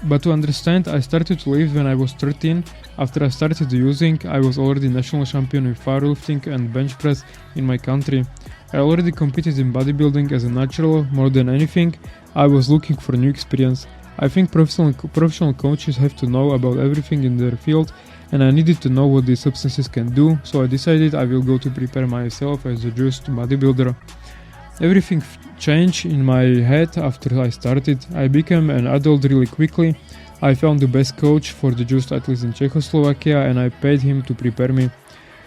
But to understand, I started to lift when I was 13. After I started using, I was already national champion in powerlifting and bench press in my country. I already competed in bodybuilding as a natural. More than anything, I was looking for new experience. I think professional coaches have to know about everything in their field, and I needed to know what these substances can do, so I decided I will go to prepare myself as a just bodybuilder. Everything changed in my head after I started. I became an adult really quickly. I found the best coach for the just athletes in Czechoslovakia and I paid him to prepare me.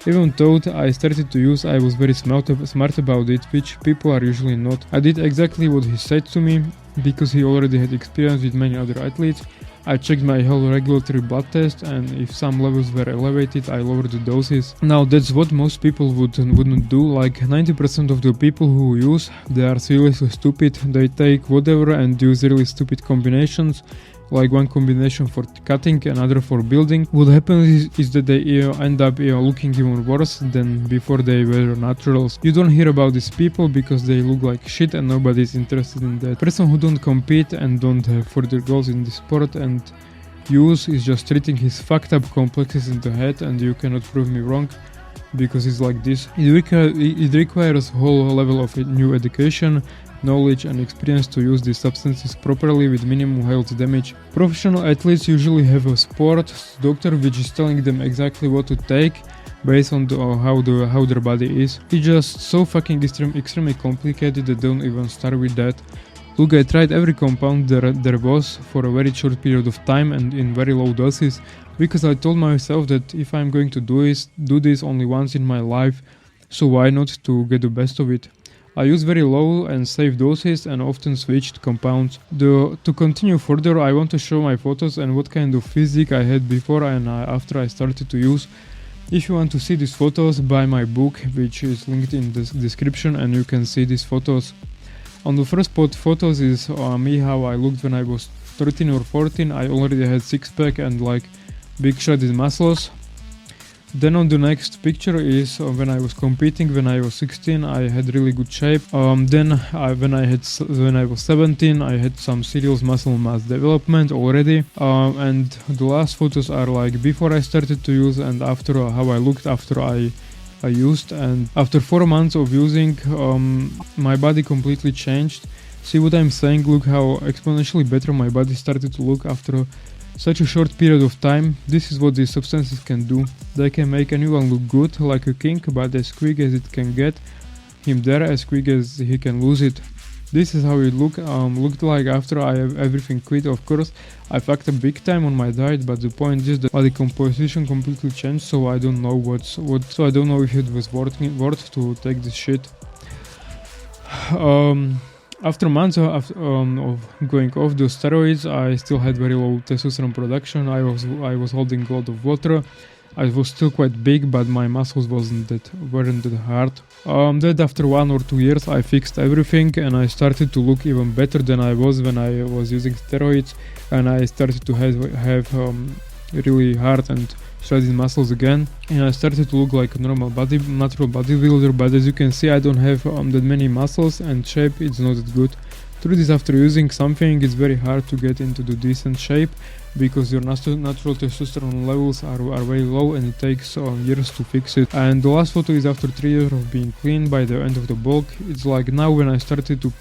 Even though I started to use, I was very smart about it, which people are usually not. I did exactly what he said to me, because he already had experience with many other athletes. I checked my whole regulatory blood test, and if some levels were elevated, I lowered the doses. Now that's what most people wouldn't do. Like 90% of the people who use, they are seriously stupid. They take whatever and use really stupid combinations. Like one combination for cutting, another for building. What happens is that they end up looking even worse than before they were naturals. You don't hear about these people because they look like shit and nobody's interested in that. Person who don't compete and don't have further goals in the sport and use is just treating his fucked up complexes in the head, and you cannot prove me wrong because it's like this. It requires a whole level of new education, knowledge and experience to use these substances properly with minimum health damage. Professional athletes usually have a sports doctor which is telling them exactly what to take based on how their body is. It's just so fucking extremely complicated that don't even start with that. Look, I tried every compound there was for a very short period of time and in very low doses, because I told myself that if I'm going to do this only once in my life, so why not to get the best of it. I use very low and safe doses and often switched compounds. To continue further, I want to show my photos and what kind of physique I had before and after I started to use. If you want to see these photos, buy my book, which is linked in the description, and you can see these photos. On the first photos is me how I looked when I was 13 or 14. I already had six-pack and like big shredded muscles. Then on the next picture is when I was competing. When I was 16, I had really good shape. When I was 17, I had some serious muscle mass development already. And the last photos are like before I started to use and after how I looked after I used. And after 4 months of using, my body completely changed. See what I'm saying? Look how exponentially better my body started to look after such a short period of time. This is what these substances can do. They can make anyone look good, like a king, but as quick as it can get him there, as quick as he can lose it. This is how it looked like after I have everything quit. Of course, I fucked up big time on my diet, but the point is that body composition completely changed, so I don't know so I don't know if it was worth to take this shit. After months of going off those steroids, I still had very low testosterone production. I was holding a lot of water. I was still quite big, but my muscles weren't that hard. Then after 1 or 2 years, I fixed everything and I started to look even better than I was when I was using steroids, and I started to have really hard and shredded muscles again, and I started to look like a normal natural bodybuilder. But as you can see, I don't have that many muscles and shape. It's not that good. Truth is, after using something, it's very hard to get into the decent shape because your natural testosterone levels are very low, and it takes years to fix it. And the last photo is after 3 years of being clean by the end of the bulk. It's like now when I started to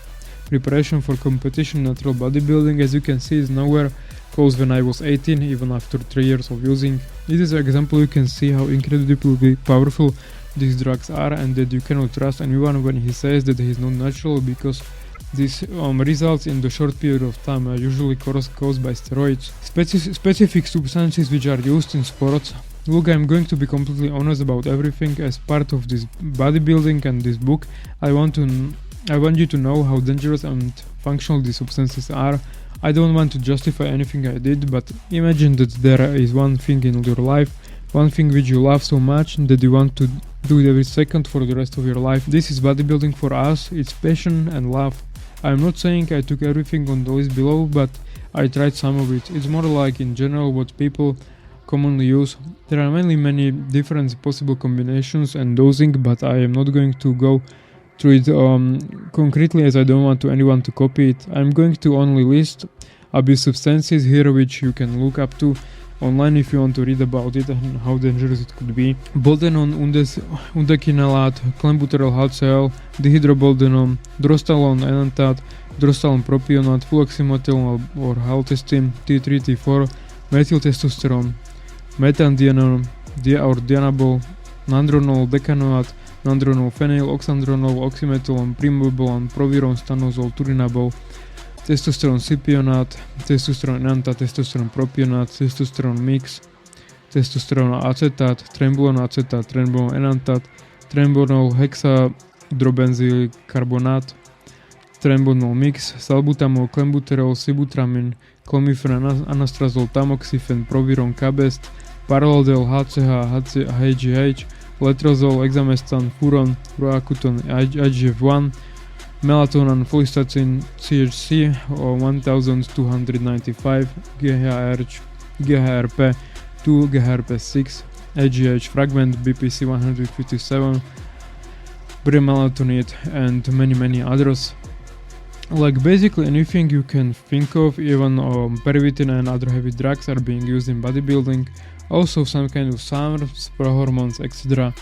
preparation for competition natural bodybuilding. As you can see, it's nowhere close when I was 18, even after 3 years of using. This is an example. You can see how incredibly powerful these drugs are, and that you cannot trust anyone when he says that he is not natural, because these results in the short period of time are usually caused by steroids. Specific substances which are used in sports. Look, I'm going to be completely honest about everything. As part of this bodybuilding and this book, I want you to know how dangerous and functional these substances are. I don't want to justify anything I did, but imagine that there is one thing in your life, one thing which you love so much that you want to do it every second for the rest of your life. This is bodybuilding for us. It's passion and love. I'm not saying I took everything on the list below, but I tried some of it. It's more like in general what people commonly use. There are many different possible combinations and dosing, but I am not going to go through it concretely, as I don't want anyone to copy it. I'm going to only list abuse substances here which you can look up to online if you want to read about it and how dangerous it could be. Boldenon, undecanoate, clenbuterol HCl, dihydroboldenon, drostanon enantate, drostanon propionate, fluoxymethyl or haltestin, T3, T4, methyltestosterone, methandienol, dianabol, nandronol decanoate, nandronol phenyl, oxandronol, oxymethyl, primobolan, proviron, stanozol, turinabol, testosterone cypionate, testosterone enantate, testosterone propionate, testosterone mix, testosterone acetate, trenbolone acetate, trenbolone enantate, trenbolone hexadrobenzyl carbonate, trenbolone mix, salbutamol, clenbuterol, sibutramine, clomifen, anastrazol, tamoxifen, proviron, cabest, paralodel, HCH, HGH, letrozol, hexamestan, furon, roacuton, IGF-1, melatonin, follistatin, CHC, 1295, GHRP, 2, GHRP6, AGH fragment, BPC 157, bremelatonide, and many others. Like basically anything you can think of, even pervitin and other heavy drugs are being used in bodybuilding. Also some kind of SARMs, pro-hormones, etc.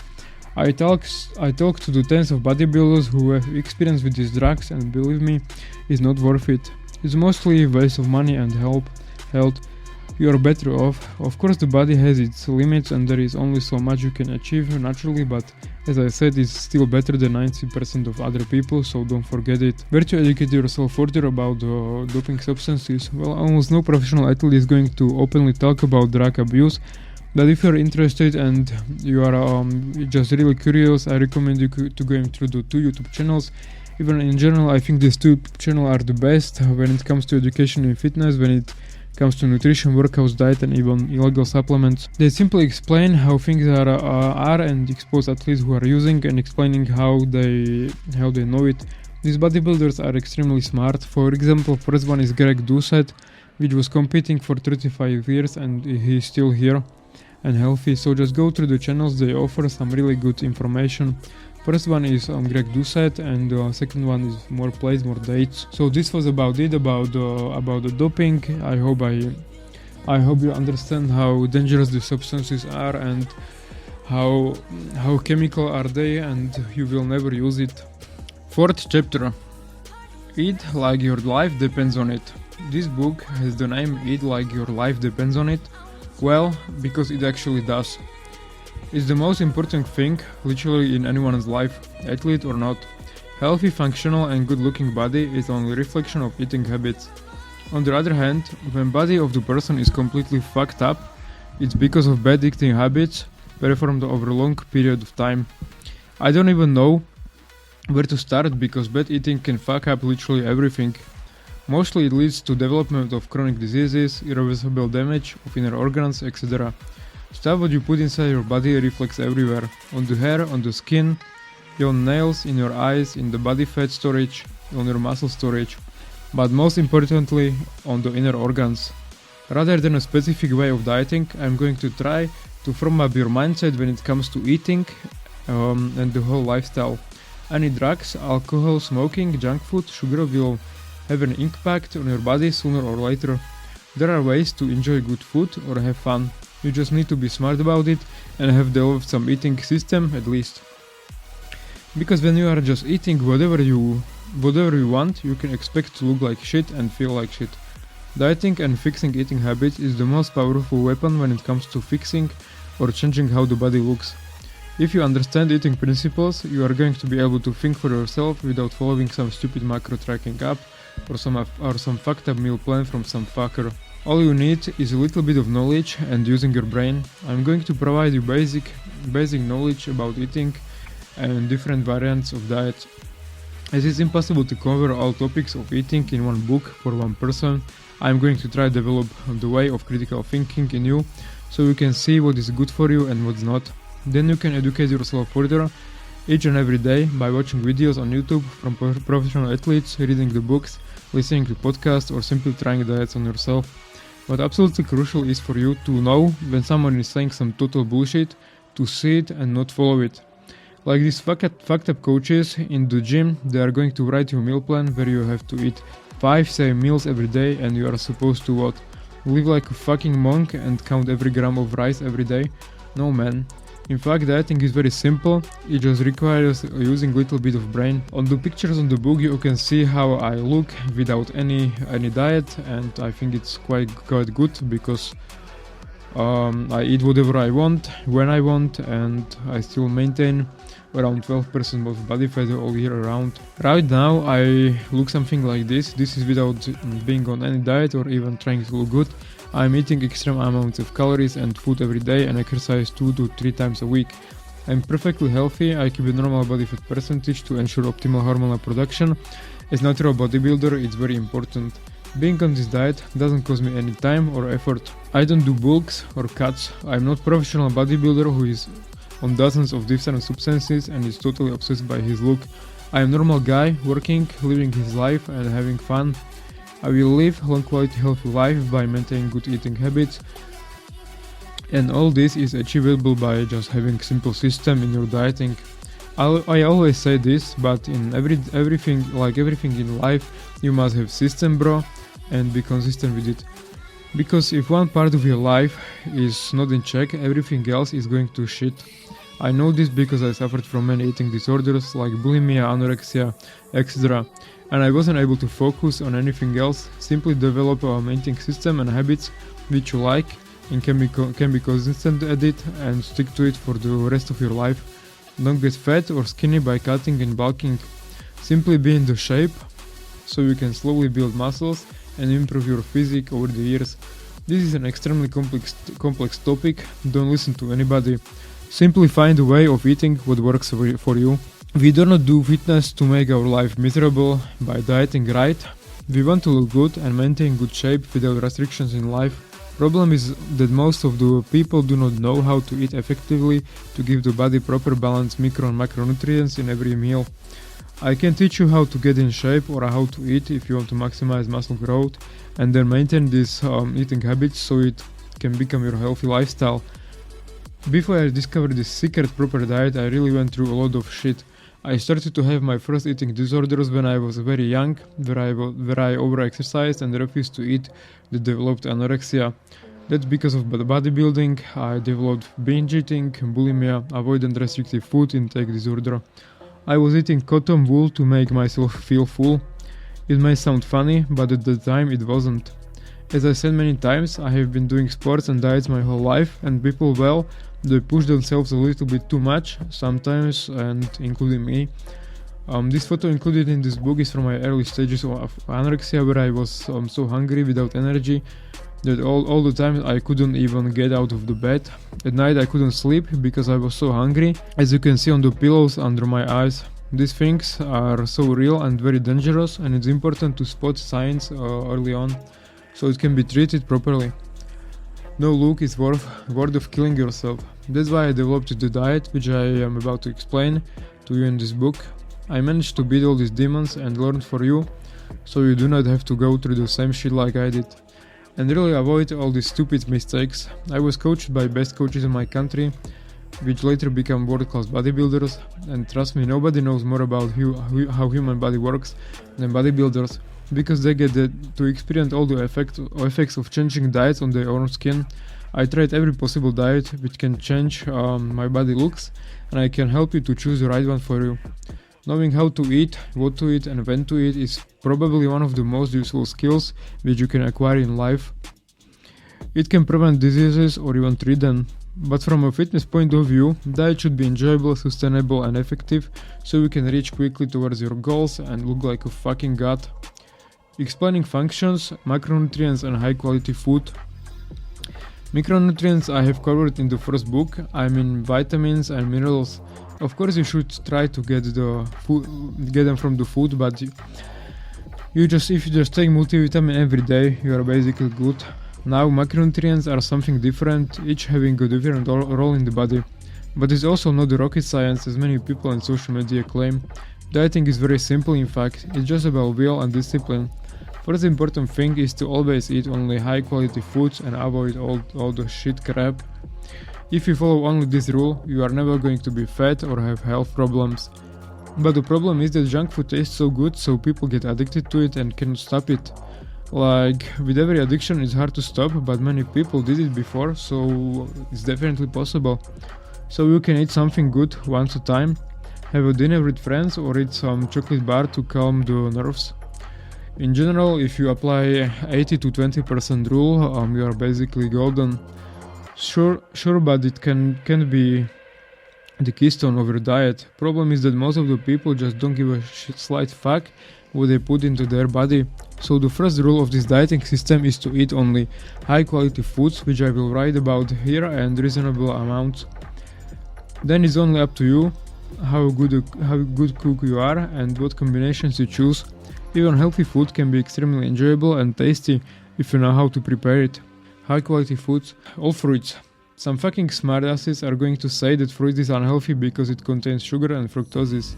I talked to tens of bodybuilders who have experience with these drugs, and believe me, it's not worth it. It's mostly a waste of money and health. You are better off. Of course the body has its limits and there is only so much you can achieve naturally, but as I said, it's still better than 90% of other people, so don't forget it. Where to educate yourself further about doping substances? Well, almost no professional athlete is going to openly talk about drug abuse. But if you're interested and you are just really curious, I recommend you to go through the 2 YouTube channels. Even in general, I think these 2 channels are the best when it comes to education in fitness, when it comes to nutrition, workouts, diet, and even illegal supplements. They simply explain how things are and expose athletes who are using and explaining how they know it. These bodybuilders are extremely smart. For example, first one is Greg Doucette, which was competing for 35 years and he's still here and healthy, so just go through the channels. They offer some really good information. First one is Greg Doucette, and second one is more plays, more dates. So this was about it, about the doping. I hope you understand how dangerous the substances are and how chemical are they, and you will never use it. 4th chapter. Eat like your life depends on it. This book has the name Eat Like Your Life Depends on It. Well, because it actually does. It's the most important thing, literally, in anyone's life, athlete or not. Healthy, functional and good-looking body is only a reflection of eating habits. On the other hand, when body of the person is completely fucked up, it's because of bad eating habits performed over a long period of time. I don't even know where to start, because bad eating can fuck up literally everything. Mostly it leads to development of chronic diseases, irreversible damage of inner organs, etc. Stuff what you put inside your body reflects everywhere. On the hair, on the skin, your nails, in your eyes, in the body fat storage, on your muscle storage. But most importantly, on the inner organs. Rather than a specific way of dieting, I'm going to try to form up your mindset when it comes to eating and the whole lifestyle. Any drugs, alcohol, smoking, junk food, sugar will have an impact on your body sooner or later. There are ways to enjoy good food or have fun. You just need to be smart about it and have developed some eating system at least. Because when you are just eating whatever you want, you can expect to look like shit and feel like shit. Dieting and fixing eating habits is the most powerful weapon when it comes to fixing or changing how the body looks. If you understand eating principles, you are going to be able to think for yourself without following some stupid macro tracking app or some fucked up meal plan from some fucker. All you need is a little bit of knowledge and using your brain. I'm going to provide you basic knowledge about eating and different variants of diets. As it's impossible to cover all topics of eating in one book for one person, I'm going to try to develop the way of critical thinking in you, so you can see what is good for you and what's not. Then you can educate yourself further each and every day by watching videos on YouTube from professional athletes, reading the books, listening to podcasts, or simply trying diets on yourself. What absolutely crucial is for you to know when someone is saying some total bullshit, to see it and not follow it. Like these fucked up coaches in the gym, they are going to write you a meal plan where you have to eat 5 same meals every day and you are supposed to what? Live like a fucking monk and count every gram of rice every day? No man. In fact, dieting is very simple, it just requires using little bit of brain. On the pictures on the book you can see how I look without any diet, and I think it's quite good because I eat whatever I want, when I want, and I still maintain around 12% of body fat all year around. Right now I look something like this. This is without being on any diet or even trying to look good. I'm eating extreme amounts of calories and food every day and exercise 2 to 3 times a week. I'm perfectly healthy, I keep a normal body fat percentage to ensure optimal hormonal production. As natural bodybuilder, it's very important. Being on this diet doesn't cost me any time or effort. I don't do bulks or cuts. I'm not professional bodybuilder who is on dozens of different substances and is totally obsessed by his look. I am a normal guy, working, living his life and having fun. I will live long quality healthy life by maintaining good eating habits, and all this is achievable by just having simple system in your dieting. I always say this, but in everything in life you must have system, bro, and be consistent with it. Because if one part of your life is not in check, everything else is going to shit. I know this because I suffered from many eating disorders like bulimia, anorexia, etc. And I wasn't able to focus on anything else. Simply develop a maintaining system and habits which you like and can be consistent at it and stick to it for the rest of your life. Don't get fat or skinny by cutting and bulking. Simply be in the shape so you can slowly build muscles and improve your physique over the years. This is an extremely complex topic. Don't listen to anybody. Simply find a way of eating what works for you. We do not do fitness to make our life miserable by dieting right. We want to look good and maintain good shape without restrictions in life. Problem is that most of the people do not know how to eat effectively to give the body proper balanced micro and macronutrients in every meal. I can teach you how to get in shape or how to eat if you want to maximize muscle growth and then maintain these eating habits so it can become your healthy lifestyle. Before I discovered this secret proper diet, I really went through a lot of shit. I started to have my first eating disorders when I was very young, where I over-exercised and refused to eat that developed anorexia. That's because of bodybuilding. I developed binge eating, bulimia, avoidant restrictive food intake disorder. I was eating cotton wool to make myself feel full. It may sound funny, but at the time it wasn't. As I said many times, I have been doing sports and diets my whole life, and people, well, they push themselves a little bit too much, sometimes, and including me. This photo included in this book is from my early stages of anorexia, where I was so hungry without energy that all the time I couldn't even get out of the bed. At night I couldn't sleep because I was so hungry, as you can see on the pillows under my eyes. These things are so real and very dangerous, and it's important to spot signs early on so it can be treated properly. No look is worth of killing yourself. That's why I developed the diet, which I am about to explain to you in this book. I managed to beat all these demons and learn for you, so you do not have to go through the same shit like I did. And really avoid all these stupid mistakes. I was coached by best coaches in my country, which later became world-class bodybuilders, and trust me, nobody knows more about how human body works than bodybuilders, because they get to experience all the effects of changing diets on their own skin. I tried every possible diet which can change my body looks, and I can help you to choose the right one for you. Knowing how to eat, what to eat and when to eat is probably one of the most useful skills which you can acquire in life. It can prevent diseases or even treat them. But from a fitness point of view, diet should be enjoyable, sustainable and effective, so you can reach quickly towards your goals and look like a fucking god. Explaining functions, macronutrients and high quality food. Micronutrients I have covered in the first book. I mean vitamins and minerals. Of course you should try to get them from the food, but if you just take multivitamin every day, you are basically good. Now macronutrients are something different, each having a different role in the body. But it's also not rocket science as many people on social media claim. Dieting is very simple in fact, it's just about will and discipline. First important thing is to always eat only high quality foods and avoid all the shit crap. If you follow only this rule, you are never going to be fat or have health problems. But the problem is that junk food tastes so good, so people get addicted to it and cannot stop it. Like, with every addiction it's hard to stop, but many people did it before, so it's definitely possible. So you can eat something good once a time, have a dinner with friends or eat some chocolate bar to calm the nerves. In general, if you apply 80 to 20% rule, you are basically golden. Sure, but it can't be the keystone of your diet. Problem is that most of the people just don't give a slight fuck what they put into their body. So the first rule of this dieting system is to eat only high quality foods, which I will write about here, and reasonable amounts. Then it's only up to you how good cook you are and what combinations you choose. Even healthy food can be extremely enjoyable and tasty if you know how to prepare it. High quality foods, all fruits. Some fucking smartasses are going to say that fruit is unhealthy because it contains sugar and fructose.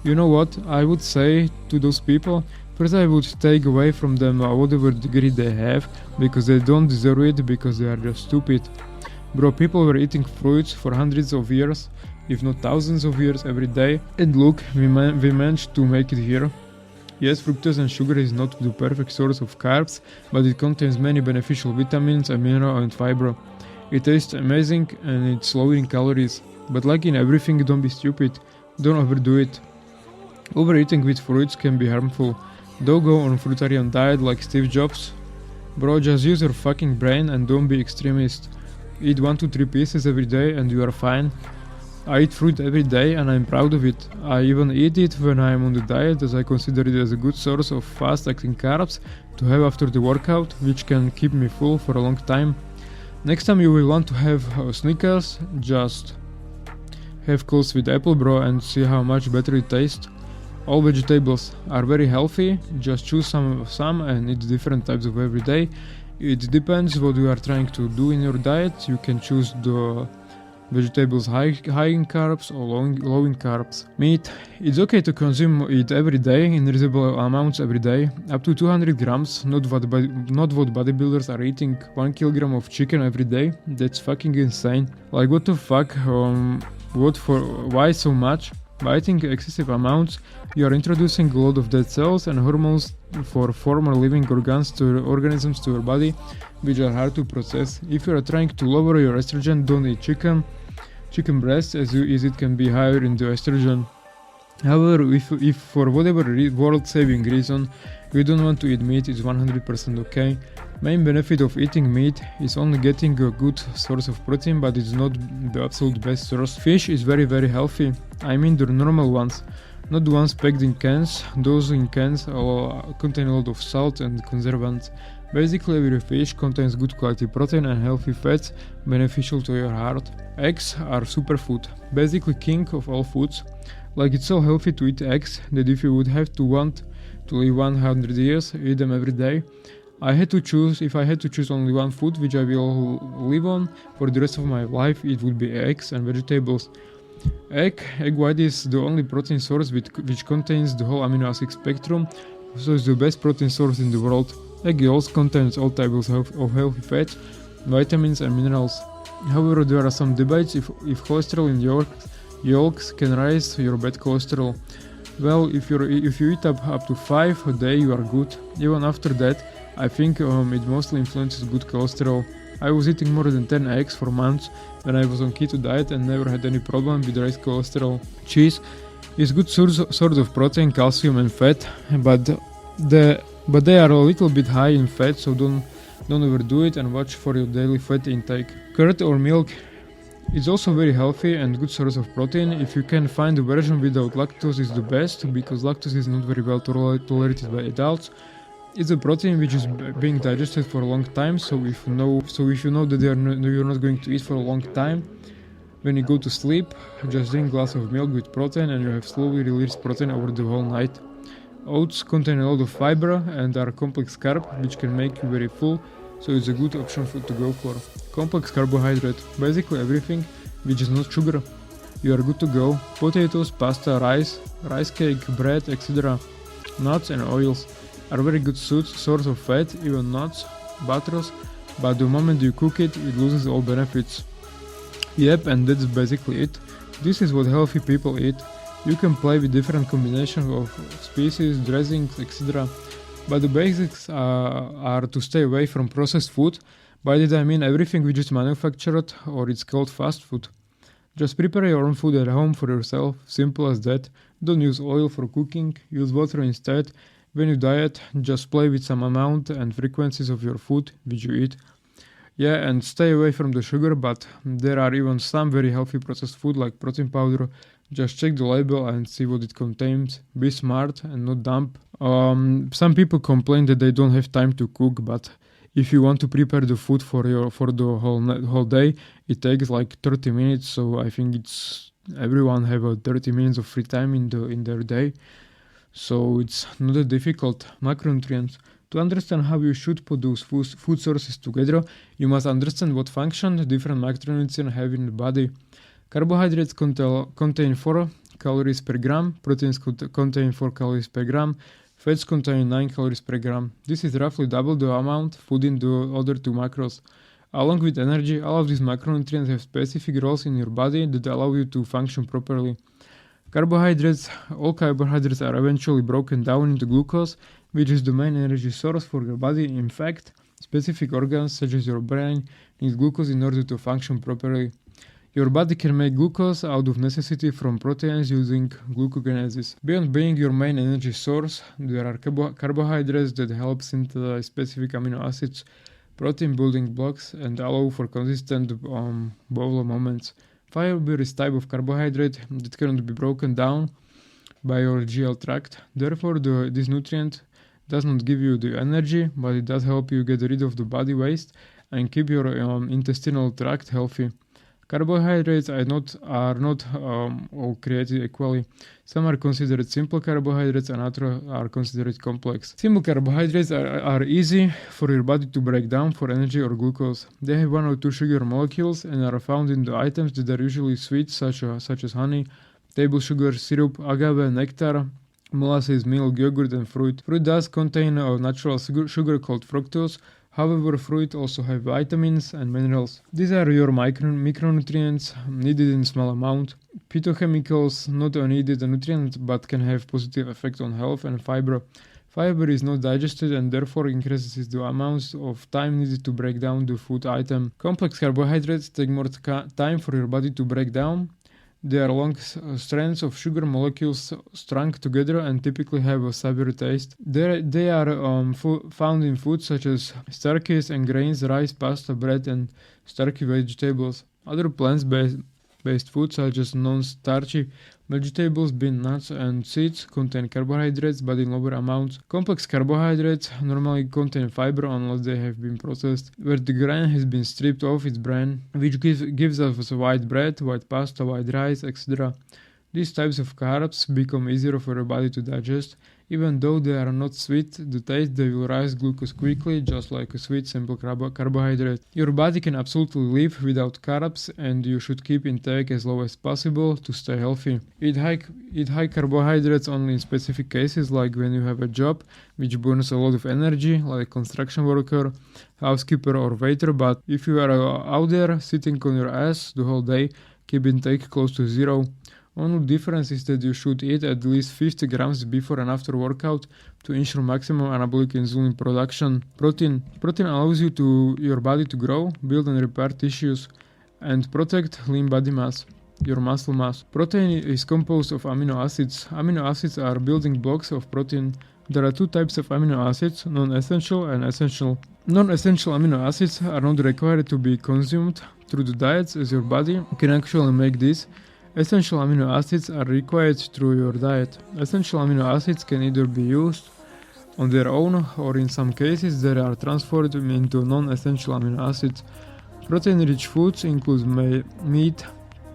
You know what I would say to those people? First I would take away from them whatever degree they have, because they don't deserve it, because they are just stupid. Bro, people were eating fruits for hundreds of years, if not thousands of years every day, and look, we managed to make it here. Yes, fructose and sugar is not the perfect source of carbs, but it contains many beneficial vitamins, amino and fiber. It tastes amazing and it's low in calories, but like in everything, don't be stupid, don't overdo it. Overeating with fruits can be harmful. Don't go on fruitarian diet like Steve Jobs. Bro, just use your fucking brain and don't be extremist. Eat 1 to 3 pieces every day and you are fine. I eat fruit every day and I'm proud of it. I even eat it when I am on the diet, as I consider it as a good source of fast-acting carbs to have after the workout, which can keep me full for a long time. Next time you will want to have Snickers, just have close with apple, bro, and see how much better it tastes. All vegetables are very healthy, just choose some and eat different types of every day. It depends what you are trying to do in your diet. You can choose the vegetables high in carbs or low in carbs. Meat, it's okay to consume it every day in reasonable amounts every day, up to 200 grams, not what bodybuilders are eating, 1 kilogram of chicken every day. That's fucking insane. Like, what the fuck, why so much? By eating excessive amounts, you are introducing a lot of dead cells and hormones for former living organisms to your body, which are hard to process. If you are trying to lower your estrogen, don't eat chicken breast, as it can be higher in the estrogen. However, if for whatever world-saving reason you don't want to eat meat, it's 100% okay. Main benefit of eating meat is only getting a good source of protein, but it's not the absolute best source. Fish is very healthy. I mean the normal ones, not the ones packed in cans. Those in cans contain a lot of salt and conservants. Basically every fish contains good quality protein and healthy fats beneficial to your heart. Eggs are superfood, basically king of all foods. Like, it's so healthy to eat eggs that if you would have to want to live 100 years, eat them every day. If I had to choose only one food which I will live on for the rest of my life, it would be eggs and vegetables. Egg white is the only protein source which contains the whole amino acid spectrum, so it's the best protein source in the world. Egg yolks contains all types of healthy fats, vitamins and minerals. However, there are some debates if cholesterol in yolks can raise your bad cholesterol. Well, if you eat up to 5 a day, you are good. Even after that, I think it mostly influences good cholesterol. I was eating more than 10 eggs for months when I was on keto diet and never had any problem with raised cholesterol. Cheese is good source of protein, calcium and fat, but they are a little bit high in fat, so don't overdo it and watch for your daily fat intake. Curd or milk is also very healthy and good source of protein. If you can find a version without lactose, is the best, because lactose is not very well tolerated by adults. It's a protein which is being digested for a long time, so if you know that you're not going to eat for a long time, when you go to sleep, just drink a glass of milk with protein and you have slowly released protein over the whole night. Oats contain a lot of fiber and are complex carb, which can make you very full, so it's a good option to go for. Complex carbohydrate, basically everything which is not sugar, you are good to go. Potatoes, pasta, rice cake, bread, etc. Nuts and oils are very good source of fat, even nuts, butters, but the moment you cook it, it loses all benefits. Yep, and that's basically it. This is what healthy people eat. You can play with different combinations of species, dressings, etc. But the basics are to stay away from processed food. By that I mean everything which is manufactured or it's called fast food. Just prepare your own food at home for yourself, simple as that. Don't use oil for cooking, use water instead. When you diet, just play with some amount and frequencies of your food which you eat. Yeah, and stay away from the sugar, but there are even some very healthy processed food like protein powder. Just check the label and see what it contains. Be smart and not dumb. Some people complain that they don't have time to cook, but if you want to prepare the food for the whole day, it takes like 30 minutes. So I think everyone have a 30 minutes of free time in their day. So it's not that difficult. Macronutrients. To understand how you should put those food sources together, you must understand what function different macronutrients have in the body. Carbohydrates contain 4 calories per gram, proteins contain 4 calories per gram, fats contain 9 calories per gram. This is roughly double the amount food in the other 2 macros. Along with energy, all of these macronutrients have specific roles in your body that allow you to function properly. All carbohydrates are eventually broken down into glucose, which is the main energy source for your body. In fact, specific organs such as your brain need glucose in order to function properly. Your body can make glucose out of necessity from proteins using glucogenesis. Beyond being your main energy source, there are carbohydrates that help synthesize specific amino acids, protein building blocks, and allow for consistent bowel movements. Fiber is type of carbohydrate that cannot be broken down by your GL tract. Therefore, this nutrient does not give you the energy, but it does help you get rid of the body waste and keep your intestinal tract healthy. Carbohydrates are not all created equally. Some are considered simple carbohydrates and others are considered complex. Simple carbohydrates are easy for your body to break down for energy or glucose. They have 1 or 2 sugar molecules and are found in the items that are usually sweet, such as honey, table sugar, syrup, agave, nectar, molasses, milk, yogurt, and fruit. Fruit does contain a natural sugar called fructose. However, fruit also have vitamins and minerals. These are your micronutrients needed in small amount. Phytochemicals not a needed nutrient but can have positive effect on health, and fiber. Fiber is not digested and therefore increases the amounts of time needed to break down the food item. Complex carbohydrates take more time for your body to break down. They are long strands of sugar molecules strung together and typically have a savory taste. They are found in foods such as starches and grains, rice, pasta, bread, and starchy vegetables. Other plants-based foods such as non-starchy vegetables, beans, nuts, and seeds contain carbohydrates but in lower amounts. Complex carbohydrates normally contain fiber unless they have been processed, where the grain has been stripped off its bran, which gives us white bread, white pasta, white rice, etc. These types of carbs become easier for your body to digest. Even though they are not sweet, the taste they will rise glucose quickly, just like a sweet simple carbohydrate. Your body can absolutely live without carbs, and you should keep intake as low as possible to stay healthy. Eat high carbohydrates only in specific cases, like when you have a job which burns a lot of energy, like construction worker, housekeeper, or waiter. But if you are out there sitting on your ass the whole day, keep intake close to zero. Only difference is that you should eat at least 50 grams before and after workout to ensure maximum anabolic insulin production. Protein allows your body to grow, build and repair tissues, and protect lean body mass, your muscle mass. Protein is composed of amino acids. Amino acids are building blocks of protein. There are 2 types of amino acids, non-essential and essential. Non-essential amino acids are not required to be consumed through the diets, as your body can actually make these. Essential amino acids are required through your diet. Essential amino acids can either be used on their own or in some cases they are transformed into non-essential amino acids. Protein-rich foods include meat,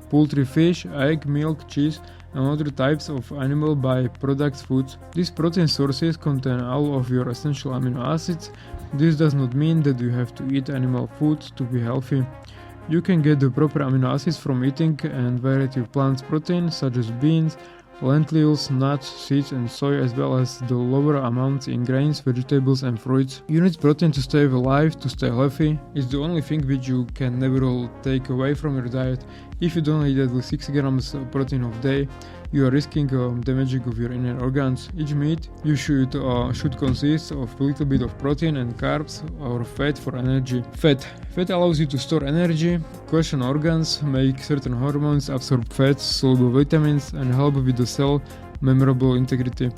poultry, fish, egg, milk, cheese, and other types of animal by-product foods. These protein sources contain all of your essential amino acids. This does not mean that you have to eat animal foods to be healthy. You can get the proper amino acids from eating and variety of plant proteins such as beans, lentils, nuts, seeds and soy, as well as the lower amounts in grains, vegetables and fruits. You need protein to stay alive, to stay healthy. It's the only thing which you can never take away from your diet. If you don't eat at least 6 grams of protein a day, you are risking damaging of your inner organs. Each meat you should consist of a little bit of protein and carbs or fat for energy. Fat allows you to store energy, cushion organs, make certain hormones, absorb fats, soluble vitamins, and help with the cell membrane integrity.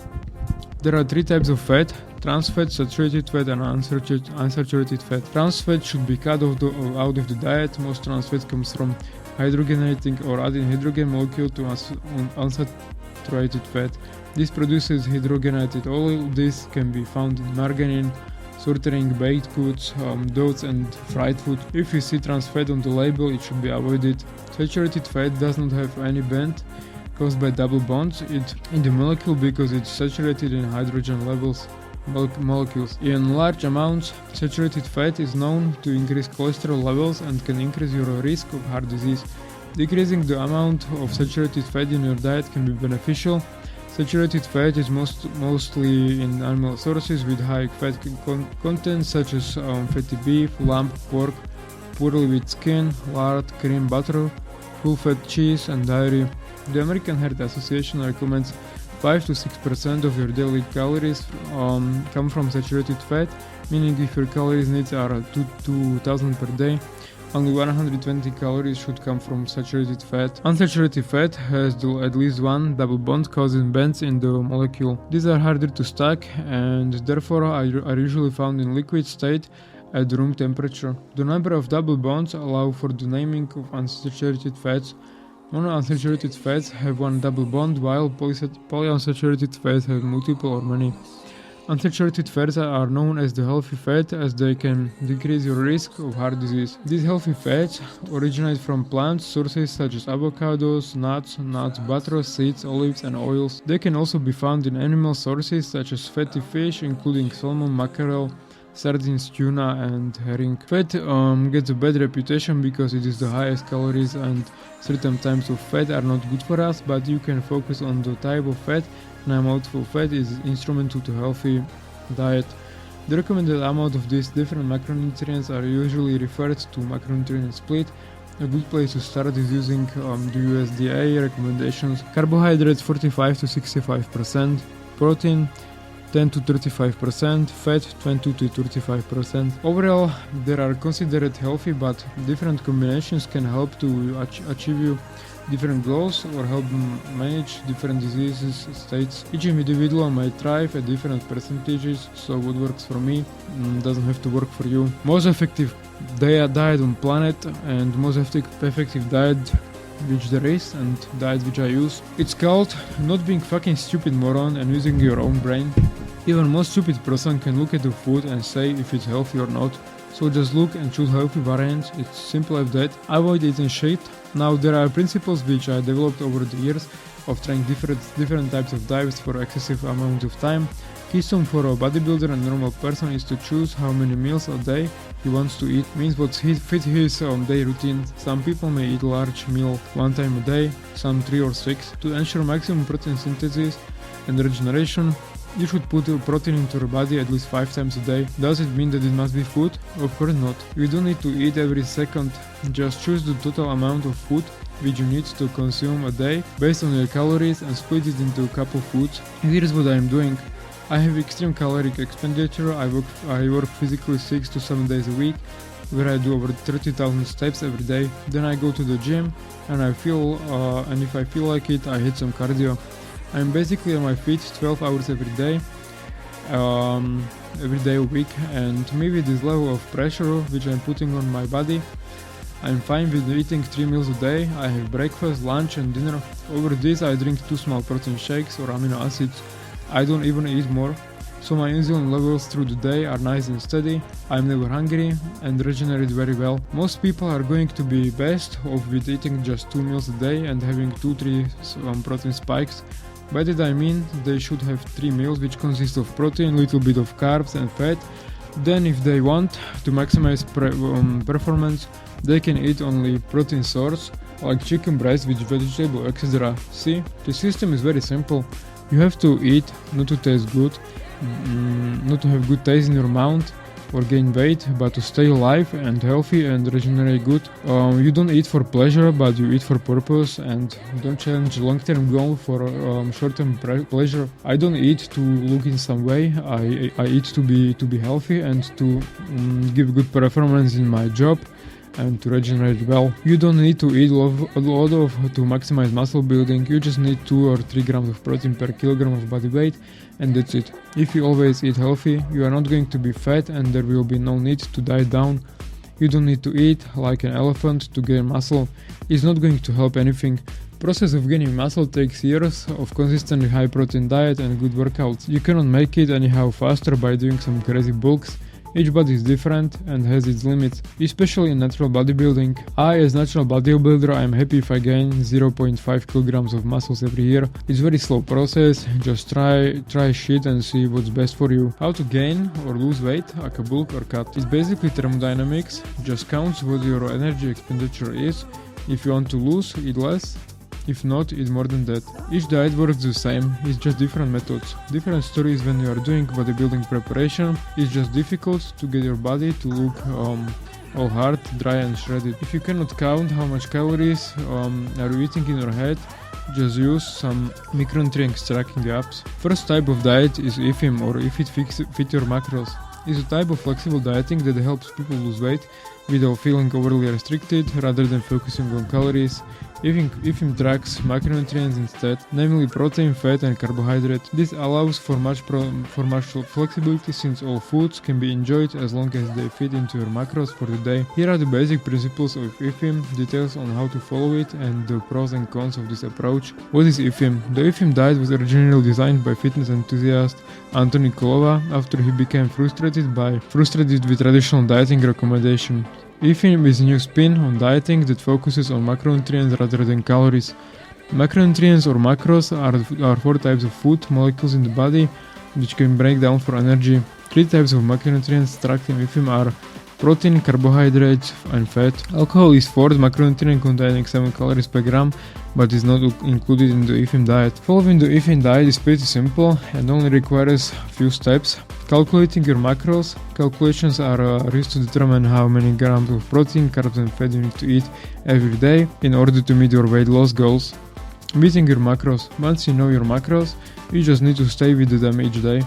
There are 3 types of fat: trans fat, saturated fat, and unsaturated fat. Trans fat should be cut out of the diet. Most trans fat comes from hydrogenating or adding hydrogen molecule to unsaturated fat. This produces hydrogenated oil. This can be found in margarine, sautéing, baked goods, doughs and fried food. If you see trans fat on the label, it should be avoided. Saturated fat does not have any band caused by double bonds in the molecule because it's saturated in hydrogen molecules. In large amounts, saturated fat is known to increase cholesterol levels and can increase your risk of heart disease. Decreasing the amount of saturated fat in your diet can be beneficial. Saturated fat is mostly in animal sources with high fat content such as fatty beef, lamb, pork, poorly with skin, lard, cream, butter, full-fat cheese and dairy. The American Heart Association recommends 5 to 6% of your daily calories come from saturated fat, meaning if your calories needs are 2000 per day, only 120 calories should come from saturated fat. Unsaturated fat has at least one double bond causing bends in the molecule. These are harder to stack and therefore are usually found in liquid state at room temperature. The number of double bonds allow for the naming of unsaturated fats. Monounsaturated fats have one double bond, while polyunsaturated fats have multiple or many. Unsaturated fats are known as the healthy fat as they can decrease your risk of heart disease. These healthy fats originate from plant sources such as avocados, nuts, butter, seeds, olives and oils. They can also be found in animal sources such as fatty fish including salmon, mackerel, sardines, tuna and herring. Fat gets a bad reputation because it is the highest calories and certain types of fat are not good for us, but you can focus on the type of fat and amount of fat is instrumental to healthy diet. The recommended amount of these different macronutrients are usually referred to macronutrient split. A good place to start is using the USDA recommendations. Carbohydrates 45 to 65%, protein 10 to 35%, fat 20 to 35%. Overall, they are considered healthy, but different combinations can help to achieve you different goals or help manage different diseases states. Each individual might thrive at different percentages, so what works for me doesn't have to work for you. Most effective diet on planet and most effective diet which there is and diet which I use. It's called not being fucking stupid moron and using your own brain. Even most stupid person can look at the food and say if it's healthy or not. So just look and choose healthy variants. It's simple as that. Avoid eating shit. Now there are principles which I developed over the years of trying different types of diets for excessive amount of time. Keystone for a bodybuilder and normal person is to choose how many meals a day he wants to eat, means what fits his day routine. Some people may eat a large meal 1 time a day, some 3 or 6. To ensure maximum protein synthesis and regeneration, you should put protein into your body at least 5 times a day. Does it mean that it must be food? Of course not. You don't need to eat every second, just choose the total amount of food which you need to consume a day based on your calories and split it into a couple foods. And here's what I am doing. I have extreme caloric expenditure. I work physically 6 to 7 days a week, where I do over 30,000 steps every day. Then I go to the gym, and if I feel like it, I hit some cardio. I'm basically on my feet 12 hours every day a week, and maybe this level of pressure which I'm putting on my body, I'm fine with eating 3 meals a day. I have breakfast, lunch and dinner. Over this I drink 2 small protein shakes or amino acids. I don't even eat more, so my insulin levels through the day are nice and steady. I'm never hungry and regenerate very well. Most people are going to be best off with eating just 2 meals a day and having 2-3 protein spikes. By that I mean they should have 3 meals which consist of protein, little bit of carbs and fat, Then if they want to maximize performance, they can eat only protein source like chicken breast with vegetable, etc. See, the system is very simple. You have to eat not to taste good, not to have good taste in your mouth or gain weight, but to stay alive and healthy and regenerate good. You don't eat for pleasure, but you eat for purpose, and don't challenge long-term goal for short-term pleasure. I don't eat to look in some way. I eat to be healthy and to give good performance in my job and to regenerate well. You don't need to eat a lot to maximize muscle building. You just need 2 or 3 grams of protein per kilogram of body weight, and that's it. If you always eat healthy, you are not going to be fat and there will be no need to diet down. You don't need to eat like an elephant to gain muscle. It's not going to help anything. Process of gaining muscle takes years of consistently high protein diet and good workouts. You cannot make it anyhow faster by doing some crazy bulks. Each body is different and has its limits, especially in natural bodybuilding. I, as natural bodybuilder, I am happy if I gain 0.5 kilograms of muscles every year. It's very slow process, just try shit and see what's best for you. How to gain or lose weight, like a bulk or cut. It's basically thermodynamics, just counts what your energy expenditure is. If you want to lose, eat less. If not, eat more than that. Each diet works the same, it's just different methods. Different stories when you are doing bodybuilding preparation. It's just difficult to get your body to look all hard, dry and shredded. If you cannot count how much calories are you eating in your head, just use some micronutrient tracking apps. First type of diet is IFIM, or if it fit your macros. It's a type of flexible dieting that helps people lose weight without feeling overly restricted rather than focusing on calories. IFIM tracks macronutrients instead, namely protein, fat and carbohydrate. This allows for much flexibility since all foods can be enjoyed as long as they fit into your macros for the day. Here are the basic principles of IFIM, details on how to follow it and the pros and cons of this approach. What is IFIM? The IFIM diet was originally designed by fitness enthusiast Anthony Kolova after he became frustrated with traditional dieting recommendations. IFIM is a new spin on dieting that focuses on macronutrients rather than calories. Macronutrients or macros are 4 types of food molecules in the body which can break down for energy. 3 types of macronutrients tracked in IFIM are protein, carbohydrates and fat. Alcohol is 4th macronutrient containing 7 calories per gram, but is not included in the IFIM diet. Following the IFIM diet is pretty simple and only requires a few steps. Calculating your macros. Calculations are used to determine how many grams of protein, carbs and fat you need to eat every day in order to meet your weight loss goals. Meeting your macros. Once you know your macros, you just need to stay with them each day.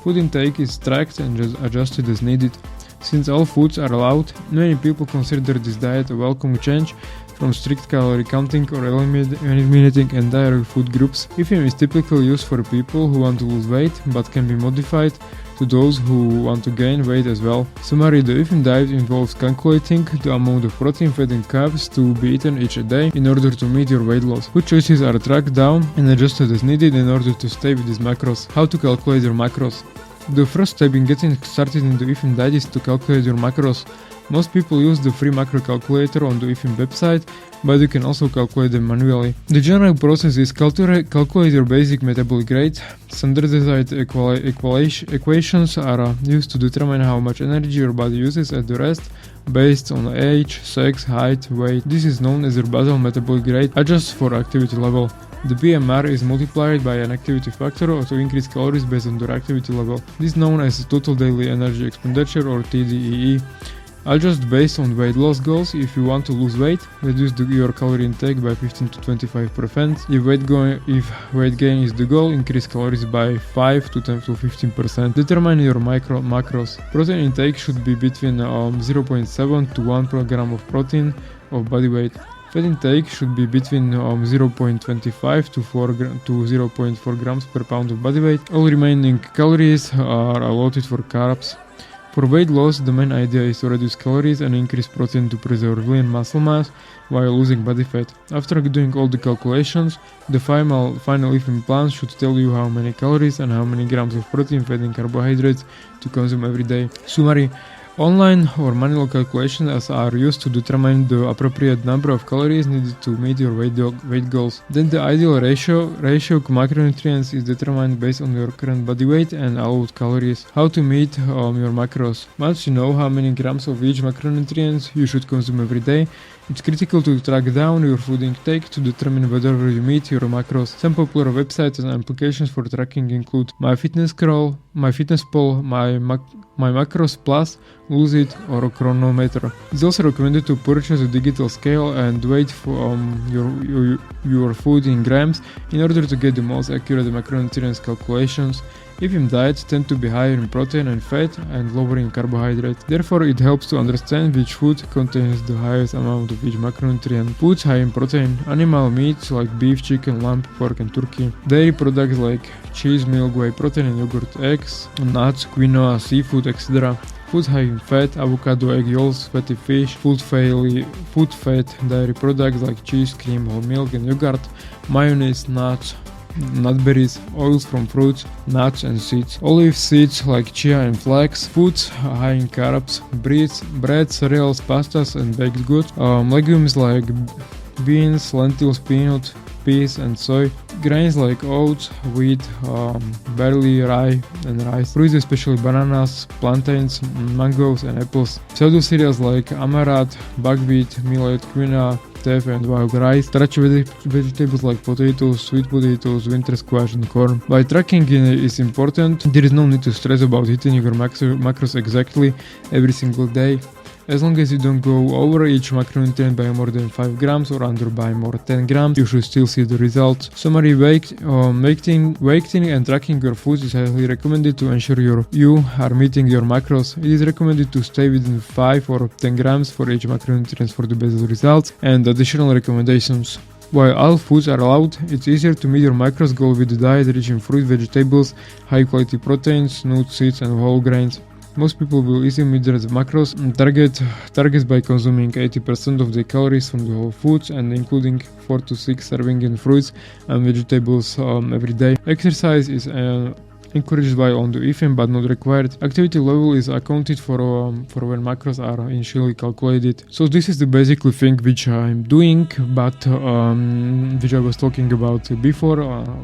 Food intake is tracked and just adjusted as needed. Since all foods are allowed, many people consider this diet a welcome change from strict calorie counting or eliminating entire food groups. IFIM is typically used for people who want to lose weight, but can be modified to those who want to gain weight as well. Summary: the IFIM diet involves calculating the amount of protein, fat and carbs to be eaten each day in order to meet your weight loss. Food choices are tracked down and adjusted as needed in order to stay with these macros. How to calculate your macros. The first step in getting started in the IFIM diet is to calculate your macros. Most people use the free macro calculator on the IFIM website, but you can also calculate them manually. The general process is calculate your basic metabolic rate. Standardized equations are used to determine how much energy your body uses at the rest based on age, sex, height, weight. This is known as your basal metabolic rate, adjusted for activity level. The BMR is multiplied by an activity factor to increase calories based on their activity level. This is known as total daily energy expenditure or TDEE. Adjust based on weight loss goals. If you want to lose weight, reduce your calorie intake by 15 to 25%. If weight gain is the goal, increase calories by 5 to 10 to 15%. Determine your macros. Protein intake should be between 0.7 to 1 per gram of protein of body weight. Fat intake should be between 0.25 to 0.4 grams per pound of body weight. All remaining calories are allotted for carbs. For weight loss, the main idea is to reduce calories and increase protein to preserve lean muscle mass while losing body fat. After doing all the calculations, the final IFIM plan should tell you how many calories and how many grams of protein, fat and carbohydrates to consume every day. Summary: Online or manual calculations are used to determine the appropriate number of calories needed to meet your weight goals. Then the ideal ratio of macronutrients is determined based on your current body weight and allowed calories. How to meet your macros. Once you know how many grams of each macronutrients you should consume every day, it's critical to track down your food intake to determine whether you meet your macros. Some popular websites and applications for tracking include MyFitnessPal, My Macros Plus, Lose It, or a Chronometer. It's also recommended to purchase a digital scale and weight for your food in grams in order to get the most accurate macronutrients calculations. IBAN diets tend to be higher in protein and fat and lower in carbohydrate. Therefore, it helps to understand which food contains the highest amount of each macronutrient. Foods high in protein: animal meats like beef, chicken, lamb, pork, and turkey. Dairy products like cheese, milk, whey protein, and yogurt, eggs, nuts, quinoa, seafood, etc. Foods high in fat: avocado, egg yolks, fatty fish, food fat dairy products like cheese, cream, whole milk, and yogurt, mayonnaise, nuts, nutberries, oils from fruits, nuts and seeds, olive seeds like chia and flax, foods high in carbs, bread, cereals, pastas and baked goods, legumes like beans, lentils, peanuts, peas and soy, grains like oats, wheat, barley, rye and rice, fruits especially bananas, plantains, mangoes and apples, pseudo cereals like amaranth, buckwheat, millet, quinoa, teff and wild rice, starchy vegetables like potatoes, sweet potatoes, winter squash and corn. By tracking is important, there is no need to stress about hitting your macros exactly every single day. As long as you don't go over each macronutrient by more than 5 grams or under by more 10 grams, you should still see the results. Summary: weighting and tracking your foods is highly recommended to ensure you are meeting your macros. It is recommended to stay within 5 or 10 grams for each macronutrients for the best results. And additional recommendations: while all foods are allowed, it's easier to meet your macros goal with a diet rich in fruit, vegetables, high quality proteins, nuts, seeds and whole grains. Most people will easily meet their macros and targets by consuming 80% of the calories from the whole foods and including 4 to 6 servings in fruits and vegetables every day. Exercise is encouraged by on the IBAN but not required. Activity level is accounted for when macros are initially calculated. So this is the basically thing which I'm doing, but which I was talking about before,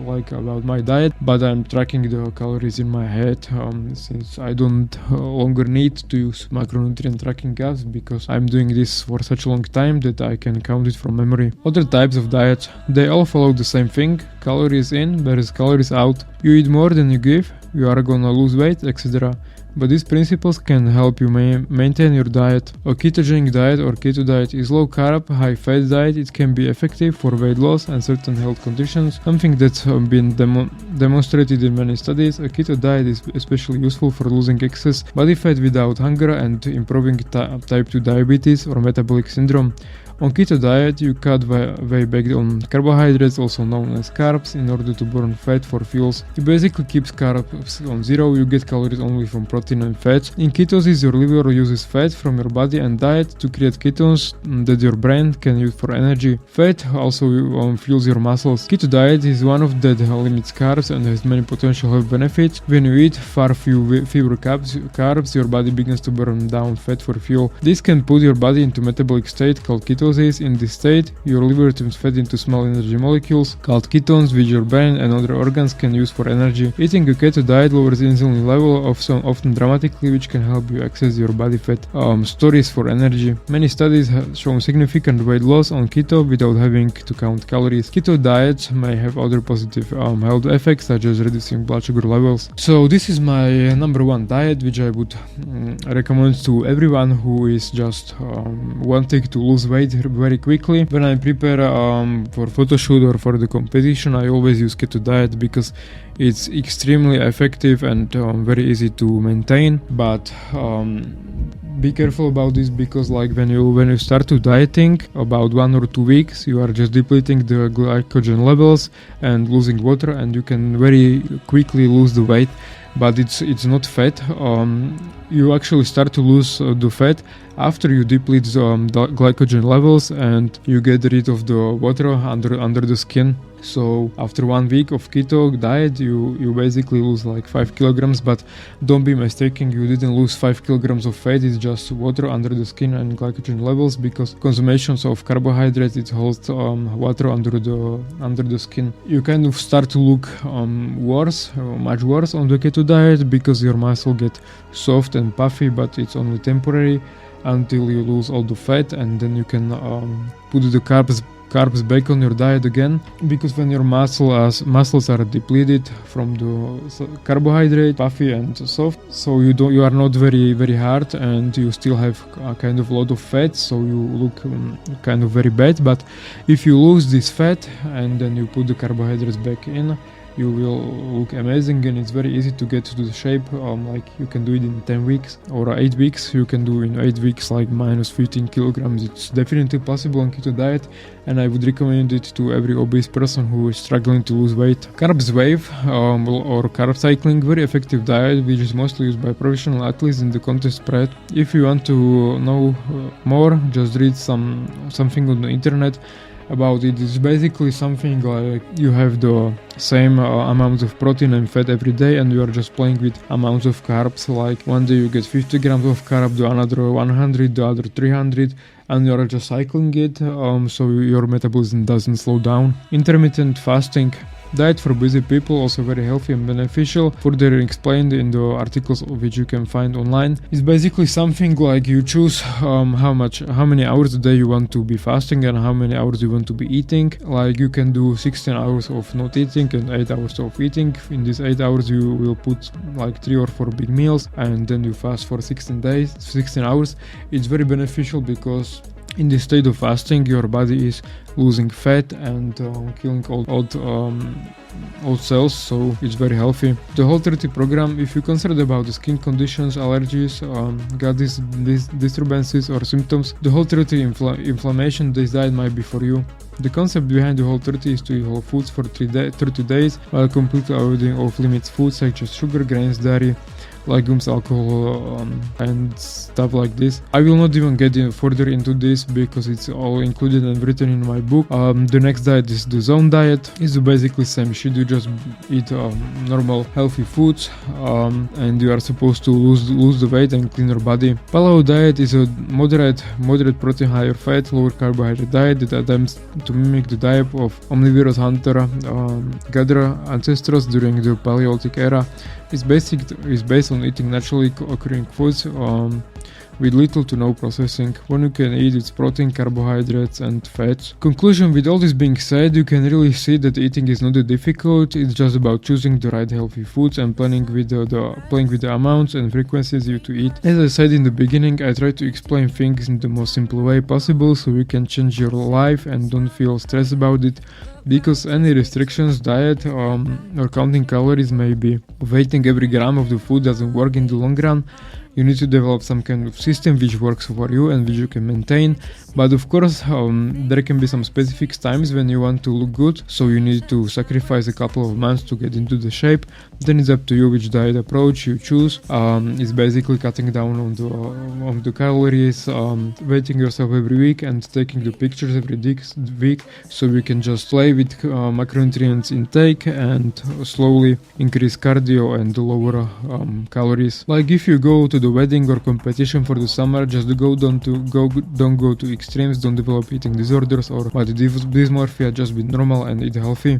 like about my diet, but I'm tracking the calories in my head since I don't longer need to use macronutrient tracking apps because I'm doing this for such a long time that I can count it from memory. Other types of diets, they all follow the same thing: calories in versus calories out. You eat more than you give, you are gonna lose weight, etc. But these principles can help you maintain your diet. A ketogenic diet or keto diet is low carb, high fat diet. It can be effective for weight loss and certain health conditions, something that's been demonstrated in many studies. A keto diet is especially useful for losing excess body fat without hunger and improving type 2 diabetes or metabolic syndrome. On keto diet, you cut way back on carbohydrates, also known as carbs, in order to burn fat for fuels. It basically keeps carbs on zero. You get calories only from protein and fat. In ketosis, your liver uses fat from your body and diet to create ketones that your brain can use for energy. Fat also fuels your muscles. Keto diet is one of that limits carbs and has many potential health benefits. When you eat far fewer carbs, your body begins to burn down fat for fuel. This can put your body into metabolic state called ketosis. In this state, your liver turns fat into small energy molecules called ketones, which your brain and other organs can use for energy. Eating a keto diet lowers insulin level often dramatically, which can help you access your body fat stores for energy. Many studies have shown significant weight loss on keto without having to count calories. Keto diets may have other positive health effects, such as reducing blood sugar levels. So this is my number one diet, which I would recommend to everyone who is just wanting to lose weight very quickly. When I prepare for photo shoot or for the competition, I always use keto diet because it's extremely effective and very easy to maintain. But be careful about this, because like when you start to dieting, about 1 or 2 weeks, you are just depleting the glycogen levels and losing water, and you can very quickly lose the weight. But it's not fat. You actually start to lose the fat after you deplete the glycogen levels and you get rid of the water under the skin. So after 1 week of keto diet, you basically lose like 5 kilograms, but don't be mistaken, you didn't lose 5 kilograms of fat, it's just water under the skin and glycogen levels, because consumptions of carbohydrates, it holds water under the skin. You kind of start to look much worse on the keto diet, because your muscle get soft and puffy, but it's only temporary until you lose all the fat, and then you can put the carbs back on your diet again, because when your muscles are depleted from the carbohydrate, puffy and soft, so you are not very hard, and you still have a kind of lot of fat, so you look kind of very bad. But if you lose this fat and then you put the carbohydrates back in, you will look amazing, and it's very easy to get to the shape. Like you can do it in 10 weeks or 8 weeks. You can do in 8 weeks like minus 15 kilograms. It's definitely possible on keto diet, and I would recommend it to every obese person who is struggling to lose weight. Carbs wave or carb cycling, very effective diet which is mostly used by professional athletes in the contest spread. If you want to know more, just read something on the internet about it. It's basically something like you have the same amounts of protein and fat every day, and you are just playing with amounts of carbs. Like one day you get 50 grams of carb, the another 100, the other 300, and you are just cycling it, so your metabolism doesn't slow down. Intermittent fasting diet for busy people, also very healthy and beneficial, further explained in the articles which you can find online. It's basically something like you choose how many hours a day you want to be fasting and how many hours you want to be eating. Like you can do 16 hours of not eating and 8 hours of eating. In these 8 hours you will put like 3 or 4 big meals, and then you fast for 16 hours. It's very beneficial because in this state of fasting your body is losing fat and killing old cells, so it's very healthy. The Whole30 program, if you're concerned about the skin conditions, allergies, gut disturbances or symptoms, the Whole30 inflammation, this diet might be for you. The concept behind the Whole30 is to eat whole foods for 30 days while completely avoiding off-limits foods such as sugar, grains, dairy, legumes, alcohol, and stuff like this. I will not even get further into this because it's all included and written in my book. The next diet is the zone diet. It's basically same shit. You just eat normal healthy foods, and you are supposed to lose the weight and clean your body. Paleo diet is a moderate protein, higher fat, lower carbohydrate diet that attempts to mimic the diet of omnivorous hunter-gatherer ancestors during the Paleolithic era. It's based on eating naturally occurring foods with little to no processing. When you can eat its protein, carbohydrates and fats. Conclusion: with all this being said, you can really see that eating is not that difficult. It's just about choosing the right healthy foods and playing with the amounts and frequencies you to eat. As I said in the beginning, I try to explain things in the most simple way possible so you can change your life and don't feel stressed about it. Because any restrictions, diet or counting calories, maybe weighting every gram of the food doesn't work in the long run. You need to develop some kind of system which works for you and which you can maintain. But of course, there can be some specific times when you want to look good, so you need to sacrifice a couple of months to get into the shape. Then it's up to you which diet approach you choose. It's basically cutting down on the calories, weighting yourself every week and taking the pictures every week, so you can just play with macronutrients intake and slowly increase cardio and lower calories. Like if you go to the wedding or competition for the summer, just don't go to extremes, don't develop eating disorders or body dysmorphia, just be normal and eat healthy.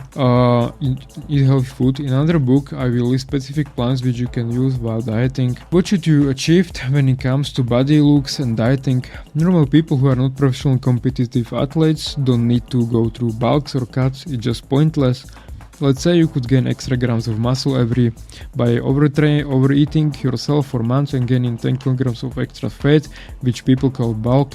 Eat healthy food. In another book, I will list specific plans which you can use while dieting. What should you achieve when it comes to body looks and dieting? Normal people who are not professional competitive athletes don't need to go through bulks or cuts, it's just pointless. Let's say you could gain extra grams of muscle by overeating yourself for months and gaining 10 kilograms of extra fat, which people call bulk.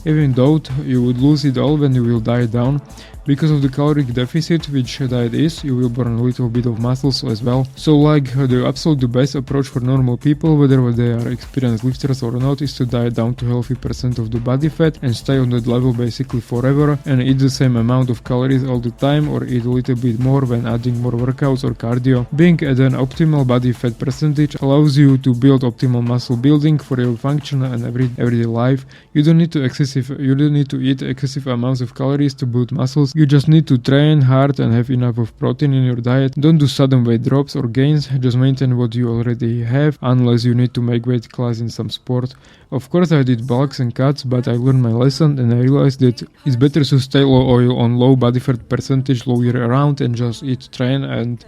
Even though you would lose it all when you will diet down. Because of the caloric deficit, which diet is, you will burn a little bit of muscles as well. So like the absolute best approach for normal people, whether they are experienced lifters or not, is to diet down to healthy percent of the body fat and stay on that level basically forever and eat the same amount of calories all the time, or eat a little bit more when adding more workouts or cardio. Being at an optimal body fat percentage allows you to build optimal muscle building for your functional and everyday life. You don't need to eat excessive amounts of calories to build muscles. You just need to train hard and have enough of protein in your diet. Don't do sudden weight drops or gains, just maintain what you already have, unless you need to make weight class in some sport. Of course I did bulks and cuts, but I learned my lesson and I realized that it's better to stay low oil on low body fat percentage low year around and just eat, train and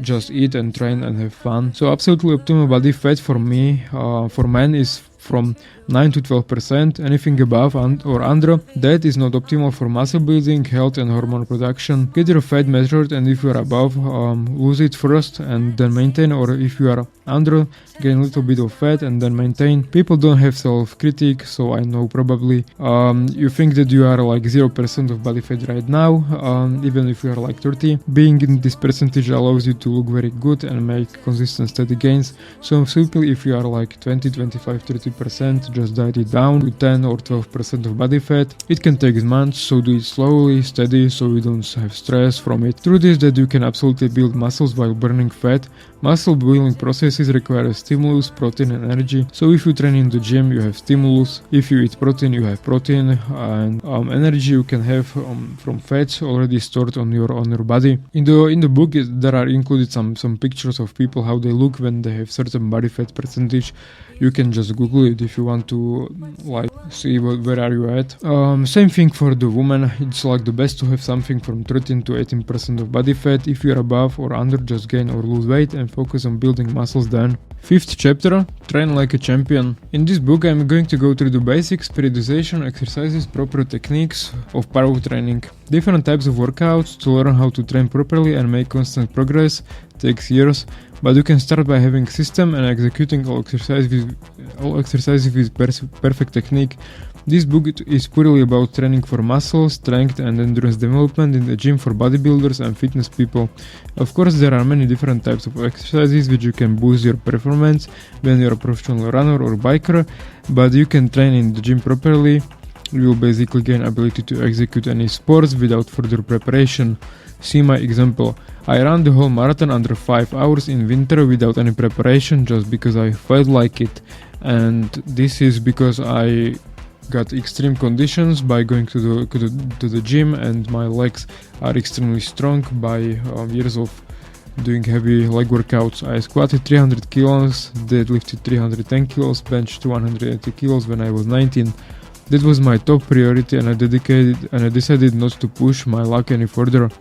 train and have fun. So absolutely optimal body fat for me, for men, is from 9 to 12%. Anything above or under that is not optimal for muscle building, health and hormone production. Get your fat measured, and if you are above, lose it first and then maintain, or if you are under, gain a little bit of fat and then maintain. People don't have self-critic, so I know probably you think that you are like 0% of body fat right now, even if you are like 30. Being in this percentage allows you to look very good and make consistent steady gains. So simply, if you are like 20, 25, 30%, just diet it down to 10 or 12% of body fat. It can take months, so do it slowly, steady, so you don't have stress from it. Truth is that you can absolutely build muscles while burning fat. Muscle building processes require stimulus, protein and energy. So if you train in the gym, you have stimulus. If you eat protein, you have protein, and energy you can have from fats already stored on your body. In the book there are included some pictures of people, how they look when they have certain body fat percentage. You can just Google it if you want to like see where are you at. Same thing for the woman. It's like the best to have something from 13 to 18% of body fat. If you're above or under, just gain or lose weight and focus on building muscles then. 5th chapter, train like a champion. In this book I'm going to go through the basics, periodization, exercises, proper techniques of power training. Different types of workouts to learn how to train properly and make constant progress takes years, but you can start by having system and executing all exercises with perfect technique. This book is purely about training for muscle, strength and endurance development in the gym for bodybuilders and fitness people. Of course, there are many different types of exercises which you can boost your performance when you're a professional runner or biker, but you can train in the gym properly. You will basically gain ability to execute any sports without further preparation. See my example. I ran the whole marathon under 5 hours in winter without any preparation, just because I felt like it. And this is because I got extreme conditions by going to the gym, and my legs are extremely strong by years of doing heavy leg workouts. I squatted 300 kilos, deadlifted 310 kilos, benched 180 kilos when I was 19. That was my top priority, and I decided not to push my luck any further.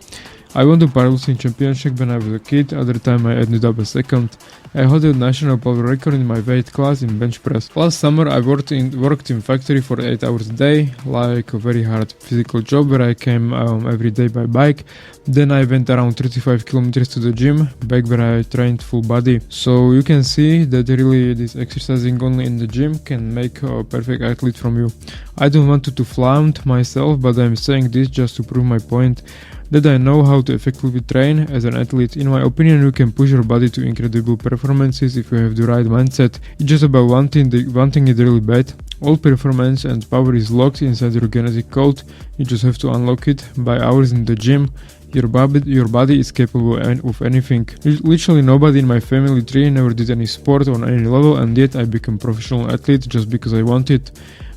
I won the powerlifting championship when I was a kid. Other time I ended up a second. I held a national power record in my weight class in bench press. Last summer I worked in factory for 8 hours a day, like a very hard physical job where I came every day by bike. Then I went around 35 kilometers to the gym, back where I trained full body. So you can see that really this exercising only in the gym can make a perfect athlete from you. I don't want to flaunt myself, but I'm saying this just to prove my point that I know how to effectively train as an athlete. In my opinion, you can push your body to incredible performances if you have the right mindset. It's just about wanting it really bad. All performance and power is locked inside your genetic code. You just have to unlock it by hours in the gym. Your body is capable of anything. Literally nobody in my family tree never did any sport on any level, and yet I became a professional athlete just because I wanted.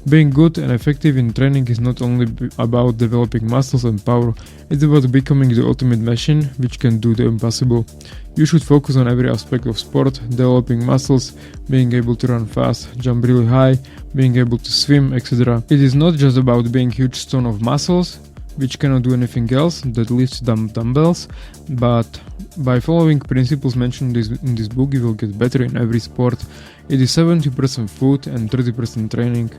Being good and effective in training is not only about developing muscles and power, it's about becoming the ultimate machine which can do the impossible. You should focus on every aspect of sport, developing muscles, being able to run fast, jump really high, being able to swim, etc. It is not just about being a huge stone of muscles, which cannot do anything else, that lifts dumbbells, but by following principles mentioned in this book, you will get better in every sport. It is 70% food and 30% training.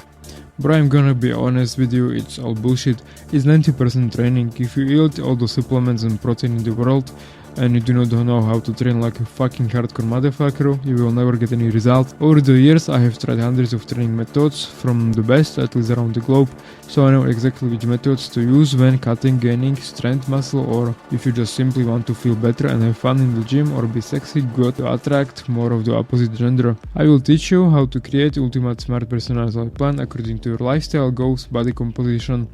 Bro, I'm gonna be honest with you, it's all bullshit. It's 90% training. If you eat all the supplements and protein in the world and you do not know how to train like a fucking hardcore motherfucker, you will never get any results. Over the years I have tried hundreds of training methods from the best athletes around the globe, so I know exactly which methods to use when cutting, gaining strength muscle, or if you just simply want to feel better and have fun in the gym or be sexy, good to attract more of the opposite gender. I will teach you how to create ultimate smart personalized plan according to your lifestyle goals, body composition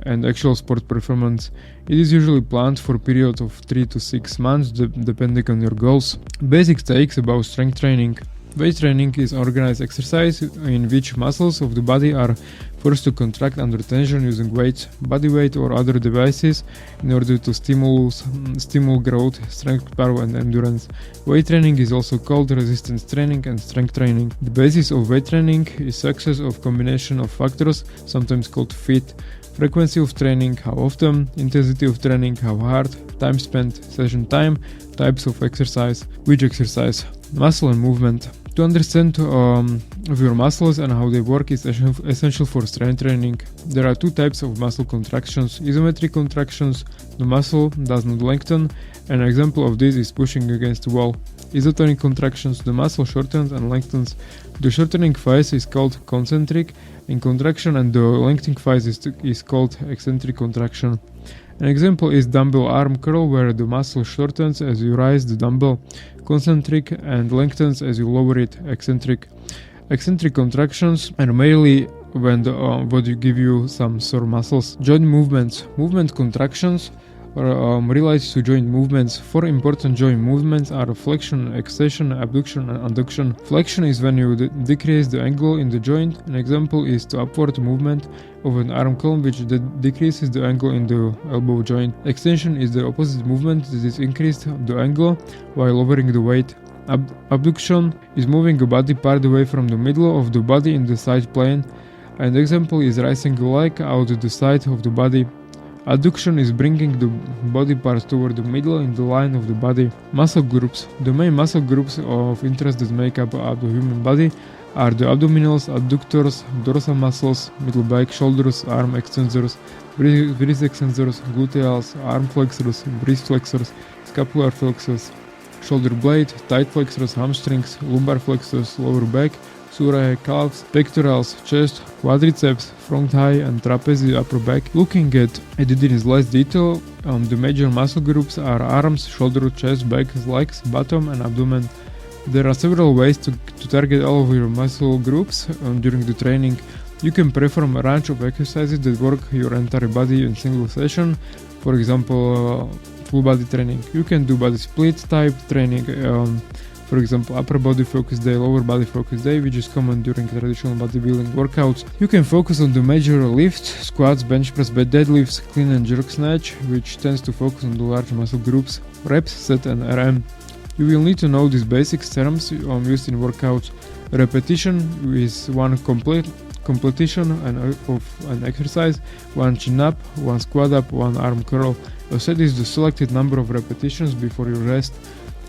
and actual sport performance. It is usually planned for a period of 3 to 6 months depending on your goals. Basic takes about strength training. Weight training is organized exercise in which muscles of the body are forced to contract under tension using weights, body weight or other devices in order to stimulate growth, strength, power and endurance. Weight training is also called resistance training and strength training. The basis of weight training is success of combination of factors, sometimes called FIT. Frequency of training, how often, intensity of training, how hard, time spent, session time, types of exercise, which exercise, muscle and movement. To understand of your muscles and how they work is essential for strength training. There are two types of muscle contractions: isometric contractions, the muscle does not lengthen. An example of this is pushing against the wall. Isotonic contractions, the muscle shortens and lengthens. The shortening phase is called concentric in contraction and the lengthening phase is called eccentric contraction. An example is dumbbell arm curl, where the muscle shortens as you raise the dumbbell, concentric, and lengthens as you lower it, eccentric. Eccentric contractions are mainly when you give you some sore muscles. Joint movements. Movement contractions relates to joint movements. Four important joint movements are flexion, extension, abduction and adduction. Flexion is when you decrease the angle in the joint. An example is the upward movement of an arm curl, which decreases the angle in the elbow joint. Extension is the opposite movement that is increased the angle while lowering the weight. Abduction is moving a body part away from the middle of the body in the side plane. An example is raising a leg out the side of the body. Adduction is bringing the body parts toward the middle in the line of the body. Muscle groups. The main muscle groups of interest that make up the human body are the abdominals, adductors, dorsal muscles, middle back, shoulders, arm extensors, wrist extensors, gluteals, arm flexors, wrist flexors, scapular flexors, shoulder blade, tight flexors, hamstrings, lumbar flexors, lower back, surae, calves, pectorals, chest, quadriceps, front thigh and trapeze upper back. Looking at it in less detail, the major muscle groups are arms, shoulder, chest, back, legs, bottom and abdomen. There are several ways to target all of your muscle groups during the training. You can perform a range of exercises that work your entire body in single session, for example full body training. You can do body split type training, for example upper body focus day, lower body focus day, which is common during traditional bodybuilding workouts. You can focus on the major lifts, squats, bench press, deadlifts, clean and jerk snatch, which tends to focus on the large muscle groups, reps, set and RM. You will need to know these basic terms used in workouts. Repetition is one completion of an exercise, one chin up, one squat up, one arm curl. A set is the selected number of repetitions before your rest.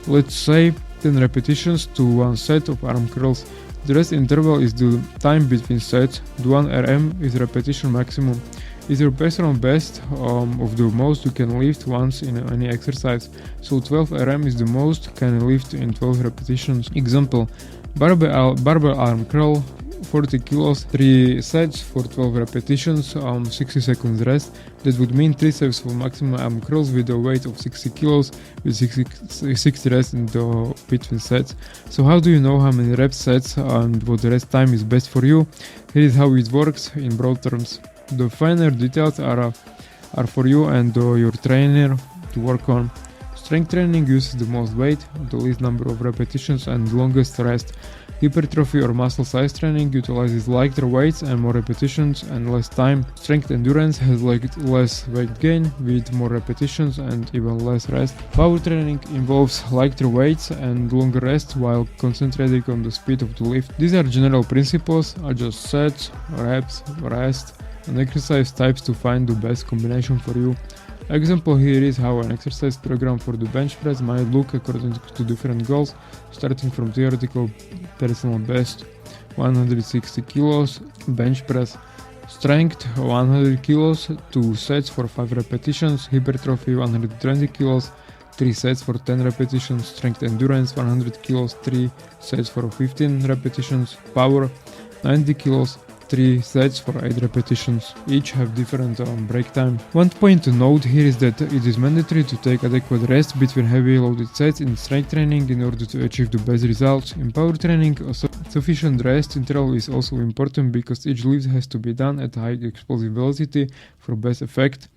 Let's say 10 repetitions to one set of arm curls. The rest interval is the time between sets. The 1 RM is repetition maximum. Is your personal best of the most you can lift once in any exercise. So 12 RM is the most can lift in 12 repetitions. Example: barbell arm curl, 40 kilos, 3 sets for 12 repetitions, 60 seconds rest. That would mean 3 sets for maximum arm curls with a weight of 60 kilos with 60 rests in the between sets. So how do you know how many rep sets and what rest time is best for you? Here is how it works in broad terms. The finer details are for you and your trainer to work on. Strength training uses the most weight, the least number of repetitions and longest rest. Hypertrophy or muscle size training utilizes lighter weights and more repetitions and less time. Strength endurance has less weight gain with more repetitions and even less rest. Power training involves lighter weights and longer rest while concentrating on the speed of the lift. These are general principles, adjust sets, reps, rest, and exercise types to find the best combination for you. Example here is how an exercise program for the bench press might look according to different goals, starting from theoretical personal best 160 kilos bench press, strength 100 kilos, 2 sets for 5 repetitions, hypertrophy 120 kilos, 3 sets for 10 repetitions, strength endurance 100 kilos, 3 sets for 15 repetitions, power 90 kilos, 3 sets for 8 repetitions. Each have different break time. One point to note here is that it is mandatory to take adequate rest between heavy loaded sets in strength training in order to achieve the best results. In power training, a sufficient rest interval is also important because each lift has to be done at high explosive velocity for best effect.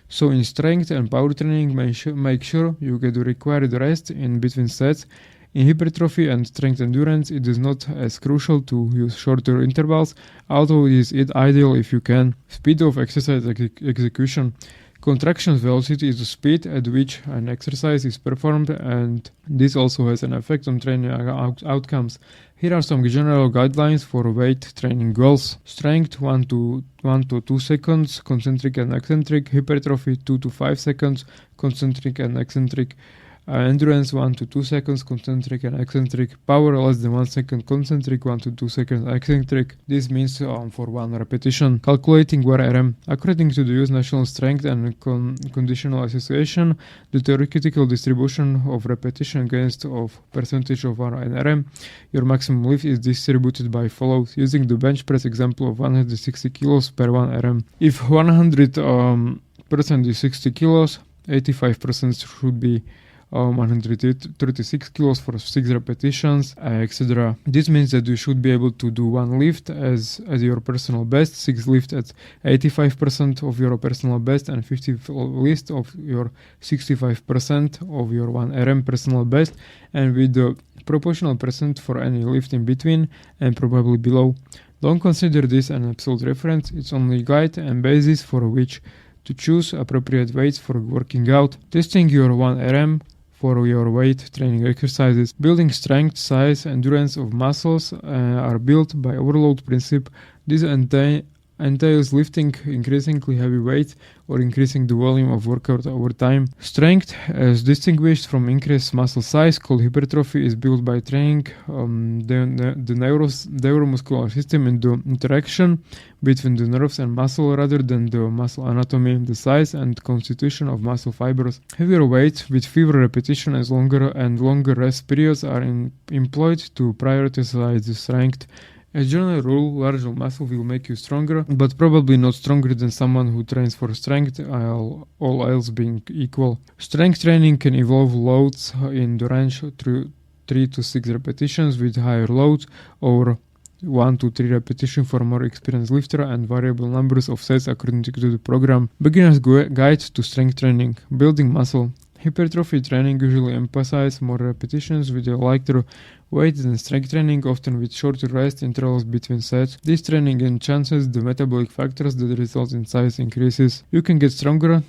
So in strength and power training, make sure you get the required rest in between sets In hypertrophy and strength endurance, it is not as crucial to use shorter intervals, although it is ideal if you can. Speed of exercise execution. Contraction velocity is the speed at which an exercise is performed, and this also has an effect on training outcomes. Here are some general guidelines for weight training goals. Strength 1 to 2 seconds, concentric and eccentric. Hypertrophy 2 to 5 seconds, concentric and eccentric. Endurance 1 to 2 seconds, concentric and eccentric. Power less than 1 second, concentric. 1 to 2 seconds, eccentric. This means for 1 repetition. Calculating RM. According to the US National Strength and Conditional Association, the theoretical distribution of repetition against of percentage of RM, your maximum lift is distributed by follows. Using the bench press example of 160 kilos per 1 RM. If 100% is 60 kilos, 85% should be 136 kilos for 6 repetitions, etc. This means that you should be able to do 1 lift as your personal best, 6 lift at 85% of your personal best, and 50 lift of your 65% of your 1 RM personal best, and with the proportional percent for any lift in between and probably below. Don't consider this an absolute reference, it's only a guide and basis for which to choose appropriate weights for working out. Testing your 1 RM for your weight training exercises. Building strength, size, endurance of muscles are built by overload principle. This entails lifting increasingly heavy weights or increasing the volume of workout over time. Strength, as distinguished from increased muscle size, called hypertrophy, is built by training the neuromuscular system in the interaction between the nerves and muscle rather than the muscle anatomy, the size and constitution of muscle fibers. Heavier weights with fewer repetition as longer rest periods are employed to prioritize the strength. As a general rule, larger muscle will make you stronger, but probably not stronger than someone who trains for strength, all else being equal. Strength training can involve loads in the range of 3 to 6 repetitions with higher loads, or 1 to 3 repetitions for more experienced lifter, and variable numbers of sets according to the program. Beginner's Guide to Strength Training. Building muscle. Hypertrophy training usually emphasizes more repetitions with a lighter weight than strength training, often with shorter rest intervals between sets. This training enhances the metabolic factors that result in size increases. You can get stronger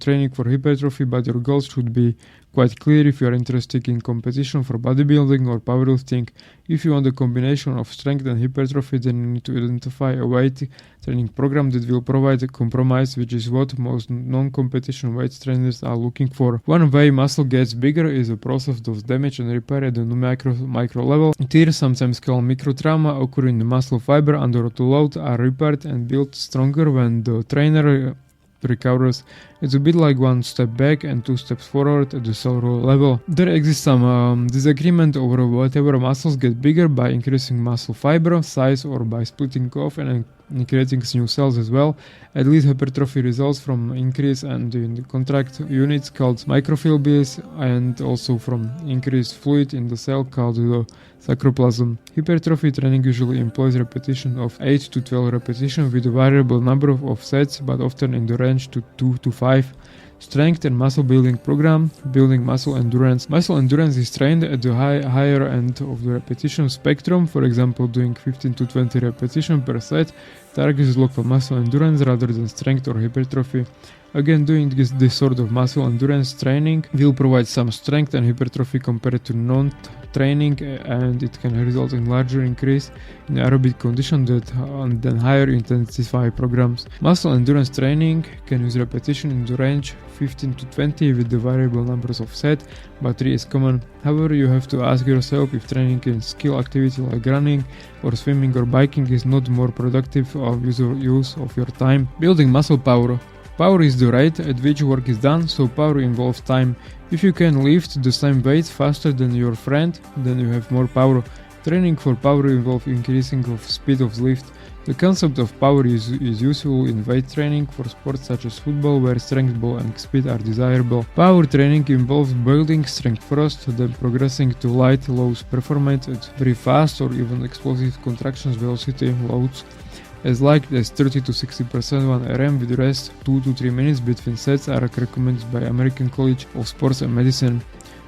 training for hypertrophy, but your goals should be quite clear if you are interested in competition for bodybuilding or powerlifting. If you want a combination of strength and hypertrophy, then you need to identify a weight training program that will provide a compromise, which is what most non-competition weight trainers are looking for. One way muscle gets bigger is a process of damage and repair at the micro level. Tears, sometimes called microtrauma, occur in the muscle fiber under the load, are repaired and built stronger when the trainer recovers. It's a bit like 1 step back and 2 steps forward at the cellular level. There exists some disagreement over whatever muscles get bigger by increasing muscle fiber size or by splitting off and creating new cells as well. At least hypertrophy results from increase and in the contract units called microfibrils, and also from increased fluid in the cell called the sarcoplasm. Hypertrophy training usually employs repetition of 8 to 12 repetitions with a variable number of sets, but often in the range to 2 to 5. Strength and muscle building program. Building muscle endurance. Muscle endurance is trained at the higher end of the repetition spectrum. For example, doing 15 to 20 repetitions per set targets local muscle endurance rather than strength or hypertrophy. Again, doing this sort of muscle endurance training will provide some strength and hypertrophy compared to non-training, and it can result in larger increase in aerobic condition than higher intensity programs. Muscle endurance training can use repetition in the range 15 to 20 with the variable numbers of sets, but 3 is common. However, you have to ask yourself if training in skill activity like running or swimming or biking is not more productive use of your time. Building muscle power. Power is the rate at which work is done, so power involves time. If you can lift the same weight faster than your friend, then you have more power. Training for power involves increasing of speed of lift. The concept of power is useful in weight training for sports such as football, where strength, ball and speed are desirable. Power training involves building strength first, then progressing to light loads performance at very fast or even explosive contractions velocity loads, as likely as 30 to 60% 1 RM with rest 2 to 3 minutes between sets are recommended by American College of Sports and Medicine.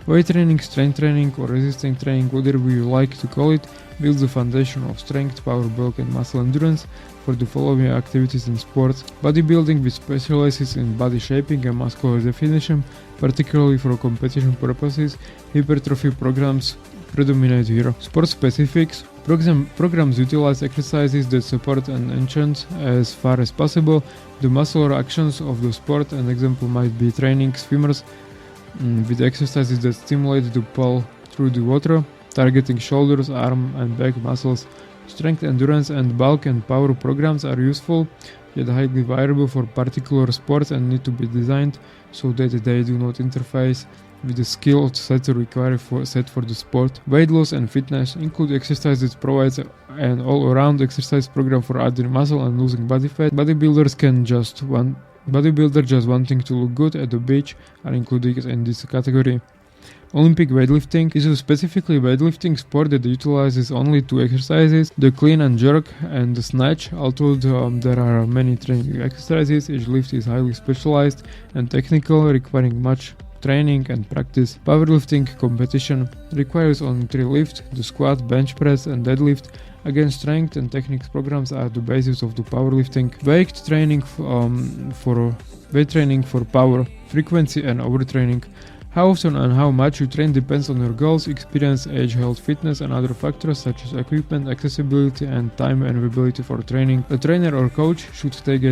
Weight training, strength training, or resistance training, whatever you like to call it, builds the foundation of strength, power, bulk, and muscle endurance for the following activities in sports. Bodybuilding, which specializes in body shaping and muscular definition, particularly for competition purposes. Hypertrophy programs predominate here. Sport specifics. Programs utilize exercises that support and enhance as far as possible the muscular actions of the sport. An example might be training swimmers with exercises that stimulate the pull through the water, targeting shoulders, arm and back muscles. Strength, endurance, and bulk and power programs are useful, yet highly variable for particular sports and need to be designed so that they do not interface with the skill set required for the sport. Weight loss and fitness include exercises that provides an all-around exercise program for adding muscle and losing body fat. Bodybuilder just wanting to look good at the beach are included in this category. Olympic weightlifting is a specifically weightlifting sport that utilizes only two exercises, the clean and jerk and the snatch. Although there are many training exercises, each lift is highly specialized and technical, requiring much training and practice. Powerlifting competition requires only three lifts: the squat, bench press, and deadlift. Again, strength and techniques programs are the basis of the powerlifting. Weight training for power, frequency, and overtraining. How often and how much you train depends on your goals, experience, age, health, fitness, and other factors such as equipment, accessibility, and time and availability for training. A trainer or coach should take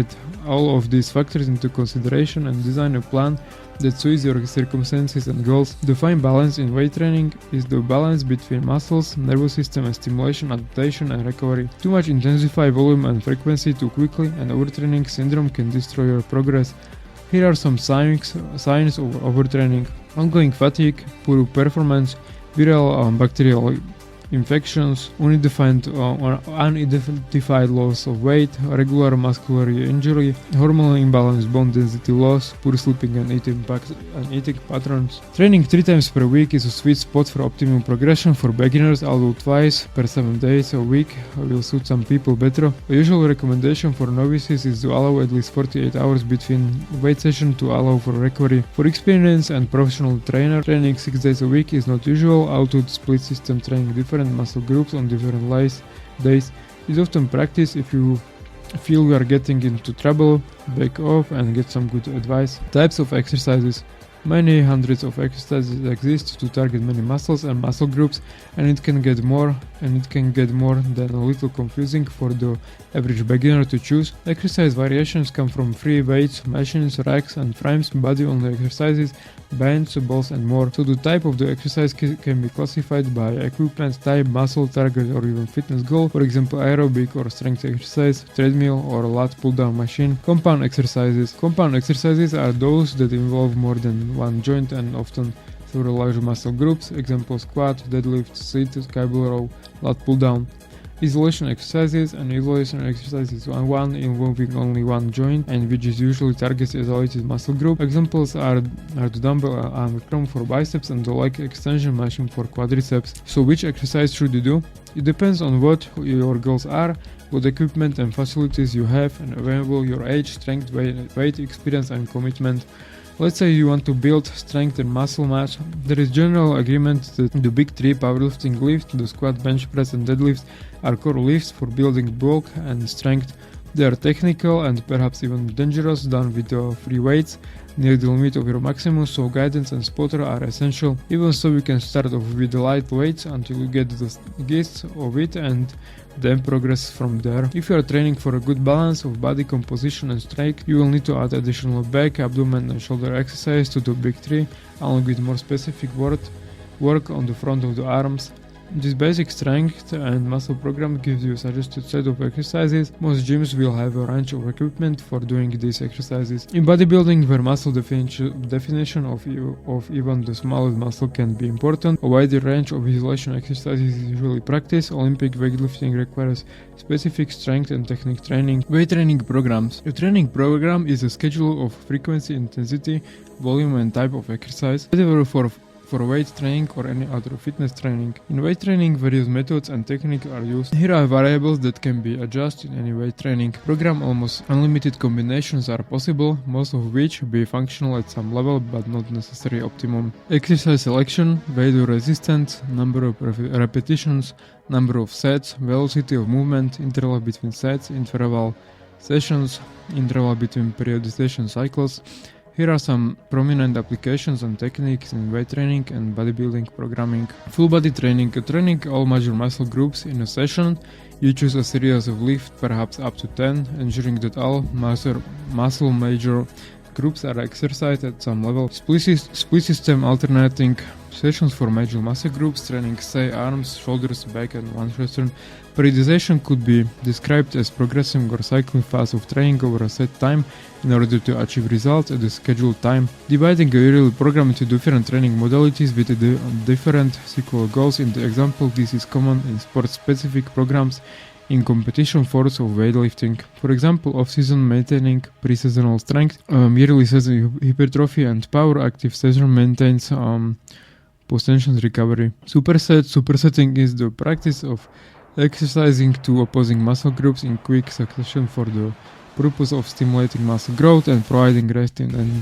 all of these factors into consideration and design a plan that suits your circumstances and goals. The fine balance in weight training is the balance between muscles, nervous system, and stimulation, adaptation, and recovery. Too much intensify volume and frequency too quickly, and overtraining syndrome can destroy your progress. Here are some signs of overtraining: ongoing fatigue, poor performance, viral bacterial infections, unidentified loss of weight, regular muscular injury, hormonal imbalance, bone density loss, poor sleeping and eating patterns. Training 3 times per week is a sweet spot for optimum progression for beginners, although twice per 7 days a week will suit some people better. A usual recommendation for novices is to allow at least 48 hours between weight sessions to allow for recovery. For experienced and professional trainer, training 6 days a week is not usual, although split system training different muscle groups on different days is often practiced. If you feel you are getting into trouble, back off and get some good advice. Types of exercises. Many hundreds of exercises exist to target many muscles and muscle groups, and it can get more than a little confusing for the average beginner to choose. Exercise variations come from free weights, machines, racks and frames, body-only exercises, bands, balls and more. So the type of the exercise can be classified by equipment type, muscle, target or even fitness goal. For example, aerobic or strength exercise, treadmill or lat pull-down machine. Compound exercises. Compound exercises are those that involve more than one joint and often several large muscle groups. Example: squat, deadlift, sit, cable row, lat pull down. Isolation exercises. An isolation exercise is one involving only one joint and which is usually targets isolated muscle group. Examples are the dumbbell arm curl for biceps and the leg extension machine for quadriceps. So which exercise should you do? It depends on what your goals are, what equipment and facilities you have and available, your age, strength, weight, experience and commitment. Let's say you want to build strength and muscle mass. There is general agreement that the big three powerlifting lifts, the squat, bench press and deadlift, are core lifts for building bulk and strength. They are technical and perhaps even dangerous done with free weights near the limit of your maximum, so guidance and spotter are essential. Even so, you can start off with the light weights until you get the gist of it and then progress from there. If you are training for a good balance of body composition and strength, you will need to add additional back, abdomen and shoulder exercise to the big three, along with more specific work on the front of the arms. This basic strength and muscle program gives you a suggested set of exercises. Most gyms will have a range of equipment for doing these exercises. In bodybuilding, where muscle definition of even the smallest muscle can be important, a wider range of isolation exercises is usually practiced. Olympic weightlifting requires specific strength and technique training. Weight training programs. A training program is a schedule of frequency, intensity, volume and type of exercise, whether for for weight training or any other fitness training. In weight training, various methods and techniques are used. Here are variables that can be adjusted in any weight training program. Almost unlimited combinations are possible, most of which be functional at some level but not necessarily optimum. Exercise selection, weight or resistance, number of repetitions, number of sets, velocity of movement, interval between sets, interval sessions, interval between periodization cycles. Here are some prominent applications and techniques in weight training and bodybuilding programming. Full body training, training all major muscle groups in a session. You choose a series of lifts, perhaps up to 10, ensuring that all muscle major groups are exercised at some level. Split system alternating sessions for major muscle groups, training say arms, shoulders, back and one shoulder. Periodization could be described as progressive or cycling phase of training over a set time in order to achieve results at the scheduled time. Dividing a yearly program into different training modalities with different sequential goals. In the example, this is common in sport-specific programs in competition force of weightlifting. For example, off-season maintaining pre-seasonal strength, yearly season hypertrophy and power, active season maintains post-tension recovery. Supersetting is the practice of exercising two opposing muscle groups in quick succession for the purpose of stimulating muscle growth and providing rest and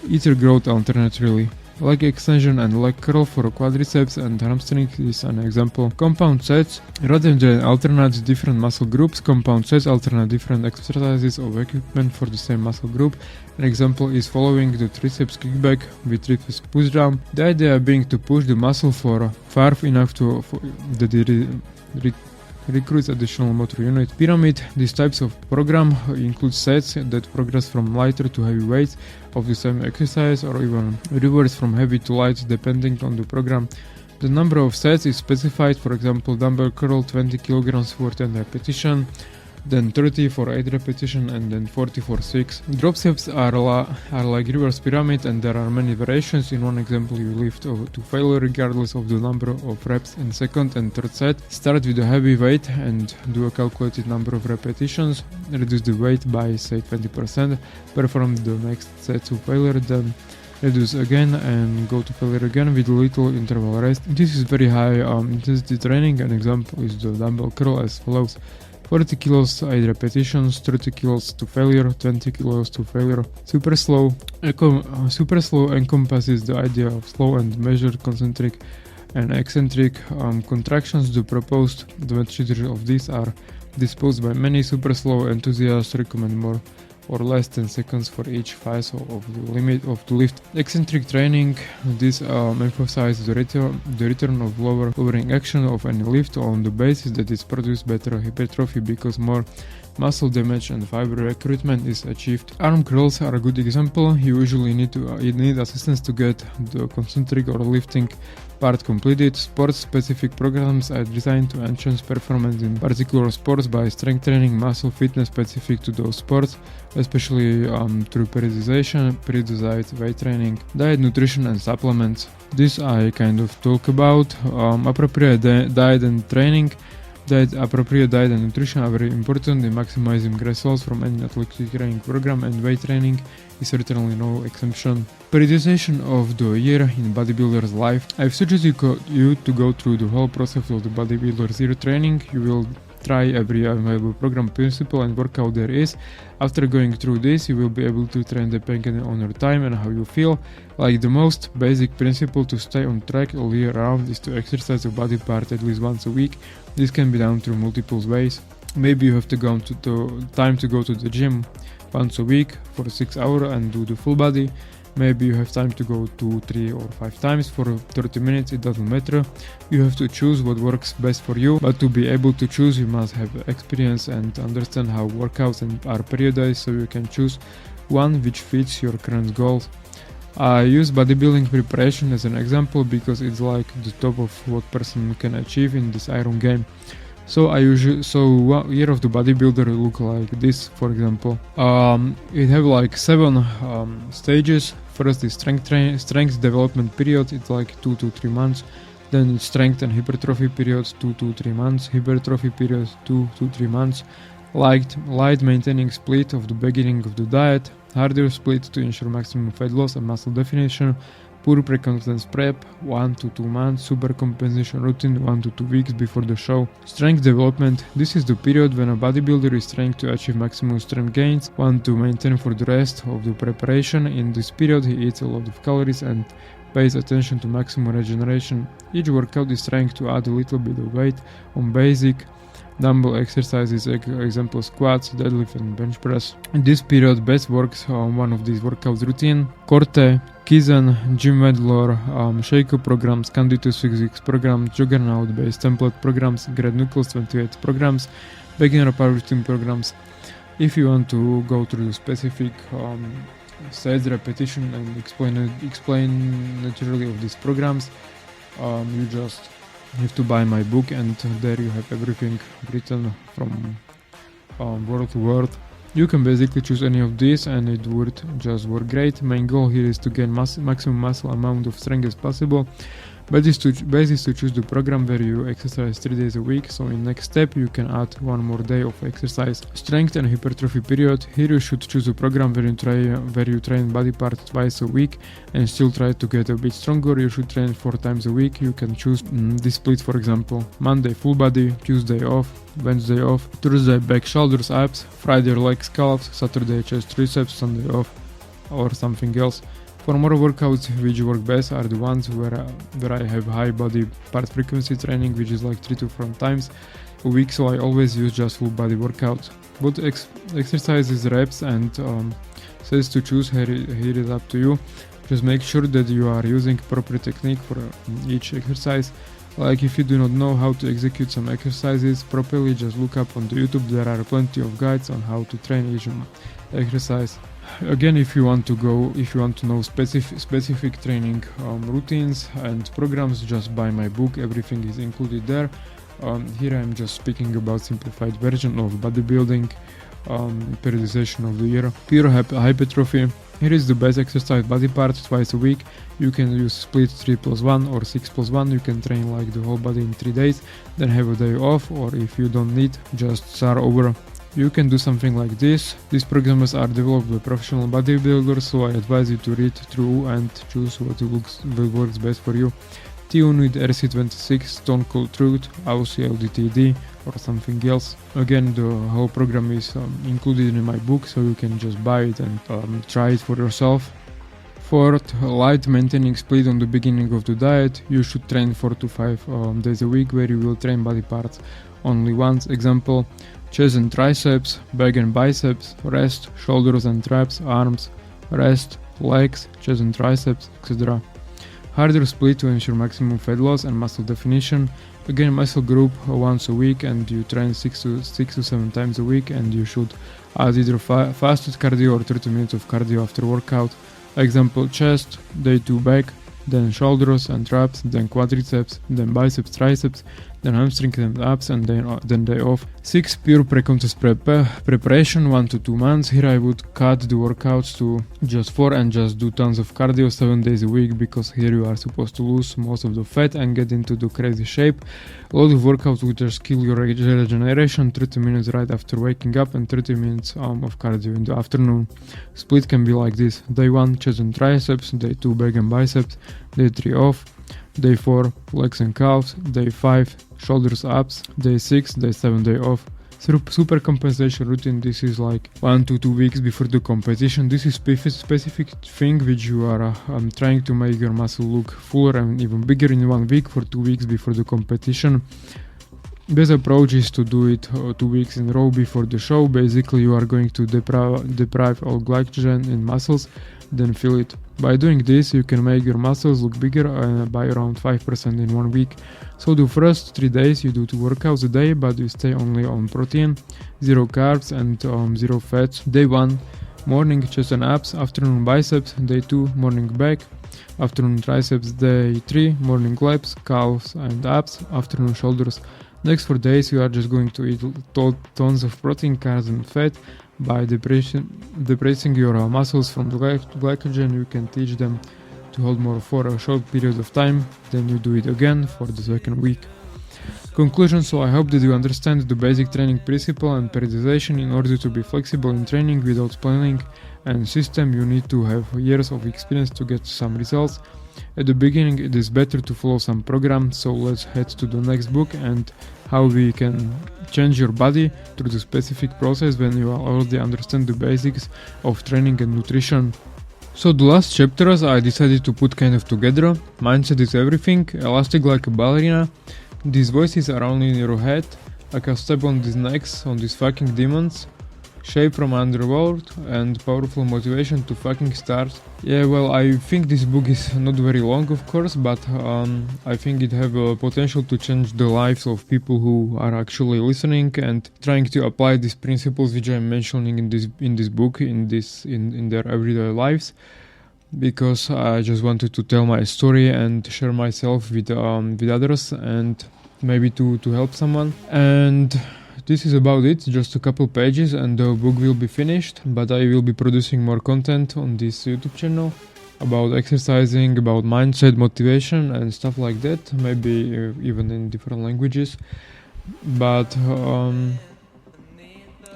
either growth alternatively. Leg extension and leg curl for quadriceps and hamstrings is an example. Compound sets, rather than alternate different muscle groups, compound sets alternate different exercises of equipment for the same muscle group. An example is following the triceps kickback with triceps push down. The idea being to push the muscle far enough that it recruits additional motor unit. Pyramid. These types of program include sets that progress from lighter to heavy weights of the same exercise, or even reverse from heavy to light depending on the program. The number of sets is specified, for example, dumbbell curl 20 kg for 10 repetition, then 30 for 8 repetition, and then 40 for 6. Drop steps are like reverse pyramid, and there are many variations. In one example, you lift to failure regardless of the number of reps in second and third set. Start with a heavy weight and do a calculated number of repetitions. Reduce the weight by say 20%. Perform the next set to failure, then reduce again and go to failure again with little interval rest. This is very high intensity training. An example is the dumbbell curl as follows: 40 kilos, 8 repetitions, 30 kilos to failure, 20 kilos to failure. Super slow encompasses the idea of slow and measured concentric and eccentric contractions. The proposed advantages of these are disposed by many. Super slow enthusiasts recommend more or less 10 seconds for each phase of the limit of the lift. Eccentric training, this emphasizes the return of lowering action of any lift on the basis that it produces better hypertrophy because more muscle damage and fiber recruitment is achieved. Arm curls are a good example. You usually need assistance to get the concentric or lifting part completed. Sports-specific programs are designed to enhance performance in particular sports by strength training, muscle fitness specific to those sports, especially through periodized weight training, diet, nutrition and supplements. This I kind of talk about. Appropriate diet and training. Appropriate diet and nutrition are very important in maximizing results from any athletic training program, and weight training is certainly no exception. Periodization of the year in bodybuilder's life. I've suggested you to go through the whole process of the bodybuilder's year training. You will try every available program, principle and workout there is. After going through this, you will be able to train depending on your time and how you feel. Like the most basic principle to stay on track all year round is to exercise a body part at least once a week. This can be done through multiple ways. Maybe you have to go to time to go to the gym once a week for 6 hours and do the full body. Maybe you have time to go 2, 3 or 5 times for 30 minutes, it doesn't matter. You have to choose what works best for you, but to be able to choose you must have experience and understand how workouts are periodized, so you can choose one which fits your current goals. I use bodybuilding preparation as an example because it's like the top of what person can achieve in this iron game. So 1 year of the bodybuilder look like this, for example. It have like 7 stages. First is strength development period, it's like 2 to 3 months. Then strength and hypertrophy periods, 2 to 3 months. Hypertrophy periods, 2 to 3 months. Light maintaining split of the beginning of the diet. Harder split to ensure maximum fat loss and muscle definition. Poor pre-contest prep 1 to 2 months, super compensation routine 1 to 2 weeks before the show. Strength development, this is the period when a bodybuilder is trying to achieve maximum strength gains, want to maintain for the rest of the preparation. In this period he eats a lot of calories and pays attention to maximum regeneration. Each workout is trying to add a little bit of weight on basic dumbbell exercises, example squats, deadlift and bench press. In this period best works on one of these workouts routine: Corte, Kaizen, Gym Medlor, Shake-up programs, Canditus Physics programs, Juggernaut based template programs, Grad Nucleus 28 programs, beginner powerlifting programs. If you want to go through the specific sets, repetition and explain naturally of these programs, you just have to buy my book, and there you have everything written from word to word. You can basically choose any of these and it would just work great. Main goal here is to gain maximum muscle amount of strength as possible. Best is to choose the program where you exercise 3 days a week, so in next step you can add 1 more day of exercise. Strength and hypertrophy period, here you should choose a program where you train body parts twice a week and still try to get a bit stronger. You should train 4 times a week. You can choose this split, for example: Monday full body, Tuesday off, Wednesday off, Thursday back, shoulders, abs, Friday legs, calves, Saturday chest, triceps, Sunday off, or something else. For more workouts which work best are the ones where I have high body part frequency training, which is like 3 to 4 times a week, so I always use just full body workouts. But exercises, reps and sets to choose, here is up to you. Just make sure that you are using proper technique for each exercise. Like if you do not know how to execute some exercises properly, just look up on the YouTube. There are plenty of guides on how to train each exercise. Again, if you want to know specific training routines and programs, just buy my book. Everything is included there. Here I'm just speaking about simplified version of bodybuilding, periodization of the year. Pure hypertrophy. Here is the best exercise body part twice a week. You can use split 3+1 or 6+1. You can train like the whole body in 3 days, then have a day off, or if you don't need, just start over. You can do something like this. These programs are developed by professional bodybuilders, so I advise you to read through and choose what works best for you. T-Unit, RC26, Stone Cold Truth, AUSI LDTD, or something else. Again, the whole program is included in my book, so you can just buy it and try it for yourself. Fourth, light maintaining split on the beginning of the diet. You should train 4 to 5 days a week, where you will train body parts only once. Example: chest and triceps, back and biceps, rest, shoulders and traps, arms, rest, legs, chest and triceps, etc. Harder split to ensure maximum fat loss and muscle definition. Again, muscle group once a week, and you train 6 to 7 times a week, and you should add either fasted cardio or 30 minutes of cardio after workout. Example: chest, day 2 back, then shoulders and traps, then quadriceps, then biceps, triceps, then hamstring and abs, and then day off. 6. Pure pre-contest preparation 1 to 2 months. Here I would cut the workouts to just 4 and just do tons of cardio 7 days a week, because here you are supposed to lose most of the fat and get into the crazy shape. A lot of workouts would just kill your regeneration. 30 minutes right after waking up and 30 minutes of cardio in the afternoon. Split can be like this: day 1 chest and triceps, day 2 back and biceps, day 3 off, day 4 legs and calves, day 5 shoulders, abs, day 6, day 7, day off. Super compensation routine, this is like 1 to 2 weeks before the competition. This is specific thing which you are trying to make your muscle look fuller and even bigger in 1 week for 2 weeks before the competition. Best approach is to do it 2 weeks in a row before the show. Basically you are going to deprive all glycogen in muscles, then fill it. By doing this, you can make your muscles look bigger by around 5% in 1 week. So the first 3 days you do 2 workouts a day, but you stay only on protein, 0 carbs and 0 fats. Day 1 morning chest and abs, afternoon biceps, day 2 morning back, afternoon triceps, day 3 morning legs, calves and abs, afternoon shoulders. Next 4 days you are just going to eat tons of protein, carbs and fat. By depressing your muscles from the glycogen, you can teach them to hold more for a short period of time, then you do it again for the second week. Conclusion: so I hope that you understand the basic training principle and periodization. In order to be flexible in training without planning and system, you need to have years of experience to get some results. At the beginning it is better to follow some program, so let's head to the next book and how we can change your body through the specific process when you already understand the basics of training and nutrition. So the last chapters I decided to put kind of together. Mindset is everything, elastic like a ballerina. These voices are only in your head. I can step on these necks, on these fucking demons. Shape from underworld and powerful motivation to fucking start. Yeah, well, I think this book is not very long, of course, but I think it have a potential to change the lives of people who are actually listening and trying to apply these principles which I'm mentioning in this book in their everyday lives. Because I just wanted to tell my story and share myself with others and maybe to help someone. And this is about it, just a couple pages and the book will be finished, but I will be producing more content on this YouTube channel about exercising, about mindset, motivation and stuff like that, maybe even in different languages. But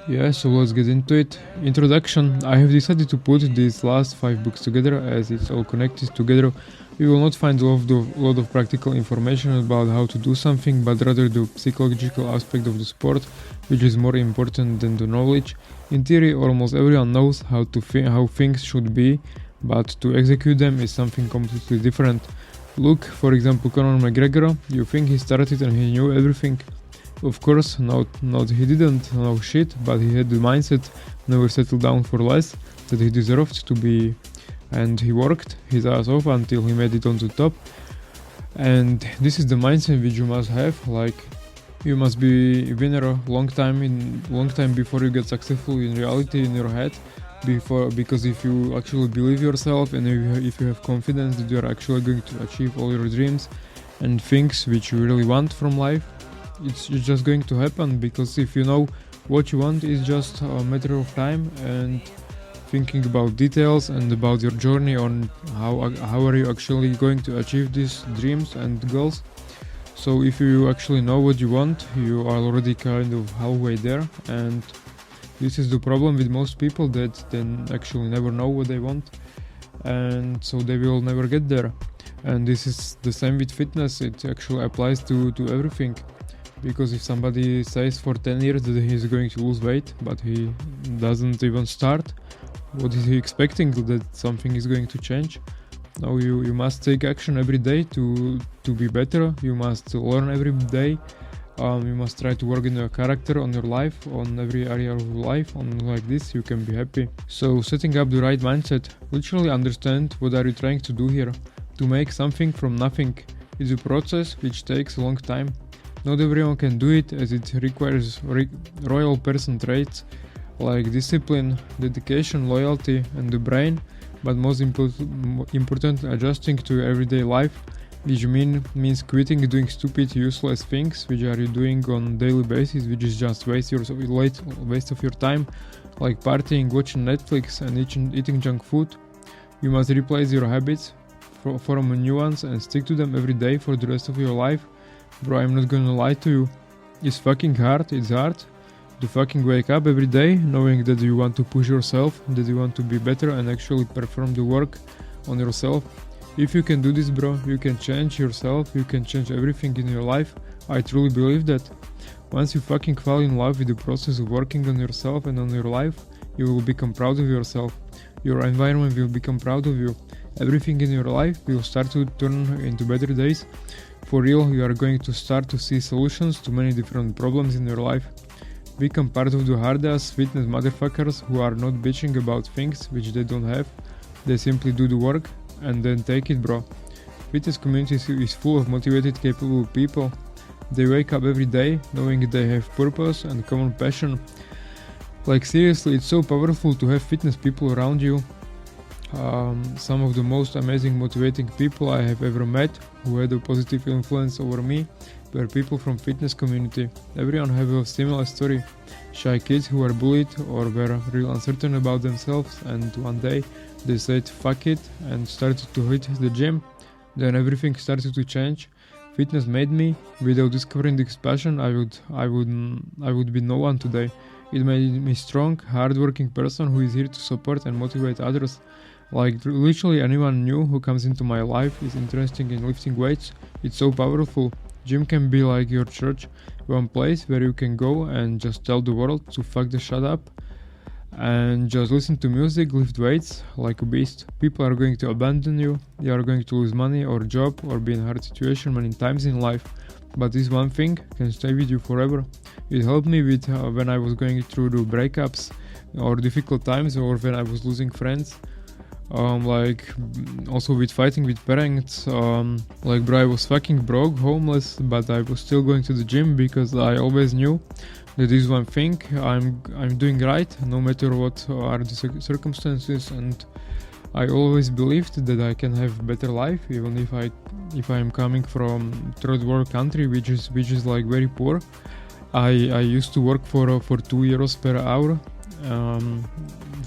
yeah, so let's get into it. Introduction. I have decided to put these last 5 books together as it's all connected together. You will not find a lot of practical information about how to do something, but rather the psychological aspect of the sport, which is more important than the knowledge. In theory, almost everyone knows how things should be, but to execute them is something completely different. Look, for example, Conor McGregor. You think he started and he knew everything? Of course, not he didn't know shit, but he had the mindset, never settled down for less, that he deserved to be. And he worked his ass off until he made it on the top. And this is the mindset which you must have. Like, you must be a winner long time before you get successful in reality in your head. Because if you actually believe yourself and if you have confidence that you are actually going to achieve all your dreams and things which you really want from life, it's just going to happen. Because if you know what you want, it's just a matter of time and thinking about details and about your journey on how are you actually going to achieve these dreams and goals. So if you actually know what you want, you are already kind of halfway there. And this is the problem with most people, that they actually never know what they want, and so they will never get there. And this is the same with fitness. It actually applies to everything. Because if somebody says for 10 years that he is going to lose weight, but he doesn't even start, what is he expecting? That something is going to change? No, you must take action every day to be better. You must learn every day. You must try to work on your character, on your life, on every area of life. On like this, you can be happy. So setting up the right mindset. Literally understand what are you trying to do here. To make something from nothing is a process which takes a long time. Not everyone can do it, as it requires royal person traits like discipline, dedication, loyalty and the brain, but most important, adjusting to your everyday life, which means quitting doing stupid, useless things which are you doing on daily basis, which is just waste of your time, like partying, watching Netflix and eating junk food. You must replace your habits, form new ones and stick to them every day for the rest of your life. Bro, I'm not gonna lie to you, it's fucking hard, it's hard to fucking wake up every day knowing that you want to push yourself, that you want to be better and actually perform the work on yourself. If you can do this, bro, you can change yourself, you can change everything in your life. I truly believe that. Once you fucking fall in love with the process of working on yourself and on your life, you will become proud of yourself. Your environment will become proud of you. Everything in your life will start to turn into better days. For real, you are going to start to see solutions to many different problems in your life. Become part of the hard-ass fitness motherfuckers who are not bitching about things which they don't have. They simply do the work and then take it, bro. Fitness community is full of motivated, capable people. They wake up every day knowing they have purpose and common passion. Like seriously, it's so powerful to have fitness people around you. Some of the most amazing motivating people I have ever met who had a positive influence over me were people from fitness community. Everyone have a similar story. Shy kids who were bullied or were real uncertain about themselves, and one day they said fuck it and started to hit the gym. Then everything started to change. Fitness made me. Without discovering this passion, I would be no one today. It made me strong, hardworking person who is here to support and motivate others. Like literally anyone new who comes into my life is interested in lifting weights. It's so powerful. Gym can be like your church, one place where you can go and just tell the world to fuck the shut up and just listen to music, lift weights like a beast. People are going to abandon you, you are going to lose money or job or be in a hard situation many times in life. But this one thing can stay with you forever. It helped me with when I was going through the breakups or difficult times, or when I was losing friends. Like also with fighting with parents. Like bro, I was fucking broke, homeless, but I was still going to the gym because I always knew that this one thing I'm doing right, no matter what are the circumstances, and I always believed that I can have better life even if I'm coming from third world country, which is like very poor. I used to work for €2 per hour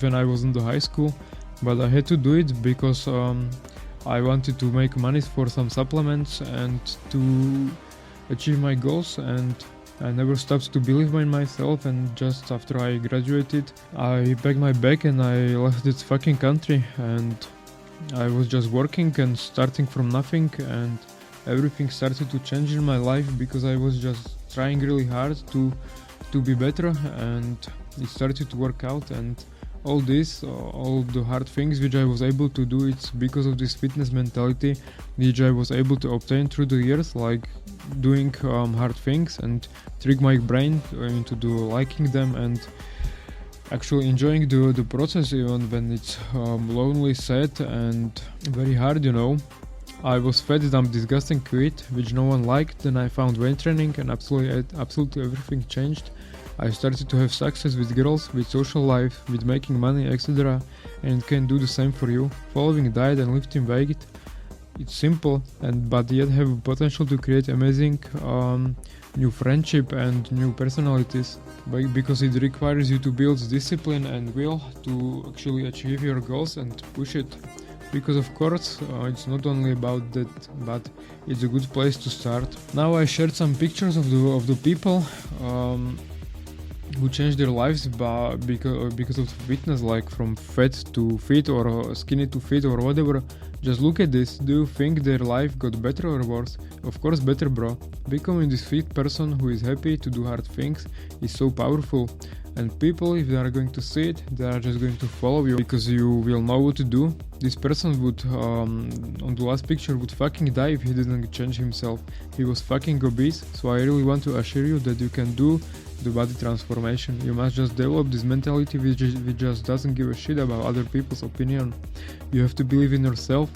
when I was in the high school, but I had to do it because I wanted to make money for some supplements and to achieve my goals, and I never stopped to believe in myself. And just after I graduated, I packed my bag and I left this fucking country, and I was just working and starting from nothing, and everything started to change in my life because I was just trying really hard to be better, and it started to work out. And all the hard things which I was able to do, it's because of this fitness mentality which I was able to obtain through the years, like doing hard things and trick my brain into liking them and actually enjoying the process even when it's lonely, sad and very hard, you know. I was fat, dumb, disgusting, quit, which no one liked. Then I found weight training and absolutely everything changed. I started to have success with girls, with social life, with making money, etc. And it can do the same for you. Following diet and lifting weight, it's simple, but yet have potential to create amazing new friendship and new personalities, because it requires you to build discipline and will to actually achieve your goals and push it. Because of course it's not only about that, but it's a good place to start. Now I shared some pictures of the people who changed their lives because of fitness, like from fat to fit or skinny to fit or whatever. Just look at this. Do you think their life got better or worse? Of course better, bro. Becoming this fit person who is happy to do hard things is so powerful. And people, if they are going to see it, they are just going to follow you because you will know what to do. This person would, on the last picture, would fucking die if he didn't change himself. He was fucking obese, so I really want to assure you that you can do the body transformation. You must just develop this mentality which just doesn't give a shit about other people's opinion. You have to believe in yourself,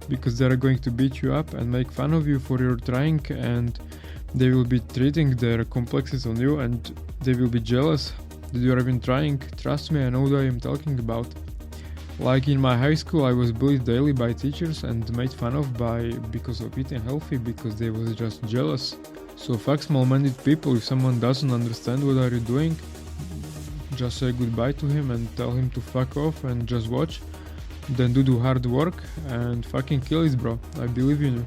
because they are going to beat you up and make fun of you for your trying, and they will be treating their complexes on you, and they will be jealous that you are even trying. Trust me, I know what I am talking about. Like in my high school, I was bullied daily by teachers and made fun of because of eating healthy, because they was just jealous. So fuck small-minded people. If someone doesn't understand what are you doing, just say goodbye to him and tell him to fuck off and just watch. Then do the hard work and fucking kill it, bro. I believe in you.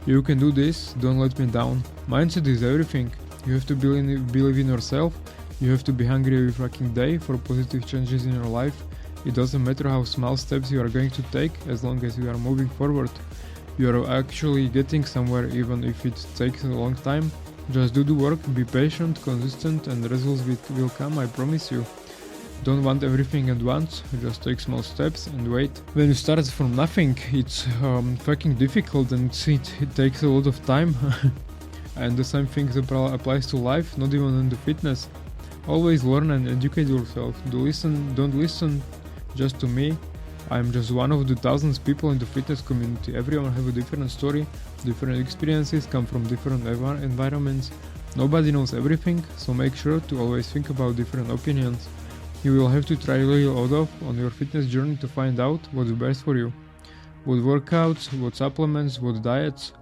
You can do this, don't let me down. Mindset is everything. You have to believe in yourself. You have to be hungry every fucking day for positive changes in your life. It doesn't matter how small steps you are going to take, as long as you are moving forward. You are actually getting somewhere, even if it takes a long time. Just do the work, be patient, consistent, and the results will come, I promise you. Don't want everything at once, just take small steps and wait. When you start from nothing, it's fucking difficult, and it takes a lot of time. And the same thing applies to life, not even in the fitness. Always learn and educate yourself. Don't listen just to me. I'm just one of the thousands of people in the fitness community. Everyone have a different story, different experiences, come from different environments. Nobody knows everything, so make sure to always think about different opinions. You will have to try really a lot on your fitness journey to find out what's best for you. What workouts, what supplements, what diets.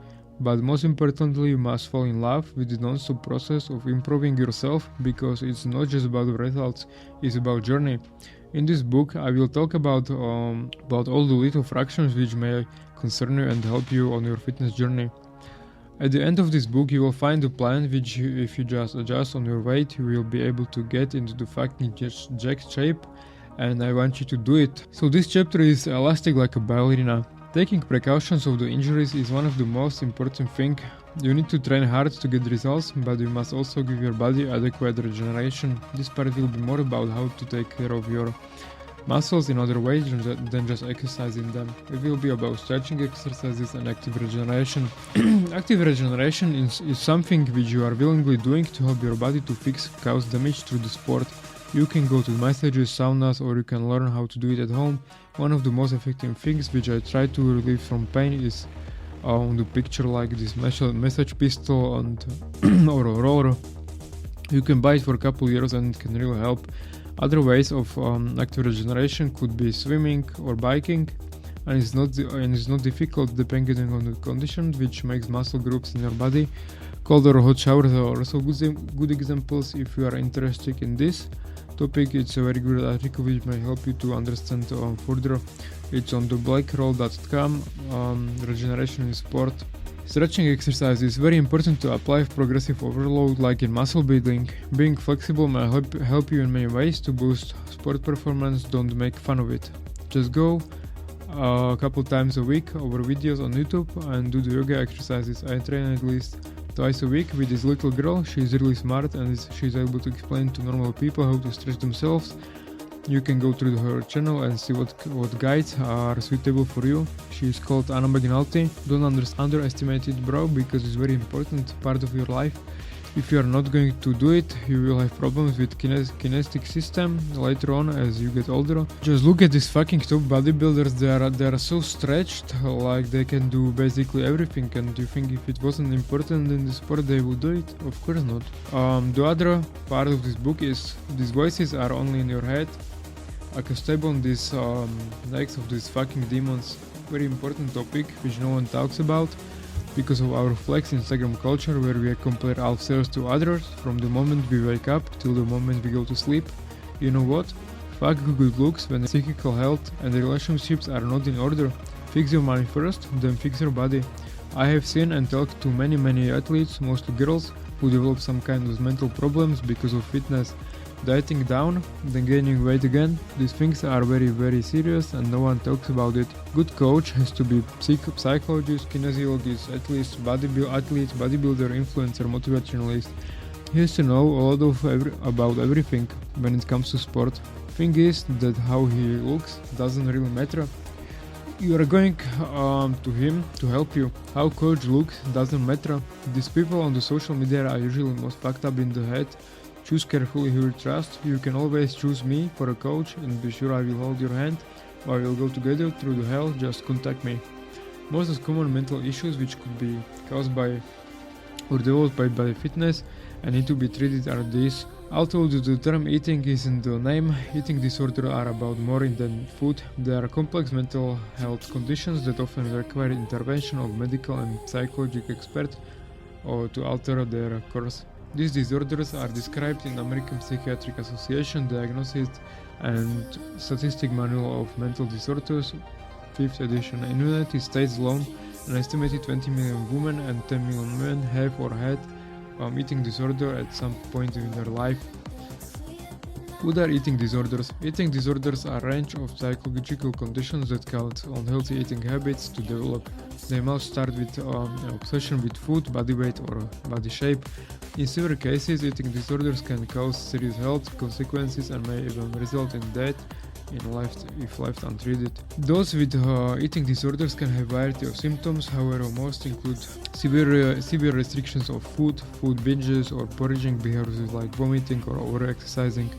But most importantly, you must fall in love with the non-stop process of improving yourself, because it's not just about the results, it's about journey. In this book, I will talk about all the little fractions which may concern you and help you on your fitness journey. At the end of this book, you will find a plan which, if you just adjust on your weight, you will be able to get into the fucking jacked shape and I want you to do it. So this chapter is elastic like a ballerina. Taking precautions of the injuries is one of the most important things. You need to train hard to get results, but you must also give your body adequate regeneration. This part will be more about how to take care of your muscles in other ways than just exercising them. It will be about stretching exercises and active regeneration. Active regeneration is something which you are willingly doing to help your body to fix caused damage through the sport. You can go to massages, saunas, or you can learn how to do it at home. One of the most effective things which I try to relieve from pain is on the picture like this massage pistol and or a roller. You can buy it for a couple years and it can really help. Other ways of active regeneration could be swimming or biking, and it's not difficult depending on the condition, which makes muscle groups in your body. Cold or hot showers are also good examples. If you are interested in this topic, it's a very good article which may help you to understand further. It's on the blackroll.com, regeneration in sport. Stretching exercise is very important to apply progressive overload like in muscle building. Being flexible may help you in many ways to boost sport performance. Don't make fun of it. Just go a couple times a week over videos on YouTube and do the yoga exercises. I train at least twice a week with this little girl. She's really smart and she's able to explain to normal people how to stretch themselves. You can go through her channel and see what guides are suitable for you. She is called Anna McNulty. Don't underestimate it, bro, because it's very important part of your life. If you are not going to do it, you will have problems with kinetic system later on as you get older. Just look at these fucking top bodybuilders. They are so stretched, like they can do basically everything. And you think if it wasn't important in the sport, they would do it? Of course not. The other part of this book is these voices are only in your head. Like a step on these necks of these fucking demons. Very important topic which no one talks about because of our flex Instagram culture where we compare ourselves to others from the moment we wake up till the moment we go to sleep. You know what? Fuck good looks when psychical health and relationships are not in order. Fix your mind first, then fix your body. I have seen and talked to many athletes, mostly girls, who develop some kind of mental problems because of fitness. Dieting down, then gaining weight again. These things are very serious and no one talks about it. Good coach has to be psychologist, kinesiologist, bodybuilder, influencer, motivationalist. He has to know a lot about everything when it comes to sport. Thing is that how he looks doesn't really matter. You are going to him to help you. How coach looks doesn't matter. These people on the social media are usually most fucked up in the head. Choose carefully who you trust. You can always choose me for a coach and be sure I will hold your hand or we'll go together through the hell. Just contact me. Most of the common mental issues which could be caused by or developed by fitness and need to be treated are these. Although the term eating is in the name, eating disorders are about more than food. They are complex mental health conditions that often require intervention of medical and psychological experts or to alter their course. These disorders are described in American Psychiatric Association Diagnosis and Statistic Manual of Mental Disorders, 5th edition. In the United States alone, an estimated 20 million women and 10 million men have or had eating disorder at some point in their life. What are eating disorders? Eating disorders are a range of psychological conditions that cause unhealthy eating habits to develop. They must start with an obsession with food, body weight or body shape. In severe cases, eating disorders can cause serious health consequences and may even result in death if left untreated. Those with eating disorders can have a variety of symptoms, however most include severe restrictions of food binges or purging behaviors like vomiting or over-exercising.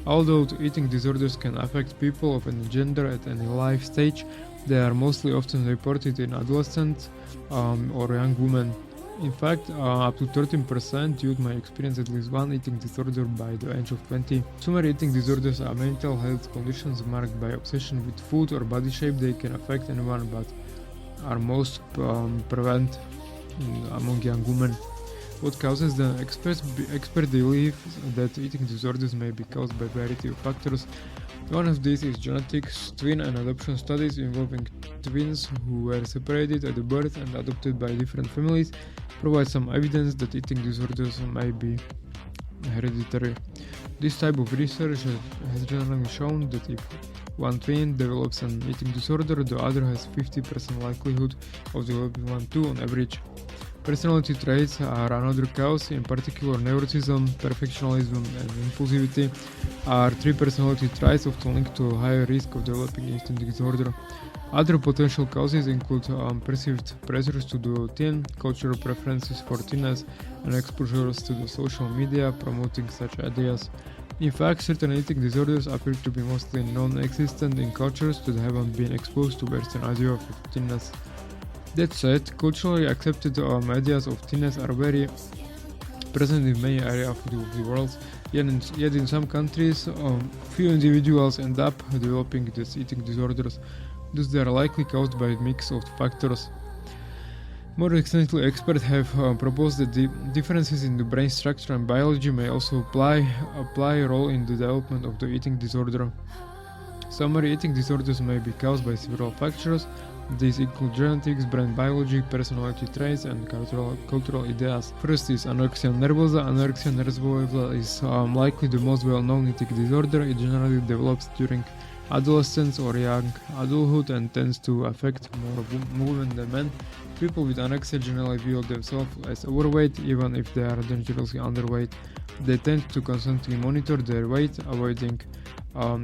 Although eating disorders can affect people of any gender at any life stage, they are mostly often reported in adolescents or young women. In fact, up to 13% youth may experience at least one eating disorder by the age of 20. Some eating disorders are mental health conditions marked by obsession with food or body shape. They can affect anyone but are most prevalent among young women. What causes them? Experts believe that eating disorders may be caused by a variety of factors. One of these is genetics. Twin and adoption studies involving twins who were separated at birth and adopted by different families provide some evidence that eating disorders may be hereditary. This type of research has generally shown that if one twin develops an eating disorder, the other has 50% likelihood of developing one too on average. Personality traits are another cause. In particular, neuroticism, perfectionism, and impulsivity are three personality traits often linked to a higher risk of developing eating disorder. Other potential causes include perceived pressures to do teen, cultural preferences for teens, and exposures to the social media promoting such ideas. In fact, certain eating disorders appear to be mostly non-existent in cultures that haven't been exposed to Western idea of thinness. That said, culturally accepted ideas of thinness are very present in many areas of the world, yet in some countries, few individuals end up developing these eating disorders. Thus, they are likely caused by a mix of factors. More recently, experts have proposed that the differences in the brain structure and biology may also play a role in the development of the eating disorder. Summary: eating disorders may be caused by several factors. These include genetics, brain biology, personality traits, and cultural ideas. First is anorexia nervosa. Anorexia nervosa is likely the most well-known eating disorder. It generally develops during adolescence or young adulthood and tends to affect more women than men. People with anorexia generally view themselves as overweight, even if they are dangerously underweight. They tend to constantly monitor their weight, avoiding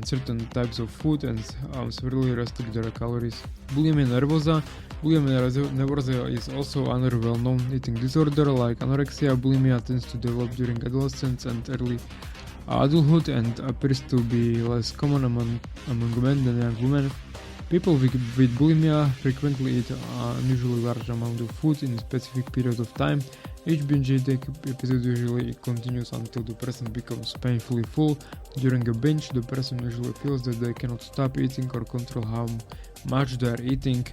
certain types of food and severely restrict their calories. Bulimia nervosa. Bulimia nervosa is also another well-known eating disorder. Like anorexia, bulimia tends to develop during adolescence and early adulthood and appears to be less common among men than young women. People with bulimia frequently eat unusually large amount of food in a specific period of time. Each binge eating episode usually continues until the person becomes painfully full. During a binge, the person usually feels that they cannot stop eating or control how much they are eating.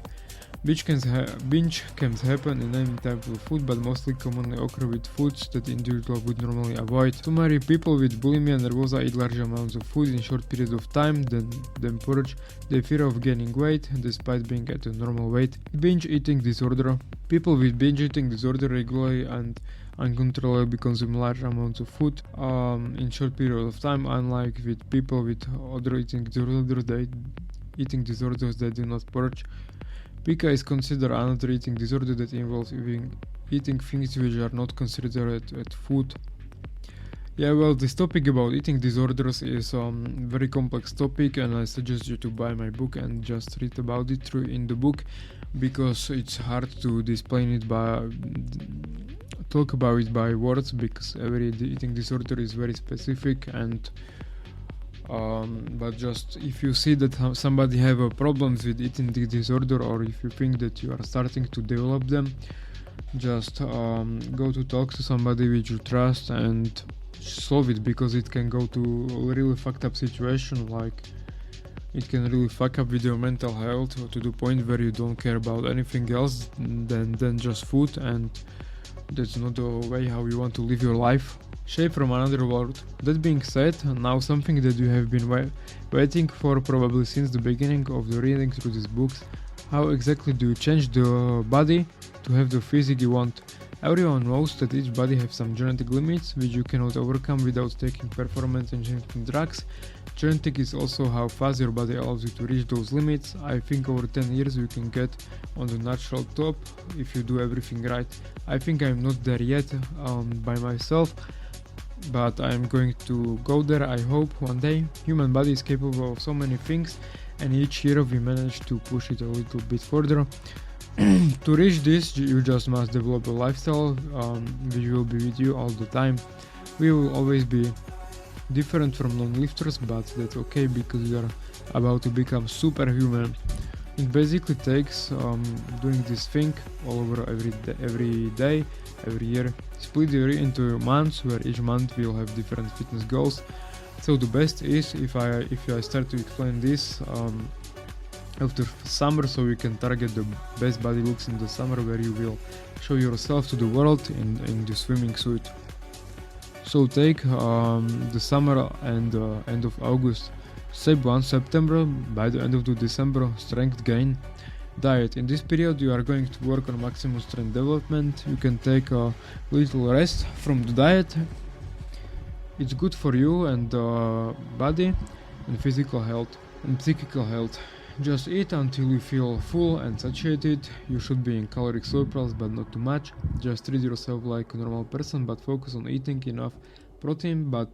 Binge can happen in any type of food, but mostly commonly occur with foods that individual would normally avoid. Summary: people with bulimia nervosa eat large amounts of food in short periods of time, then purge. They fear of gaining weight despite being at a normal weight. Binge eating disorder. People with binge eating disorder regularly and uncontrollably consume large amounts of food in short periods of time, unlike with people with other eating disorders that do not purge. Pica is considered another eating disorder that involves eating things which are not considered as food. Yeah, well, this topic about eating disorders is a very complex topic, and I suggest you to buy my book and just read about it in the book, because it's hard to explain it talk about it by words, because every eating disorder is very specific. And but just if you see that somebody have problems with eating disorder, or if you think that you are starting to develop them, just go to talk to somebody which you trust and solve it, because it can go to a really fucked up situation. Like, it can really fuck up with your mental health to the point where you don't care about anything else than just food, and that's not the way how you want to live your life. Shape from another world. That being said, now something that you have been waiting for probably since the beginning of the reading through these books. How exactly do you change the body to have the physique you want? Everyone knows that each body has some genetic limits which you cannot overcome without taking performance enhancing drugs. Genetic is also how fast your body allows you to reach those limits. I think over 10 years you can get on the natural top if you do everything right. I think I'm not there yet by myself, but I'm going to go there, I hope, one day. Human body is capable of so many things, and each year we manage to push it a little bit further. To reach this, you just must develop a lifestyle which will be with you all the time. We will always be different from non-lifters, but that's okay, because we are about to become superhuman. It basically takes doing this thing all over every day, every year. Split the year into months, where each month will have different fitness goals. So the best is if I start to explain this after summer, so you can target the best body looks in the summer, where you will show yourself to the world in the swimming suit. So take the summer and end of August. Step 1, September. By the end of the December, strength gain. Diet. In this period you are going to work on maximum strength development. You can take a little rest from the diet It's good for you and body and physical health and psychical health. Just eat until you feel full and satiated. You should be in caloric surplus, but not too much. Just treat yourself like a normal person, but focus on eating enough protein, but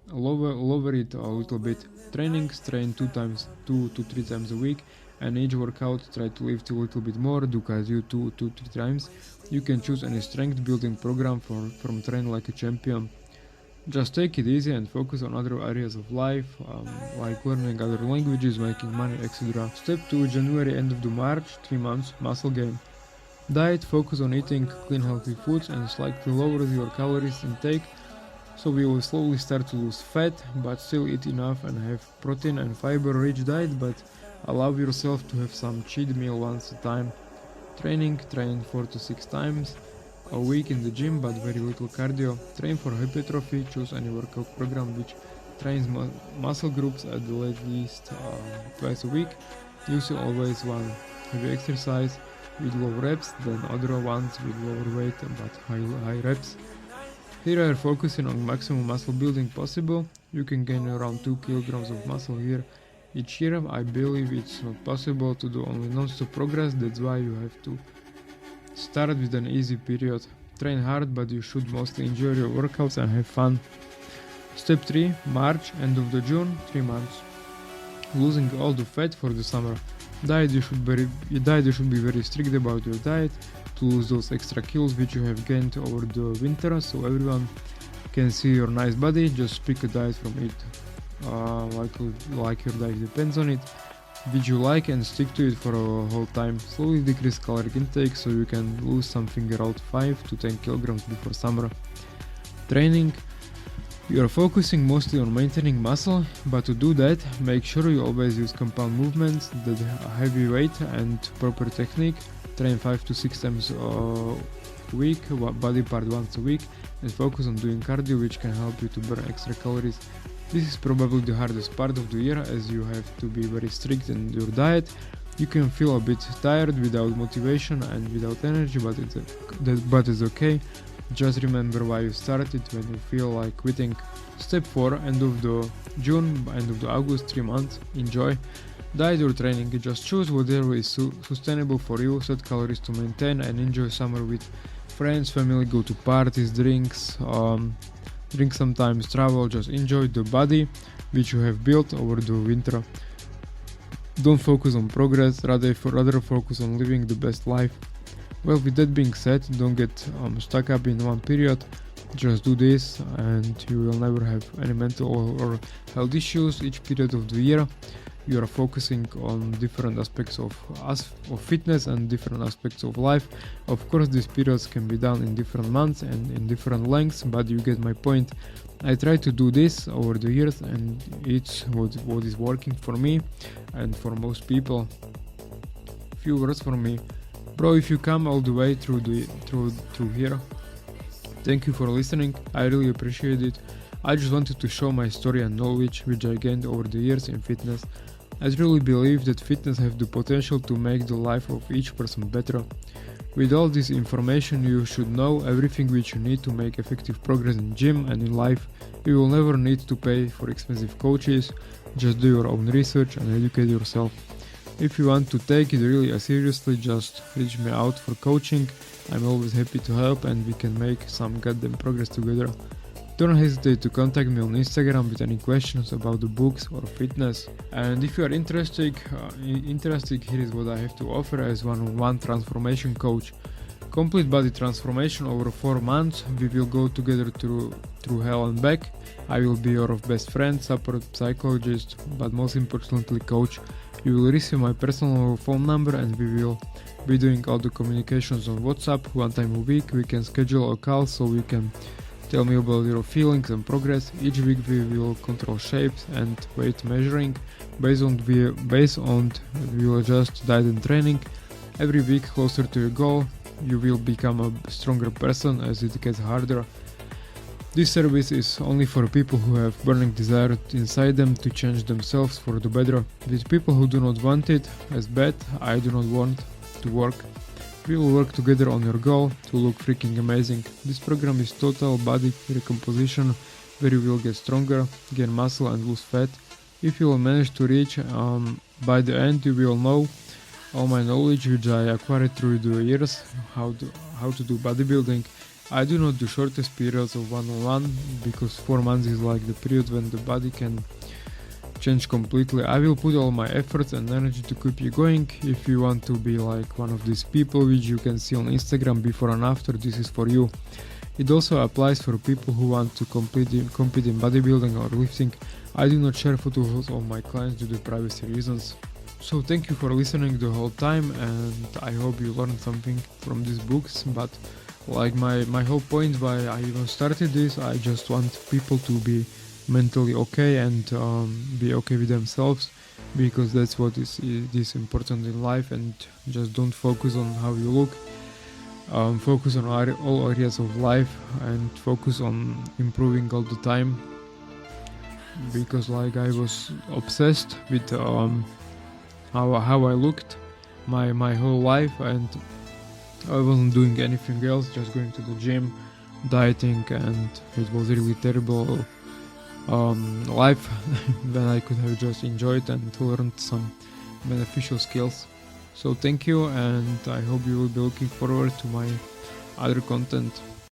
lower it a little bit. Train 2 to 3 times a week, and each workout try to lift a little bit more. Do cardio 2 to 3 times. You can choose any strength building program from Train Like a Champion. Just take it easy and focus on other areas of life, like learning other languages, making money, etc. Step 2, January, end of the March, 3 months, muscle gain. Diet, focus on eating clean healthy foods and slightly lower your calories intake, so we will slowly start to lose fat, but still eat enough and have protein and fiber rich diet, but allow yourself to have some cheat meal once a time. Train 4 to 6 times a week in the gym, but very little cardio. Train for hypertrophy, choose any workout program which trains muscle groups at the least twice a week. Use always one heavy exercise with low reps, then other ones with lower weight but high reps. Here I am focusing on maximum muscle building possible. You can gain around 2 kilograms of muscle here each year. I believe it's not possible to do only non-stop progress, that's why you have to start with an easy period. Train hard, but you should mostly enjoy your workouts and have fun. Step 3, March, end of the June, 3 months. Losing all the fat for the summer. You should be very strict about your diet to lose those extra kilos which you have gained over the winter, so everyone can see your nice body. Just pick a diet from it, like your diet depends on it, which you like, and stick to it for a whole time. Slowly decrease caloric intake so you can lose something around 5 to 10 kilograms before summer. Training. You are focusing mostly on maintaining muscle, but to do that, make sure you always use compound movements, that heavy weight and proper technique. Train 5 to 6 times a week, body part once a week, and focus on doing cardio, which can help you to burn extra calories. This is probably the hardest part of the year, as you have to be very strict in your diet. You can feel a bit tired without motivation and without energy, but it's okay. Just remember why you started when you feel like quitting. Step 4, end of the June, end of the August, 3 months. Enjoy. Diet or training. Just choose whatever is sustainable for you. Set calories to maintain and enjoy summer with friends, family. Go to parties, drink sometimes, travel. Just enjoy the body which you have built over the winter. Don't focus on progress, rather focus on living the best life. Well, with that being said, don't get stuck up in one period. Just do this and you will never have any mental or health issues. Each period of the year you are focusing on different aspects of fitness and different aspects of life. Of course, these periods can be done in different months and in different lengths, but you get my point. I try to do this over the years, and it's what is working for me and for most people. Few words for me. Bro, if you come all the way through here, thank you for listening. I really appreciate it. I just wanted to show my story and knowledge which I gained over the years in fitness. I really believe that fitness has the potential to make the life of each person better. With all this information, you should know everything which you need to make effective progress in gym and in life. You will never need to pay for expensive coaches. Just do your own research and educate yourself. If you want to take it really seriously, just reach me out for coaching. I'm always happy to help and we can make some goddamn progress together. Don't hesitate to contact me on Instagram with any questions about the books or fitness. And if you are interested, here is what I have to offer as one-on-one transformation coach. Complete body transformation over 4 months. We will go together through hell and back. I will be your best friend, support, psychologist, but most importantly coach. You will receive my personal phone number and we will be doing all the communications on WhatsApp. 1 time a week we can schedule a call so we can tell me about your feelings and progress. Each week we will control shapes and weight measuring. Based on we will adjust diet and training. Every week closer to your goal, you will become a stronger person as it gets harder. This service is only for people who have burning desire inside them to change themselves for the better. With people who do not want it as bad, I do not want to work. We will work together on your goal to look freaking amazing. This program is total body recomposition where you will get stronger, gain muscle and lose fat. If you will manage to reach, by the end you will know all my knowledge which I acquired through the years, how to do bodybuilding. I do not do shortest periods of one-on-one, because 4 months is like the period when the body can change completely. I will put all my efforts and energy to keep you going. If you want to be like one of these people which you can see on Instagram before and after, this is for you. It also applies for people who want to compete in bodybuilding or lifting. I do not share photos of my clients due to privacy reasons. So thank you for listening the whole time, and I hope you learned something from these books. But like my whole point why I even started this, I just want people to be mentally okay and be okay with themselves, because that's what is important in life. And just don't focus on how you look, focus on all areas of life, and focus on improving all the time, because like I was obsessed with how I looked my whole life, and I wasn't doing anything else, just going to the gym, dieting, and it was really terrible life when I could have just enjoyed and learned some beneficial skills. So thank you, and I hope you will be looking forward to my other content.